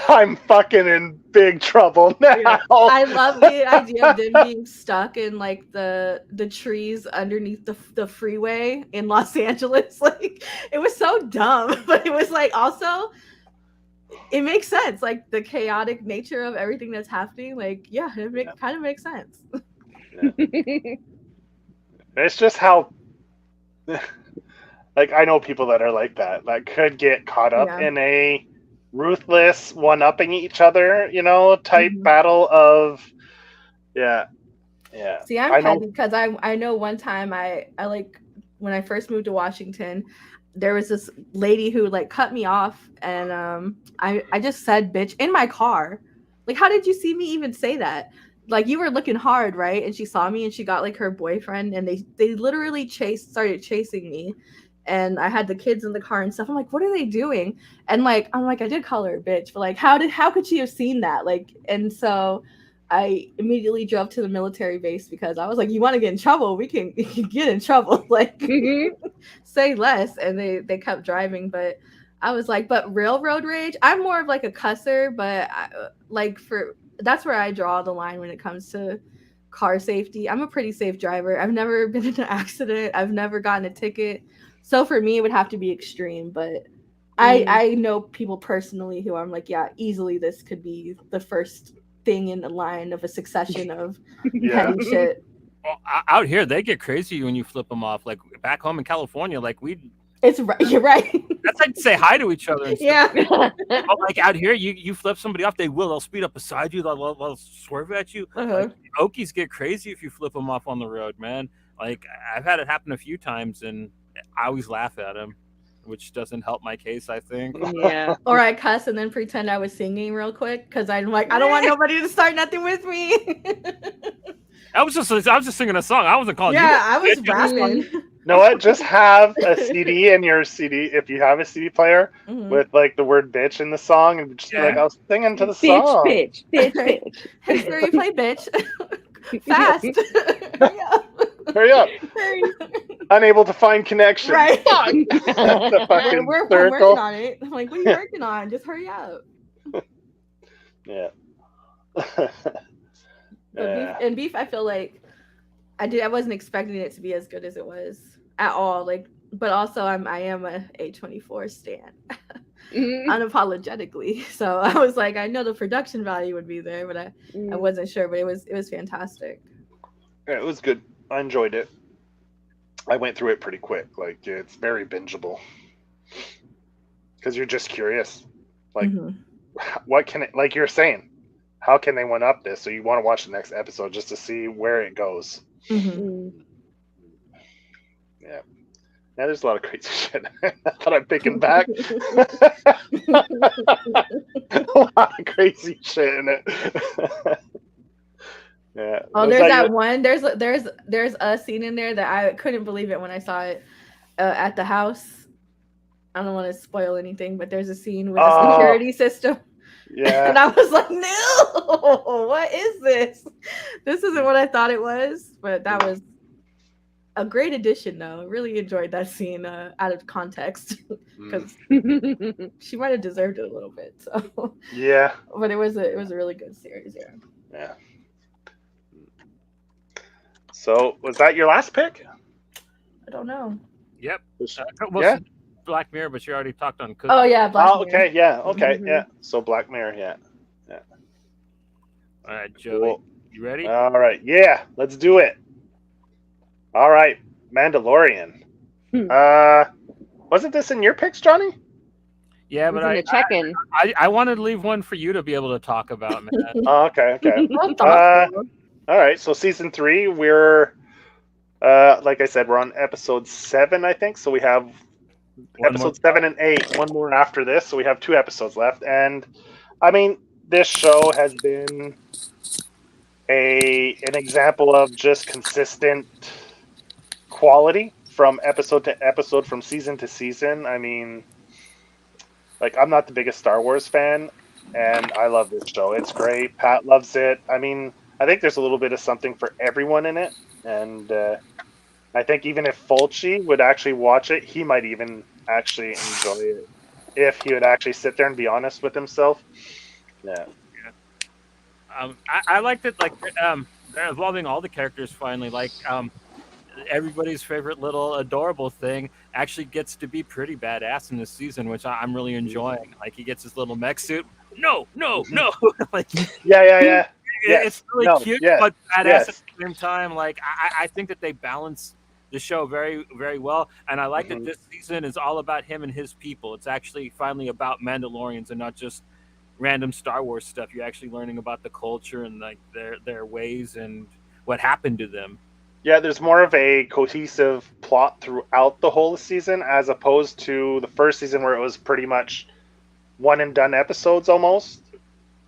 I'm fucking in big trouble now. Yeah. I love the idea of them being stuck in like the trees underneath the freeway in Los Angeles. Like, it was so dumb, but it was like also it makes sense. Like the chaotic nature of everything that's happening. Like, it kind of makes sense. It's just how. Like, I know people that are like that could get caught up in a ruthless one-upping each other, type battle of, See, I'm happy because I know one time I like, when I first moved to Washington, there was this lady who like cut me off, and I just said bitch in my car. Like, how did you see me even say that? Like, you were looking hard, right? And she saw me, and she got like her boyfriend, and they literally started chasing me. And I had the kids in the car and stuff. I'm like, what are they doing? And like, I'm like, I did call her a bitch, but like, how could she have seen that? Like, and so I immediately drove to the military base because I was like, you want to get in trouble? We can get in trouble. Like, say less. And they kept driving, but I was like, but railroad rage, I'm more of like a cusser, but that's where I draw the line when it comes to car safety. I'm a pretty safe driver. I've never been in an accident. I've never gotten a ticket. So for me, it would have to be extreme, but I know people personally who I'm like, yeah, easily this could be the first thing in the line of a succession of petty shit. Well, out here, they get crazy when you flip them off. Like back home in California, like It's right. You're right. That's like to say hi to each other. And Yeah. But like out here, you flip somebody off, they'll speed up beside you, they'll swerve at you. Like, Okies get crazy if you flip them off on the road, man. Like I've had it happen a few times, and I always laugh at him, which doesn't help my case, I think. Yeah. Or I cuss and then pretend I was singing real quick because I'm like, I don't want nobody to start nothing with me. I was just singing a song. I wasn't calling you. Yeah, I was rapping. You know what? Just have a CD in your CD, if you have a CD player, with like the word bitch in the song, and just be like, I was singing to the song. Bitch. Hey Siri, play bitch. Fast. Hurry up. Unable to find connection. Right. I'm working on it. I'm like, what are you working on? Just hurry up. Yeah. But beef, I feel like I wasn't expecting it to be as good as it was at all. Like, but also I am a A24 stan. Unapologetically. So I was like, I know the production value would be there, but I wasn't sure. But it was fantastic. Yeah, it was good. I enjoyed it. I went through it pretty quick. Like, it's very bingeable because you're just curious. Like, what can it? Like you're saying, how can they one up this? So you want to watch the next episode just to see where it goes. Yeah. Now there's a lot of crazy shit that I'm picking back. A lot of crazy shit in it. Yeah. Oh, there's that one. There's a scene in there that I couldn't believe it when I saw it at the house. I don't want to spoil anything, but there's a scene with a security system. Yeah. And I was like, no, what is this? This isn't what I thought it was. But that was a great addition, though. I really enjoyed that scene out of context because she might have deserved it a little bit. So yeah, but it was a really good series. Yeah. So was that your last pick? I don't know. Yep. Yeah. Black Mirror, but you already talked on Cookie. Oh yeah, Black Mirror. Okay, yeah, okay, yeah. So Black Mirror, yeah. All right, Joey, you ready? All right, yeah, let's do it. All right, Mandalorian. Wasn't this in your picks, Johnny? Yeah, but I wanted to leave one for you to be able to talk about, man. Oh, okay. All right, so season 3, we're like I said, we're on episode 7, I think. So we have episode 7 and 8, one more after this. So we have 2 episodes left, and I mean, this show has been an example of just consistent quality from episode to episode, from season to season. I mean, like, I'm not the biggest Star Wars fan, and I love this show. It's great. Pat loves it. I mean, I think there's a little bit of something for everyone in it, and I think even if Fulci would actually watch it, he might even actually enjoy it if he would actually sit there and be honest with himself. Yeah. I liked it. Like, they're involving all the characters finally. Like, everybody's favorite little adorable thing actually gets to be pretty badass in this season, which I'm really enjoying. Like, he gets his little mech suit. No. Like, yeah. It's really cute, but badass at the same time. Like, I think that they balance the show very, very well, and I like that this season is all about him and his people. It's actually finally about Mandalorians and not just random Star Wars stuff. You're actually learning about the culture and like their ways and what happened to them. Yeah, there's more of a cohesive plot throughout the whole season, as opposed to the first season where it was pretty much one and done episodes almost,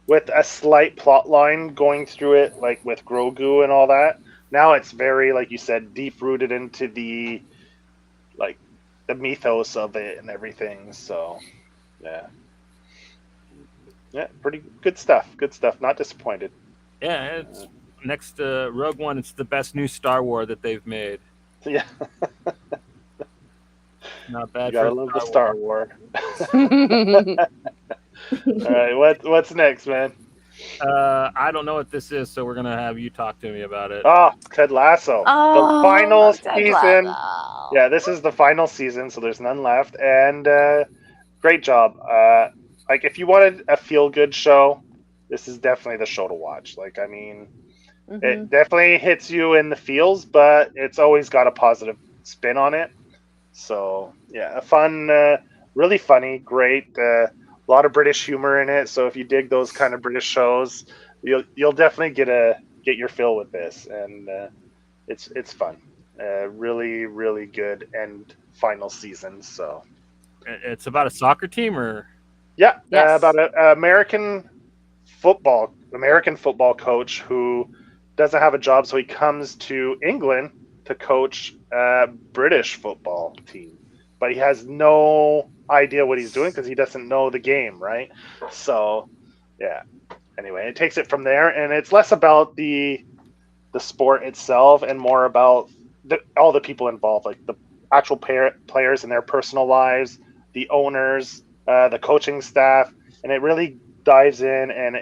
with a slight plot line going through it, like with Grogu and all that. Now it's very, like you said, deep rooted into the mythos of it and everything. So, yeah, pretty good stuff. Good stuff. Not disappointed. Yeah, it's next to Rogue One. It's the best new Star Wars that they've made. Yeah, not bad. You gotta love the Star Wars. All right, what's next, man? I don't know what this is, so we're gonna have you talk to me about it. Oh, Ted Lasso. The final season. Yeah, this is the final season, so there's none left. And great job. Like, if you wanted a feel-good show, this is definitely the show to watch. Like, I mean, it definitely hits you in the feels, but it's always got a positive spin on it. So yeah, a fun, really funny, great. A lot of British humor in it. So if you dig those kind of British shows, you'll definitely get your fill with this, and it's fun. Really, really good and final season. So It's about a soccer team, or yeah, Yes. about an American football coach who doesn't have a job, so he comes to England to coach a British football team, but he has no idea what he's doing because he doesn't know the game, right? So yeah. Anyway, it takes it from there, and it's less about the sport itself and more about all the people involved, like the actual players and their personal lives, the owners, the coaching staff, and it really dives in, and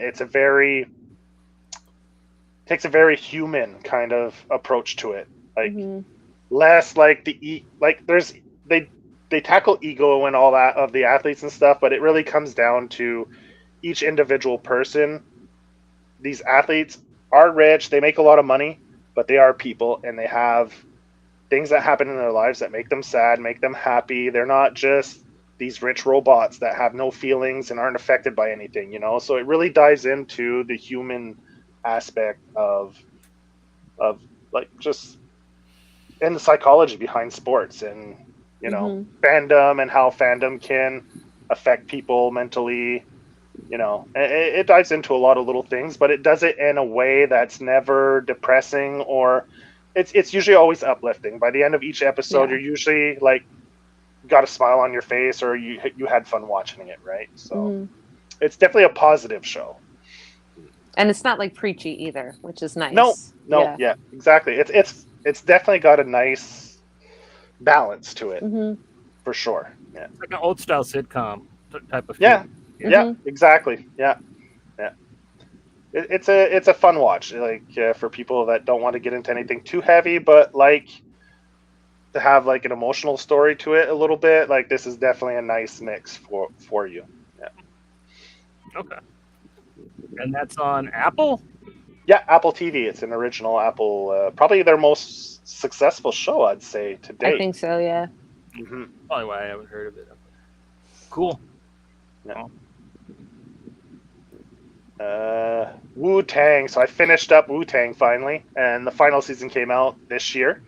takes a very human kind of approach to it, like less like they tackle ego and all that of the athletes and stuff, but it really comes down to each individual person. These athletes are rich, they make a lot of money, but they are people, and they have things that happen in their lives that make them sad, make them happy. They're not just these rich robots that have no feelings and aren't affected by anything, you know? So it really dives into the human aspect of like just and the psychology behind sports, and you know, fandom, and how fandom can affect people mentally. You know, it dives into a lot of little things, but it does it in a way that's never depressing, or it's usually always uplifting. By the end of each episode, you're usually like got a smile on your face, or you had fun watching it, right? So it's definitely a positive show. And it's not like preachy either, which is nice. No, yeah, exactly. It's definitely got a nice balance to it, for sure. Yeah, like an old style sitcom type of yeah. thing. Yeah, exactly. Yeah. It's a fun watch, like for people that don't want to get into anything too heavy, but like to have like an emotional story to it a little bit. Like this is definitely a nice mix for you. Yeah. Okay. And that's on Apple? Yeah, Apple TV. It's an original Apple, probably their most successful show, I'd say, to date. I think so, yeah. Probably why I haven't heard of it. Cool. Yeah. Wu-Tang. So I finished up Wu-Tang finally, and the final season came out this year.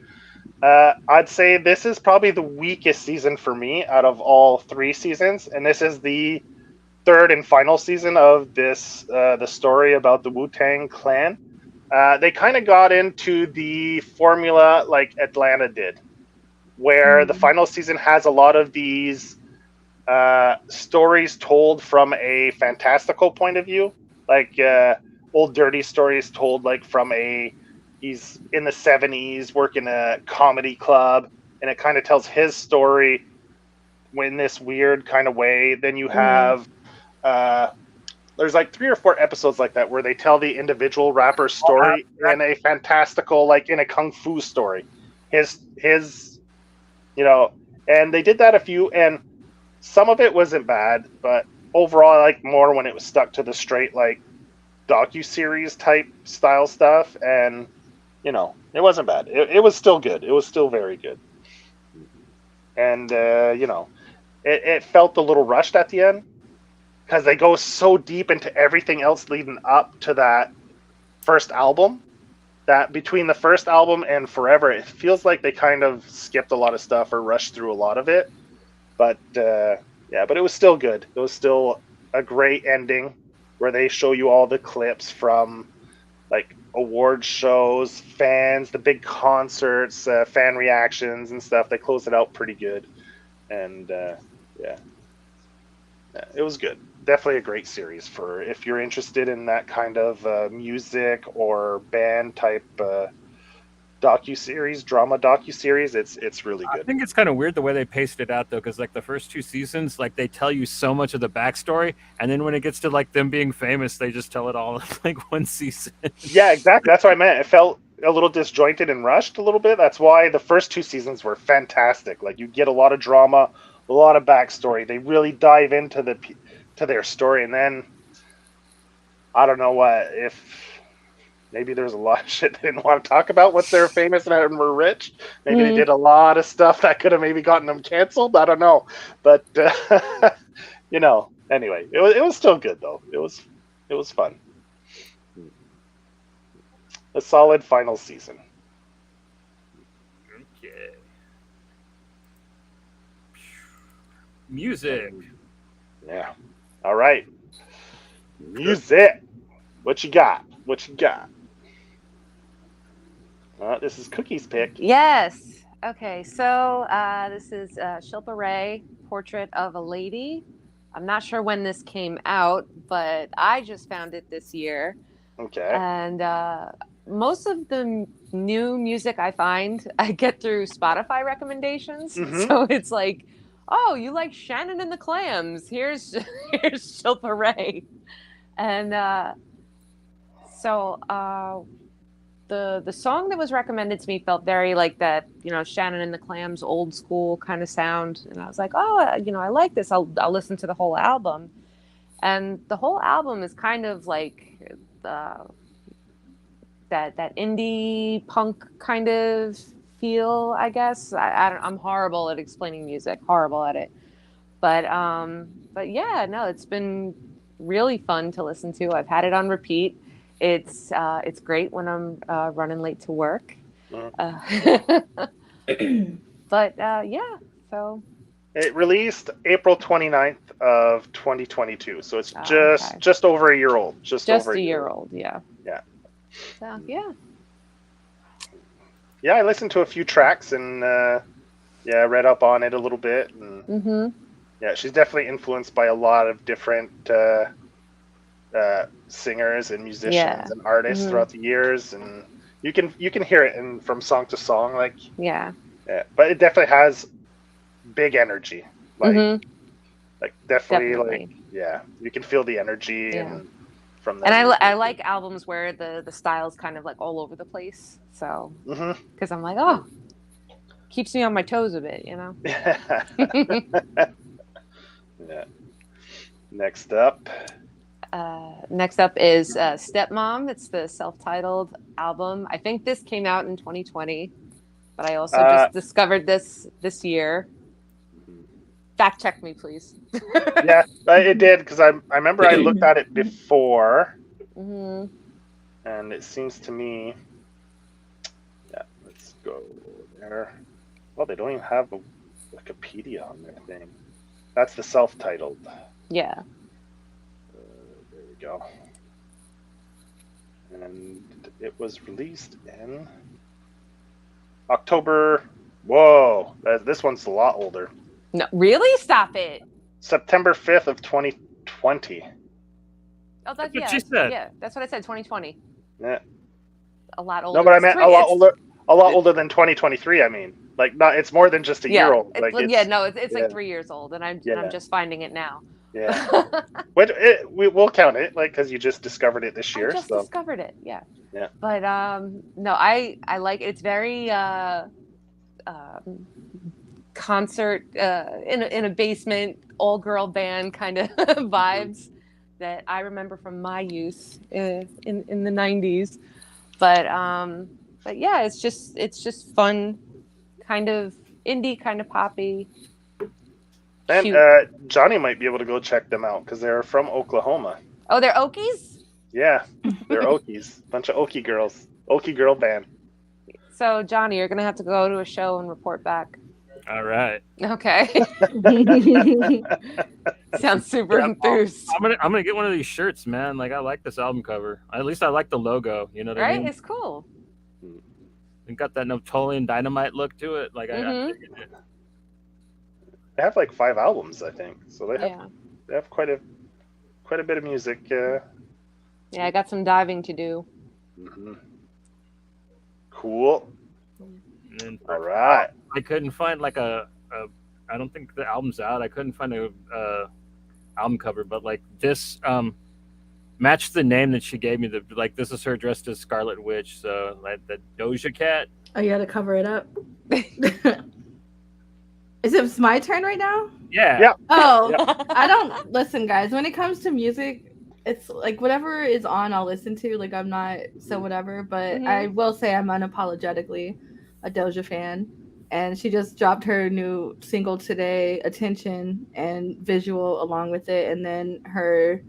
I'd say this is probably the weakest season for me out of all 3 seasons, and this is the third and final season of this the story about the Wu-Tang Clan. They kind of got into the formula like Atlanta did, where the final season has a lot of these stories told from a fantastical point of view, like old dirty stories told like from he's in the 70s working a comedy club, and it kind of tells his story in this weird kind of way. Then you have there's like 3 or 4 episodes like that where they tell the individual rapper's story in a fantastical, like in a kung fu story. His you know, and they did that a few, and some of it wasn't bad, but overall I like more when it was stuck to the straight like docu-series type style stuff, and you know, it wasn't bad. It was still good. It was still very good. And you know, it felt a little rushed at the end, because they go so deep into everything else leading up to that first album, that between the first album and Forever, it feels like they kind of skipped a lot of stuff or rushed through a lot of it. But yeah, but it was still good. It was still a great ending where they show you all the clips from like award shows, fans, the big concerts, fan reactions and stuff. They closed it out pretty good. And yeah, it was good. Definitely a great series for if you're interested in that kind of music or band type drama docu-series. It's really good. I think it's kind of weird the way they paced it out though, because like the first 2 seasons, like they tell you so much of the backstory, and then when it gets to like them being famous, they just tell it all in like 1 season. Yeah, exactly. That's what I meant. It felt a little disjointed and rushed a little bit. That's why the first 2 seasons were fantastic. Like you get a lot of drama, a lot of backstory. They really dive into their story, and then I don't know if maybe there's a lot of shit they didn't want to talk about once they were famous and were rich. Maybe they did a lot of stuff that could have maybe gotten them canceled. I don't know, but anyway, it was still good though. It was fun. A solid final season. Okay. Music. Yeah. All right. Music. What you got? This is Cookie's pick. Yes. Okay. So this is Shilpa Ray, Portrait of a Lady. I'm not sure when this came out, but I just found it this year. Okay. And most of the new music I find, I get through Spotify recommendations. So it's like, oh, you like Shannon and the Clams? Here's Shilpa Ray. And so the song that was recommended to me felt very like that, Shannon and the Clams old school kind of sound. And I was like, oh, I like this. I'll listen to the whole album. And the whole album is kind of like that indie punk kind of feel, I guess. I'm horrible at explaining music, horrible at it. But yeah, no, it's been really fun to listen to. I've had it on repeat. It's great when I'm running late to work. But yeah, so. It released April 29th of 2022, so it's just over a year old. Just over a year old, yeah. Yeah. So, yeah. Yeah, I listened to a few tracks and read up on it a little bit. And, yeah, she's definitely influenced by a lot of different singers and musicians and artists throughout the years, and you can hear it from song to song, like but it definitely has big energy, like definitely. Like you can feel the energy and from that. And I like albums where the style's kind of like all over the place, so because I'm like, oh, keeps me on my toes a bit, Yeah. Next up is Stepmom. It's the self-titled album. I think this came out in 2020, but I also just discovered this year. Fact check me, please. Yeah, it did, because I remember I looked at it before, and it seems to me. Yeah, let's go there. Well, they don't even have a Wikipedia on their thing. That's the self-titled. Yeah. There we go. And it was released in October. Whoa, this one's a lot older. No, really? Stop it. September 5th of 2020. Oh, that's what she said. Yeah, that's what I said. 2020. Yeah. A lot older. No, but I meant a lot older. A lot older than 2023. I mean, like, not. It's more than just a year old. Like, it's like 3 years old, and I'm just finding it now. Yeah. We'll count it, like, because you just discovered it this year. I just discovered it. Yeah. Yeah. But no, I like it. It's very concert in a basement, all girl band kind of vibes that I remember from my youth in the 90s. But yeah, it's just fun, kind of indie, kind of poppy. And Johnny might be able to go check them out because they're from Oklahoma. Oh, they're Okies? Yeah, they're Okies. Bunch of Okie girls. Okie girl band. So, Johnny, you're going to have to go to a show and report back. All right. Okay. Sounds super enthused. I'm gonna get one of these shirts, man. Like, I like this album cover. At least I like the logo. You know what I mean? Right? It's cool. It got that Napoleon Dynamite look to it. Like, I They have like 5 albums, I think. So they have quite a bit of music. Yeah, I got some diving to do. Cool. All right. I couldn't find like I don't think the album's out. I couldn't find a album cover, but like this matched the name that she gave me. This is her dressed as Scarlet Witch. So like the Doja Cat. Oh, you had to cover it up. Is it my turn right now? Yeah. Oh, I don't listen, guys. When it comes to music, it's like whatever is on, I'll listen to. Like I'm not so whatever, but I will say I'm unapologetically a Doja fan. And she just dropped her new single today, Attention, and Visual along with it. And then her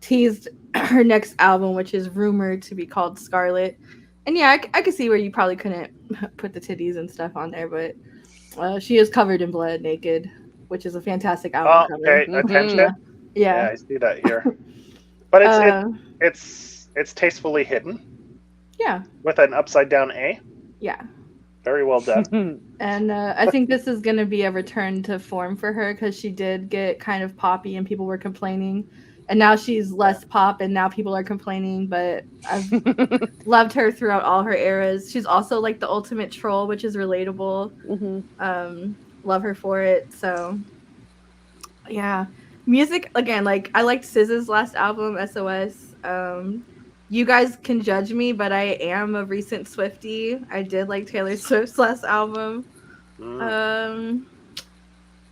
teased her next album, which is rumored to be called Scarlet. And yeah, I could see where you probably couldn't put the titties and stuff on there, but she is covered in blood, naked, which is a fantastic album cover. Okay, Attention. Yeah, I see that here. But it's tastefully hidden. Yeah. With an upside down A. Yeah. Very well done. And I think this is going to be a return to form for her because she did get kind of poppy and people were complaining. And now she's less pop and now people are complaining. But I've loved her throughout all her eras. She's also like the ultimate troll, which is relatable. Love her for it. So, yeah. Music, again, like I liked SZA's last album, SOS. You guys can judge me, but I am a recent Swiftie. I did like Taylor Swift's last album.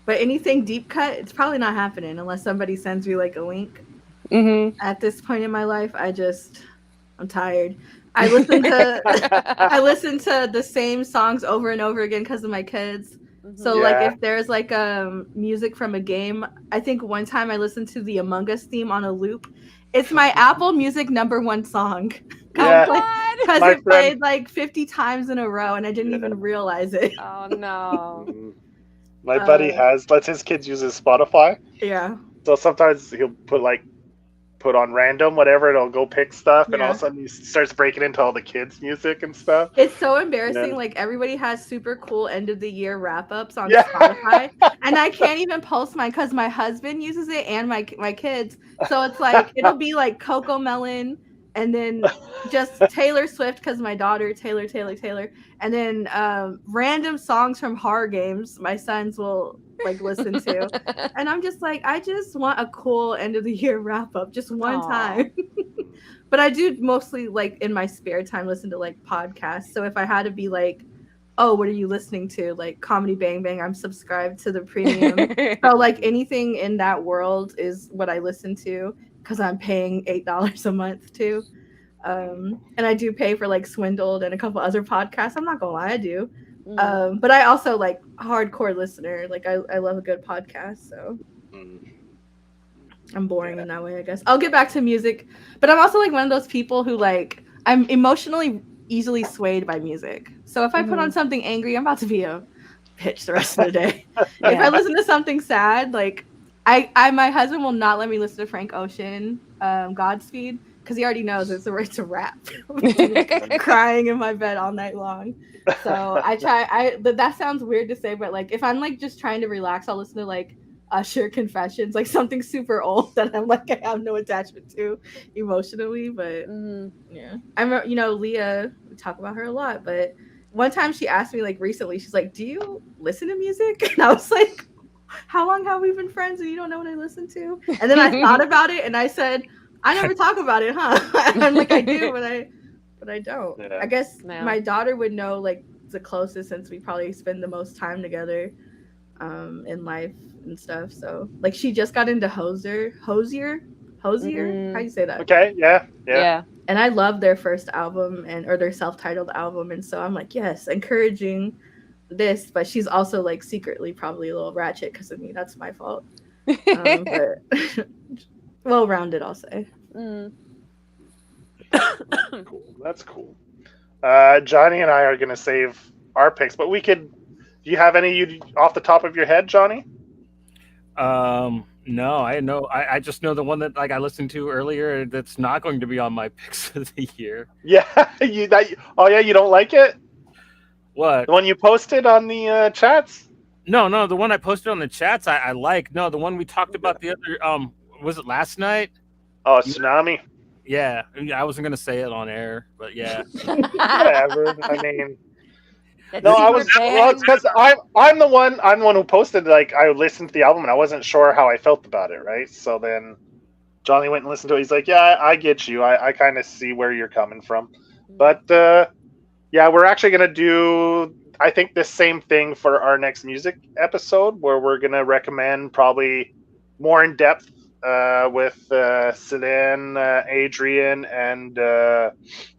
But anything deep cut, it's probably not happening unless somebody sends me like a link. At this point in my life, I'm tired. I listen to the same songs over and over again because of my kids. So like if there's like music from a game, I think one time I listened to the Among Us theme on a loop. It's my Apple Music #1 song. Because it played like 50 times in a row and I didn't even realize it. Oh no. My buddy lets his kids use his Spotify. Yeah. So sometimes he'll put on random whatever, it'll go pick stuff, and all of a sudden he starts breaking into all the kids' music and stuff. It's so embarrassing. Like everybody has super cool end of the year wrap ups on Spotify, and I can't even post mine because my husband uses it and my kids. So it's like it'll be like Coco Melon, and then just Taylor Swift because my daughter Taylor, and then random songs from horror games my sons will like listen to, and I'm just like, I just want a cool end of the year wrap up just one time. But I do mostly like in my spare time listen to like podcasts. So if I had to be like, oh, what are you listening to? Like Comedy Bang Bang, I'm subscribed to the premium. So like anything in that world is what I listen to because I'm paying $8 a month too. And I do pay for like Swindled and a couple other podcasts. I'm not gonna lie, I do. But I also like hardcore listener. Like I love a good podcast, so I'm boring in that way, I guess. I'll get back to music, but I'm also like one of those people who like I'm emotionally easily swayed by music. So if I put on something angry, I'm about to be a bitch the rest of the day. If I listen to something sad, like I my husband will not let me listen to Frank Ocean, Godspeed, because he already knows it's a rap. Crying in my bed all night long. So that sounds weird to say, but like if I'm like just trying to relax, I'll listen to like Usher Confessions, like something super old that I'm like I have no attachment to emotionally. But yeah, I'm Leah, we talk about her a lot, but one time she asked me like recently, she's like, do you listen to music? And I was like, how long have we been friends and you don't know what I listen to? And then I thought about it and I said, I never talk about it, huh? I'm like, I do, but I don't. I guess my daughter would know like the closest since we probably spend the most time together in life and stuff. So like she just got into Hosier. How do you say that? Okay, yeah. And I love their first album or their self-titled album, and so I'm like, yes, encouraging this, but she's also like secretly probably a little ratchet because of me. That's my fault. But well-rounded, I'll say. Cool. That's cool. Johnny and I are going to save our picks, but we could. Do you have any off the top of your head, Johnny? No, I just know the one that like I listened to earlier. That's not going to be on my picks of the year. Yeah, you don't like it? What? The one you posted on the chats? No, the one I posted on the chats I like. No, the one we talked about the other was it last night? Oh, Tsunami. Yeah, I wasn't gonna say it on air, but yeah. Whatever. I mean, no, I was because I'm the one who posted. Like, I listened to the album and I wasn't sure how I felt about it, right? So then Johnny went and listened to it. He's like, "Yeah, I get you. I kind of see where you're coming from." But yeah, we're actually gonna do, I think, the same thing for our next music episode, where we're gonna recommend probably more in depth with Sedan, Adrian, and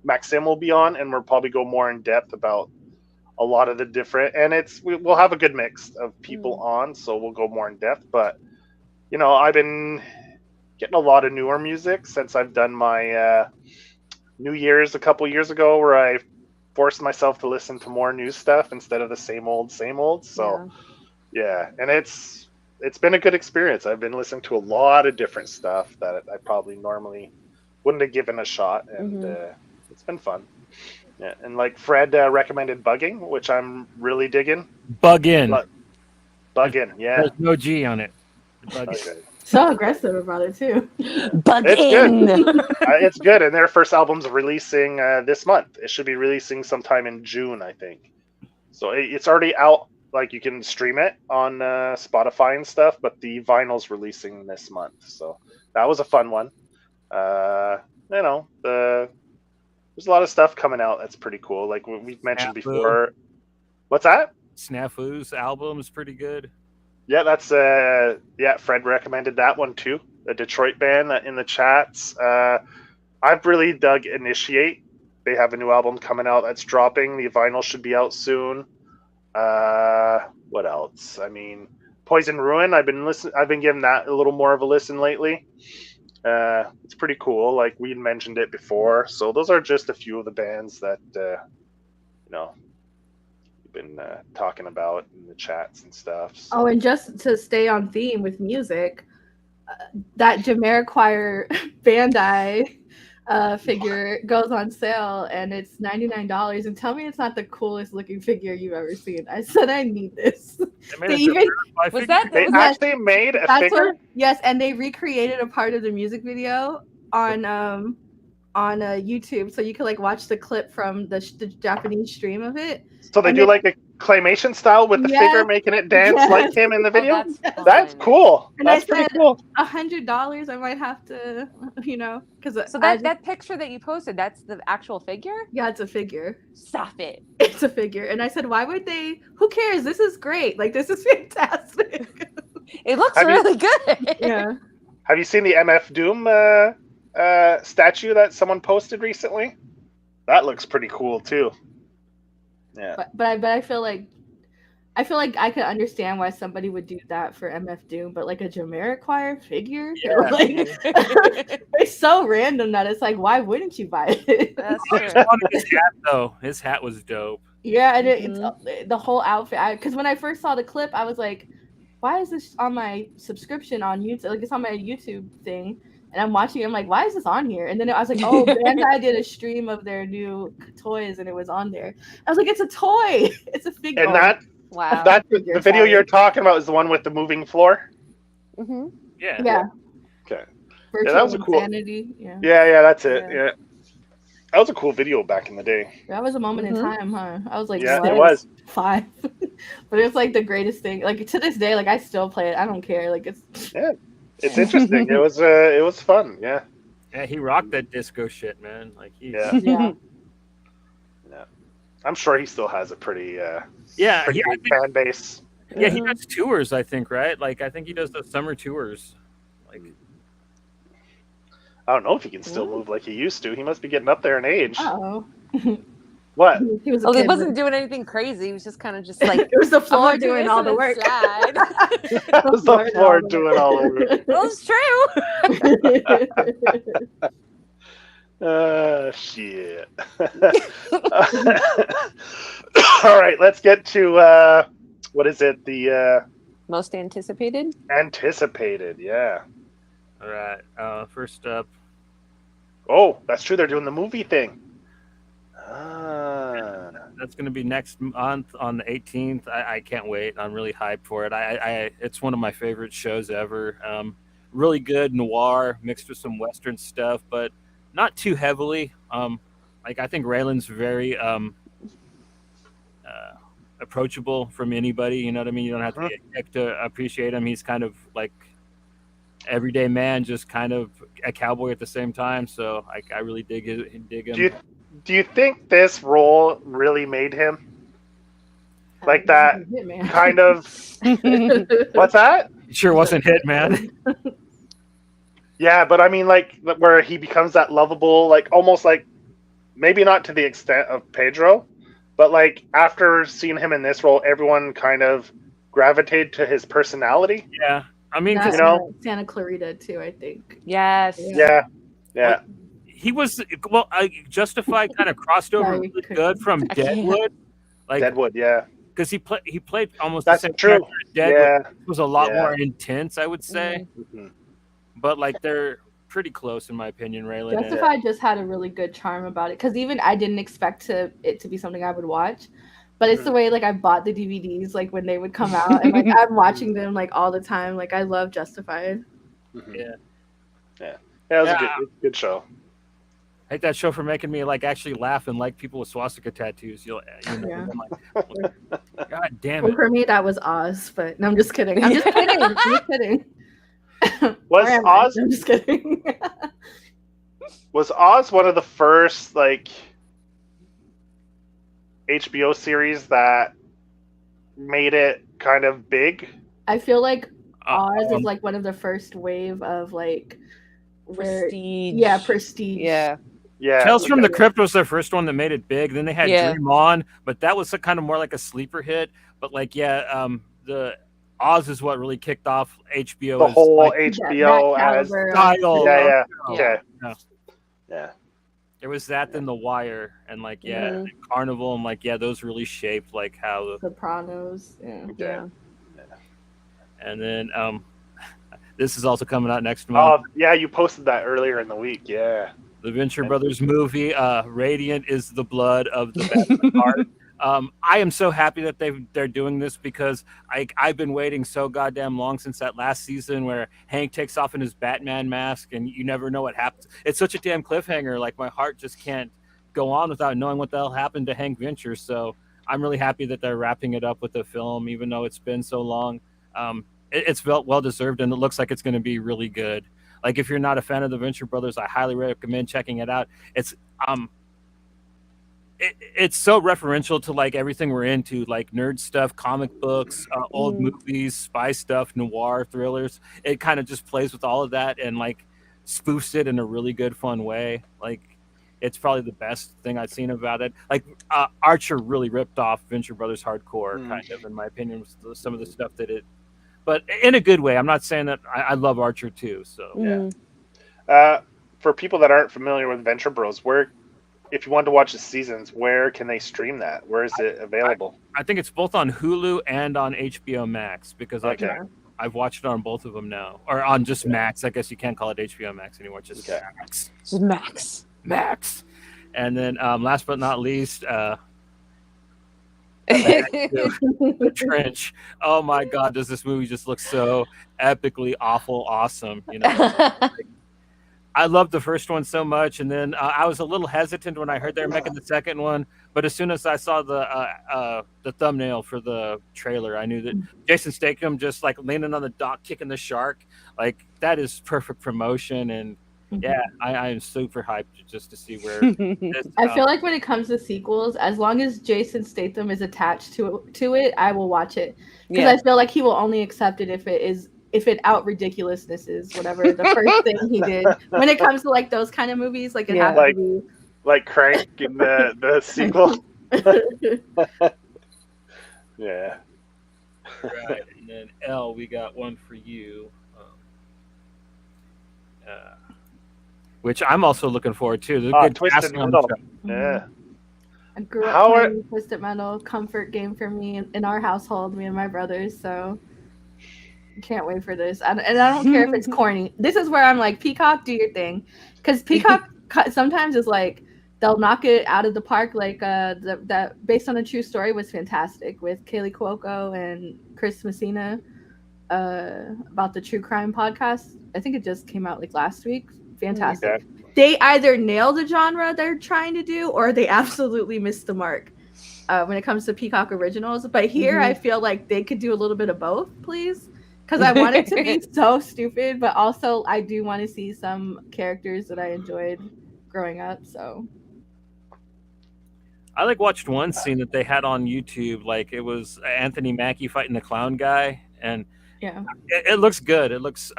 Maxim will be on, and we'll probably go more in depth about a lot of the different. And we'll have a good mix of people on, so we'll go more in depth. But I've been getting a lot of newer music since I've done my New Year's a couple years ago, where I forced myself to listen to more new stuff instead of the same old. So yeah, and it's been a good experience. I've been listening to a lot of different stuff that I probably normally wouldn't have given a shot, and it's been fun. Yeah, and like Fred recommended Bugging, which I'm really digging. Buggin', yeah. There's no G on it. Buggin'. Okay. So aggressive about it too. It's good. It's good, and their first album's releasing this month. It should be releasing sometime in June, I think. So it's already out. Like, you can stream it on Spotify and stuff, but the vinyl's releasing this month. So that was a fun one. There's a lot of stuff coming out that's pretty cool. Like we've mentioned before. What's that? Snafu's album is pretty good. Yeah, that's Fred recommended that one too. A Detroit band in the chats. I've really dug Initiate. They have a new album coming out that's dropping. The vinyl should be out soon. What else? I mean, Poison Ruin. I've been giving that a little more of a listen lately. It's pretty cool. Like, we mentioned it before. So those are just a few of the bands that been talking about in the chats and stuff. So. Oh, and just to stay on theme with music, that Jamiroquai Bandai figure goes on sale, and it's $99. And tell me it's not the coolest looking figure you've ever seen. I said I need this. They actually made a figure. Yes, and they recreated a part of the music video on YouTube, so you can like watch the clip from the Japanese stream of it. So they do like a claymation style with the figure making it dance like him in the video. That's cool. And that's pretty cool. $100. I might have to, because so that picture that you posted, that's the actual figure. Yeah, it's a figure. Stop it. It's a figure, and I said, why would they? Who cares? This is great. Like, this is fantastic. It looks really good. Yeah. Have you seen the MF Doom statue that someone posted recently? That looks pretty cool too. Yeah. But I feel like I could understand why somebody would do that for MF Doom, but like a Jamiroquai figure, it's so random that it's like, why wouldn't you buy it? That's true. His hat, though, his hat was dope. Yeah, and it's the whole outfit. Because when I first saw the clip, I was like, why is this on my subscription on YouTube? Like, it's on my YouTube thing. And I'm watching it, I'm like, why is this on here? And then I was like, oh, Bandai did a stream of their new toys, and it was on there. I was like, it's a toy. It's a figure. And the video you're talking about is the one with the moving floor? Mm-hmm. Yeah. Okay. Virtual that was a cool. Insanity. Yeah, that's it. Yeah. That was a cool video back in the day. That was a moment in time, huh? I was like, yeah, it was 5. But it's like the greatest thing. Like, to this day, like, I still play it. I don't care. Like, it's it's interesting. It was fun. Yeah. Yeah, he rocked that disco shit, man. Like, yeah. I'm sure he still has a pretty pretty big fan base. Yeah, he does tours, I think, right? Like, I think he does the summer tours. Like, I don't know if he can still move like he used to. He must be getting up there in age. Uh-oh. What? He wasn't doing anything crazy. He was just kind of just like it was the floor doing all the work. It was the floor doing all the work. Well, Shit. it's true. Shit. All right, let's get to what is it? The most anticipated? Anticipated, yeah. All right. First up. Oh, that's true. They're doing the movie thing. That's going to be next month on the 18th. I can't wait. I'm really hyped for it. It's one of my favorite shows ever. Really good noir mixed with some Western stuff, but not too heavily. Like, I think Raylan's very approachable from anybody. You know what I mean? You don't have to be a dick to appreciate him. He's kind of like everyday man, just kind of a cowboy at the same time. So I really dig him. Do you think this role really made him? Like that kind of... What's that? It sure wasn't Hitman. Yeah, but I mean, like, where he becomes that lovable, like, almost like, maybe not to the extent of Pedro, but like after seeing him in this role, everyone kind of gravitated to his personality. Yeah, I mean, because Santa Clarita too, I think. Yes. Yeah. He was Justified kind of crossed over really good from Deadwood. Like Deadwood, yeah. Because he played almost That's the same true. character as Deadwood. It was a lot more intense, I would say. Mm-hmm. But like they're pretty close in my opinion, Raylan. Justified just had a really good charm about it, because even I didn't expect it to be something I would watch, but it's the way like I bought the DVDs like when they would come out, and like I'm watching them like all the time. Like I love Justified. Yeah, it was a good show. I hate that show for making me like actually laugh and like people with swastika tattoos. God damn it! Well, for me, that was Oz, but no, I'm just kidding. I'm just kidding. Was Oz? I'm just kidding. Was Oz one of the first like HBO series that made it kind of big? I feel like Oz is like one of the first wave of like prestige. Prestige. Yeah. Tales from the Crypt was their first one that made it big. Then they had Dream On, but that was kind of more like a sleeper hit. But like, the Oz is what really kicked off HBO. The whole HBO as style. Yeah. There was that, then The Wire, and like and Carnival, and like those really shaped like how the Sopranos. Yeah. And then this is also coming out next month. Oh yeah, you posted that earlier in the week. Yeah. The Venture Brothers movie, Radiant is the blood of the Batman heart. I am so happy that they're doing this, because I've been waiting so goddamn long since that last season where Hank takes off in his Batman mask and you never know what happens. It's such a damn cliffhanger. Like my heart just can't go on without knowing what the hell happened to Hank Venture. So I'm really happy that they're wrapping it up with the film, even though it's been so long. It's well deserved, and it looks like it's going to be really good. Like if you're not a fan of the Venture Brothers, I highly recommend checking it out. It's it's so referential to like everything we're into, like nerd stuff, comic books, old movies, spy stuff, noir, thrillers. It kind of just plays with all of that and like spoofs it in a really good, fun way. Like it's probably the best thing I've seen about it. Like Archer really ripped off Venture Brothers hardcore, kind of, in my opinion, with some of the stuff that it. But in a good way. I'm not saying that I love Archer too. So for people that aren't familiar with Venture Bros, if you want to watch the seasons, where can they stream that? Where is it available? I think it's both on Hulu and on HBO Max, because I've watched it on both of them now, or on just Max. I guess you can't call it HBO Max anymore. Just Max. Just Max. And then last but not least, The Trench. Oh my God, does this movie just look so epically awful, awesome? I loved the first one so much, and then I was a little hesitant when I heard they were making the second one. But as soon as I saw the thumbnail for the trailer, I knew that Jason Statham just like leaning on the dock, kicking the shark, like that is perfect promotion. And I am super hyped just to see where. I feel like when it comes to sequels, as long as Jason Statham is attached to it, I will watch it, because I feel like he will only accept it if it out ridiculousness is whatever the first thing he did. When it comes to like those kind of movies, like it has to be like Crank in the sequel. Yeah. Right, and then Elle, we got one for you. Which I'm also looking forward to. The good Twisted Metal. Yeah. I grew up playing Twisted Metal, comfort game for me in our household, me and my brothers. So can't wait for this. And I don't care if it's corny. This is where I'm like, Peacock, do your thing, because Peacock sometimes is like they'll knock it out of the park. Like that based on a true story was fantastic with Kaylee Cuoco and Chris Messina about the true crime podcast. I think it just came out like last week. Fantastic. Okay. They either nail the genre they're trying to do, or they absolutely missed the mark when it comes to Peacock originals. But here I feel like they could do a little bit of both, please, because I want it to be so stupid, but also I do want to see some characters that I enjoyed growing up. So I like watched one scene that they had on YouTube. Like it was Anthony Mackie fighting the clown guy, and it looks good. It looks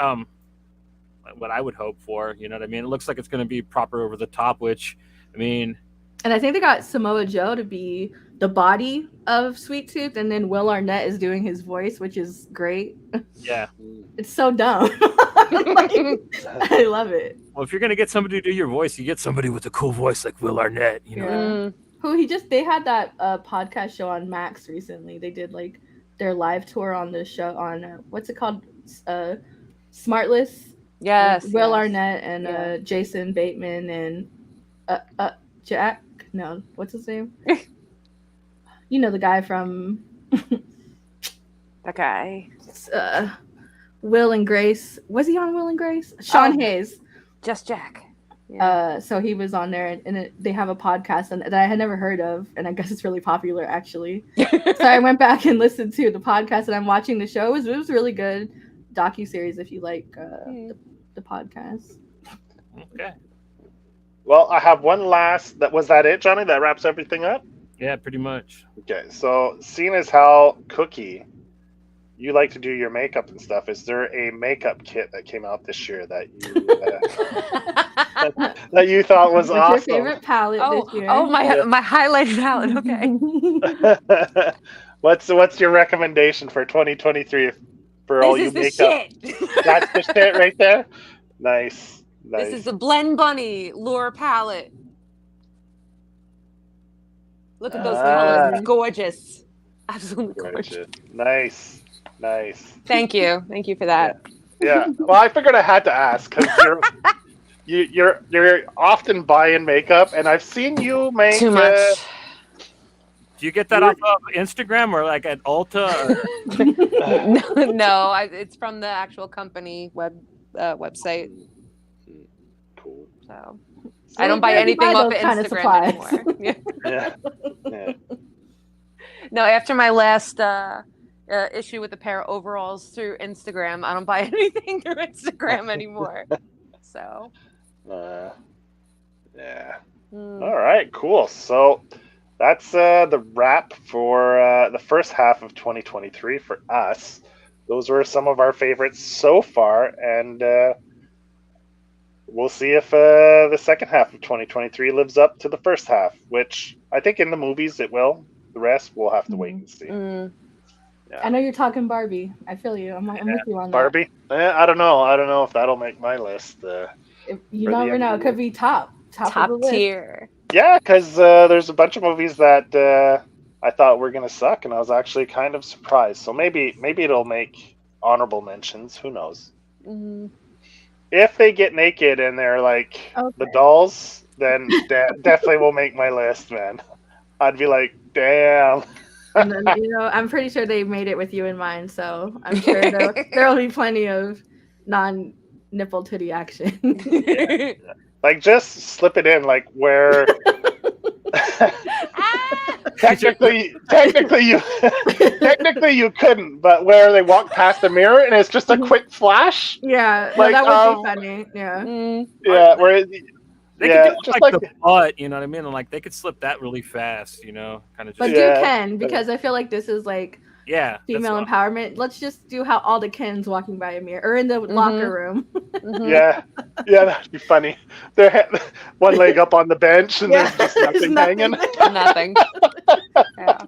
what I would hope for. You know what I mean? It looks like it's going to be proper over the top, which, I mean, and I think they got Samoa Joe to be the body of Sweet Tooth, and then Will Arnett is doing his voice, which is great. Yeah, it's so dumb. Like, I love it. Well, if you're gonna get somebody to do your voice, you get somebody with a cool voice like Will Arnett. You know, who they had that podcast show on Max recently. They did like their live tour on the show on what's it called, Smartless. Yes, Will Arnett and Jason Bateman and Jack. No, what's his name? You know the guy from. That guy. Will and Grace. Was he on Will and Grace? Sean Hayes. Just Jack. Yeah. So he was on there, and they have a podcast that I had never heard of, and I guess it's really popular actually. So I went back and listened to the podcast, and I'm watching the show. It was really good docuseries if you like the podcast. Okay. Well, I have one last. Was that it, Johnny? That wraps everything up? Yeah, pretty much. Okay, so seeing as how Cookie, you like to do your makeup and stuff, is there a makeup kit that came out this year that you that you thought was awesome? What's your favorite palette this year? Oh, my highlighted palette. Okay. What's your recommendation for 2023 for all you makeup? Shit. That's the shit right there. Nice. This is the Blend Bunny Lure palette. Look at those colors. Gorgeous. Absolutely gorgeous. Nice. Thank you for that. Yeah. Well, I figured I had to ask because you're often buying makeup, and I've seen you make too much. Do you get that off of Instagram or like at Ulta? No, it's from the actual company website. Cool. So I don't buy anything off of Instagram anymore. Yeah. No, after my last issue with a pair of overalls through Instagram, I don't buy anything through Instagram anymore. So. Yeah. All right. Cool. So that's the wrap for the first half of 2023 for us. Those were some of our favorites so far, and we'll see if the second half of 2023 lives up to the first half, which I think in the movies it will. The rest we'll have to wait and see. Yeah. I know you're talking Barbie. I feel you. I'm with you on Barbie? I don't know. I don't know if that'll make my list. You never know. It could be top tier. Yeah, because there's a bunch of movies that I thought were gonna suck, and I was actually kind of surprised. So maybe it'll make honorable mentions. Who knows? If they get naked and they're like the dolls, then definitely will make my list, man. I'd be like, damn. And then, I'm pretty sure they made it with you in mind, so I'm sure there'll be plenty of non-nipple titty action. Yeah. Like, just slip it in, like, where... technically you couldn't, but where they walk past the mirror and it's just a quick flash. Yeah, like, that would be funny. Yeah. Yeah, where... They could do like the butt, you know what I mean? And like they could slip that really fast, kind of just. But do Ken, because I feel like this is like female empowerment. Let's just do how all the Kens walking by a mirror or in the locker room. Yeah, that'd be funny. They're one leg up on the bench and there's just nothing hanging. Nothing. Yeah.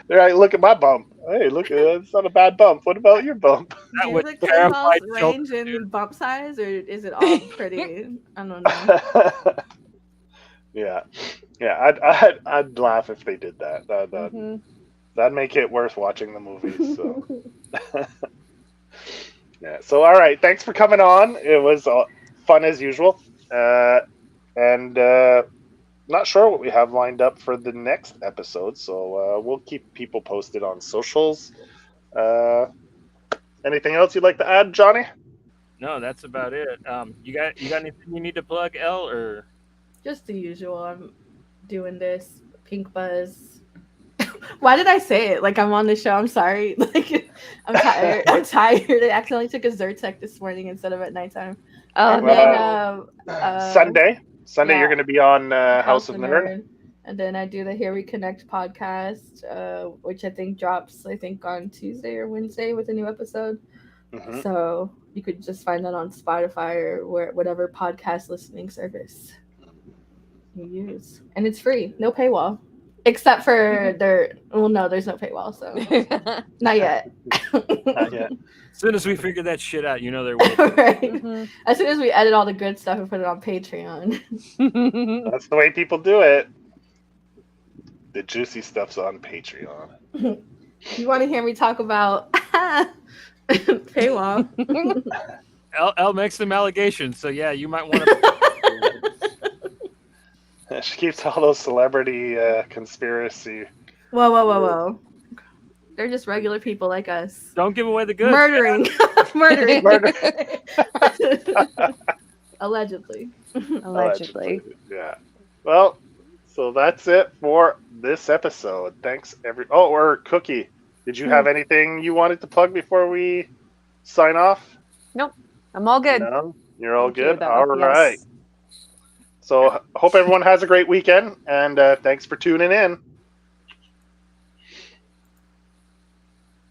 They're like, look at my bump. Hey, look, it's not a bad bump. What about your bump? That would terrify range in bump size, or is it all pretty? I don't know. Yeah. I'd laugh if they did that. That'd make it worth watching the movies. So. Yeah. So all right, thanks for coming on. It was fun as usual, and. Not sure what we have lined up for the next episode, so we'll keep people posted on socials. Anything else you'd like to add, Johnny? No, that's about it. You got anything you need to plug, Elle, or just the usual? I'm doing this Pink Buzz. Why did I say it? Like I'm on the show. I'm sorry. Like I'm tired. I accidentally took a Zyrtec this morning instead of at nighttime. Oh, Sunday. Sunday, you're going to be on House of Nerd. And then I do the Here We Connect podcast, which I think drops, on Tuesday or Wednesday with a new episode. So You could just find that on Spotify or whatever podcast listening service you use, and it's free, no paywall, except for there's no paywall, so not yet. Not yet. As soon as we figure that shit out, there will be. Right. As soon as we edit all the good stuff and put it on Patreon. That's the way people do it. The juicy stuff's on Patreon. You want to hear me talk about paywall? Elle makes some allegations, so yeah, you might want to. She keeps all those celebrity conspiracy. Whoa. They're just regular people like us. Don't give away the goods. Murdering. Murder. Allegedly. Yeah. Well, so that's it for this episode. Thanks, or Cookie. Did you have anything you wanted to plug before we sign off? Nope. I'm all good. No? You're all Thank you, good? though. All Yes. right. So hope everyone has a great weekend, and thanks for tuning in.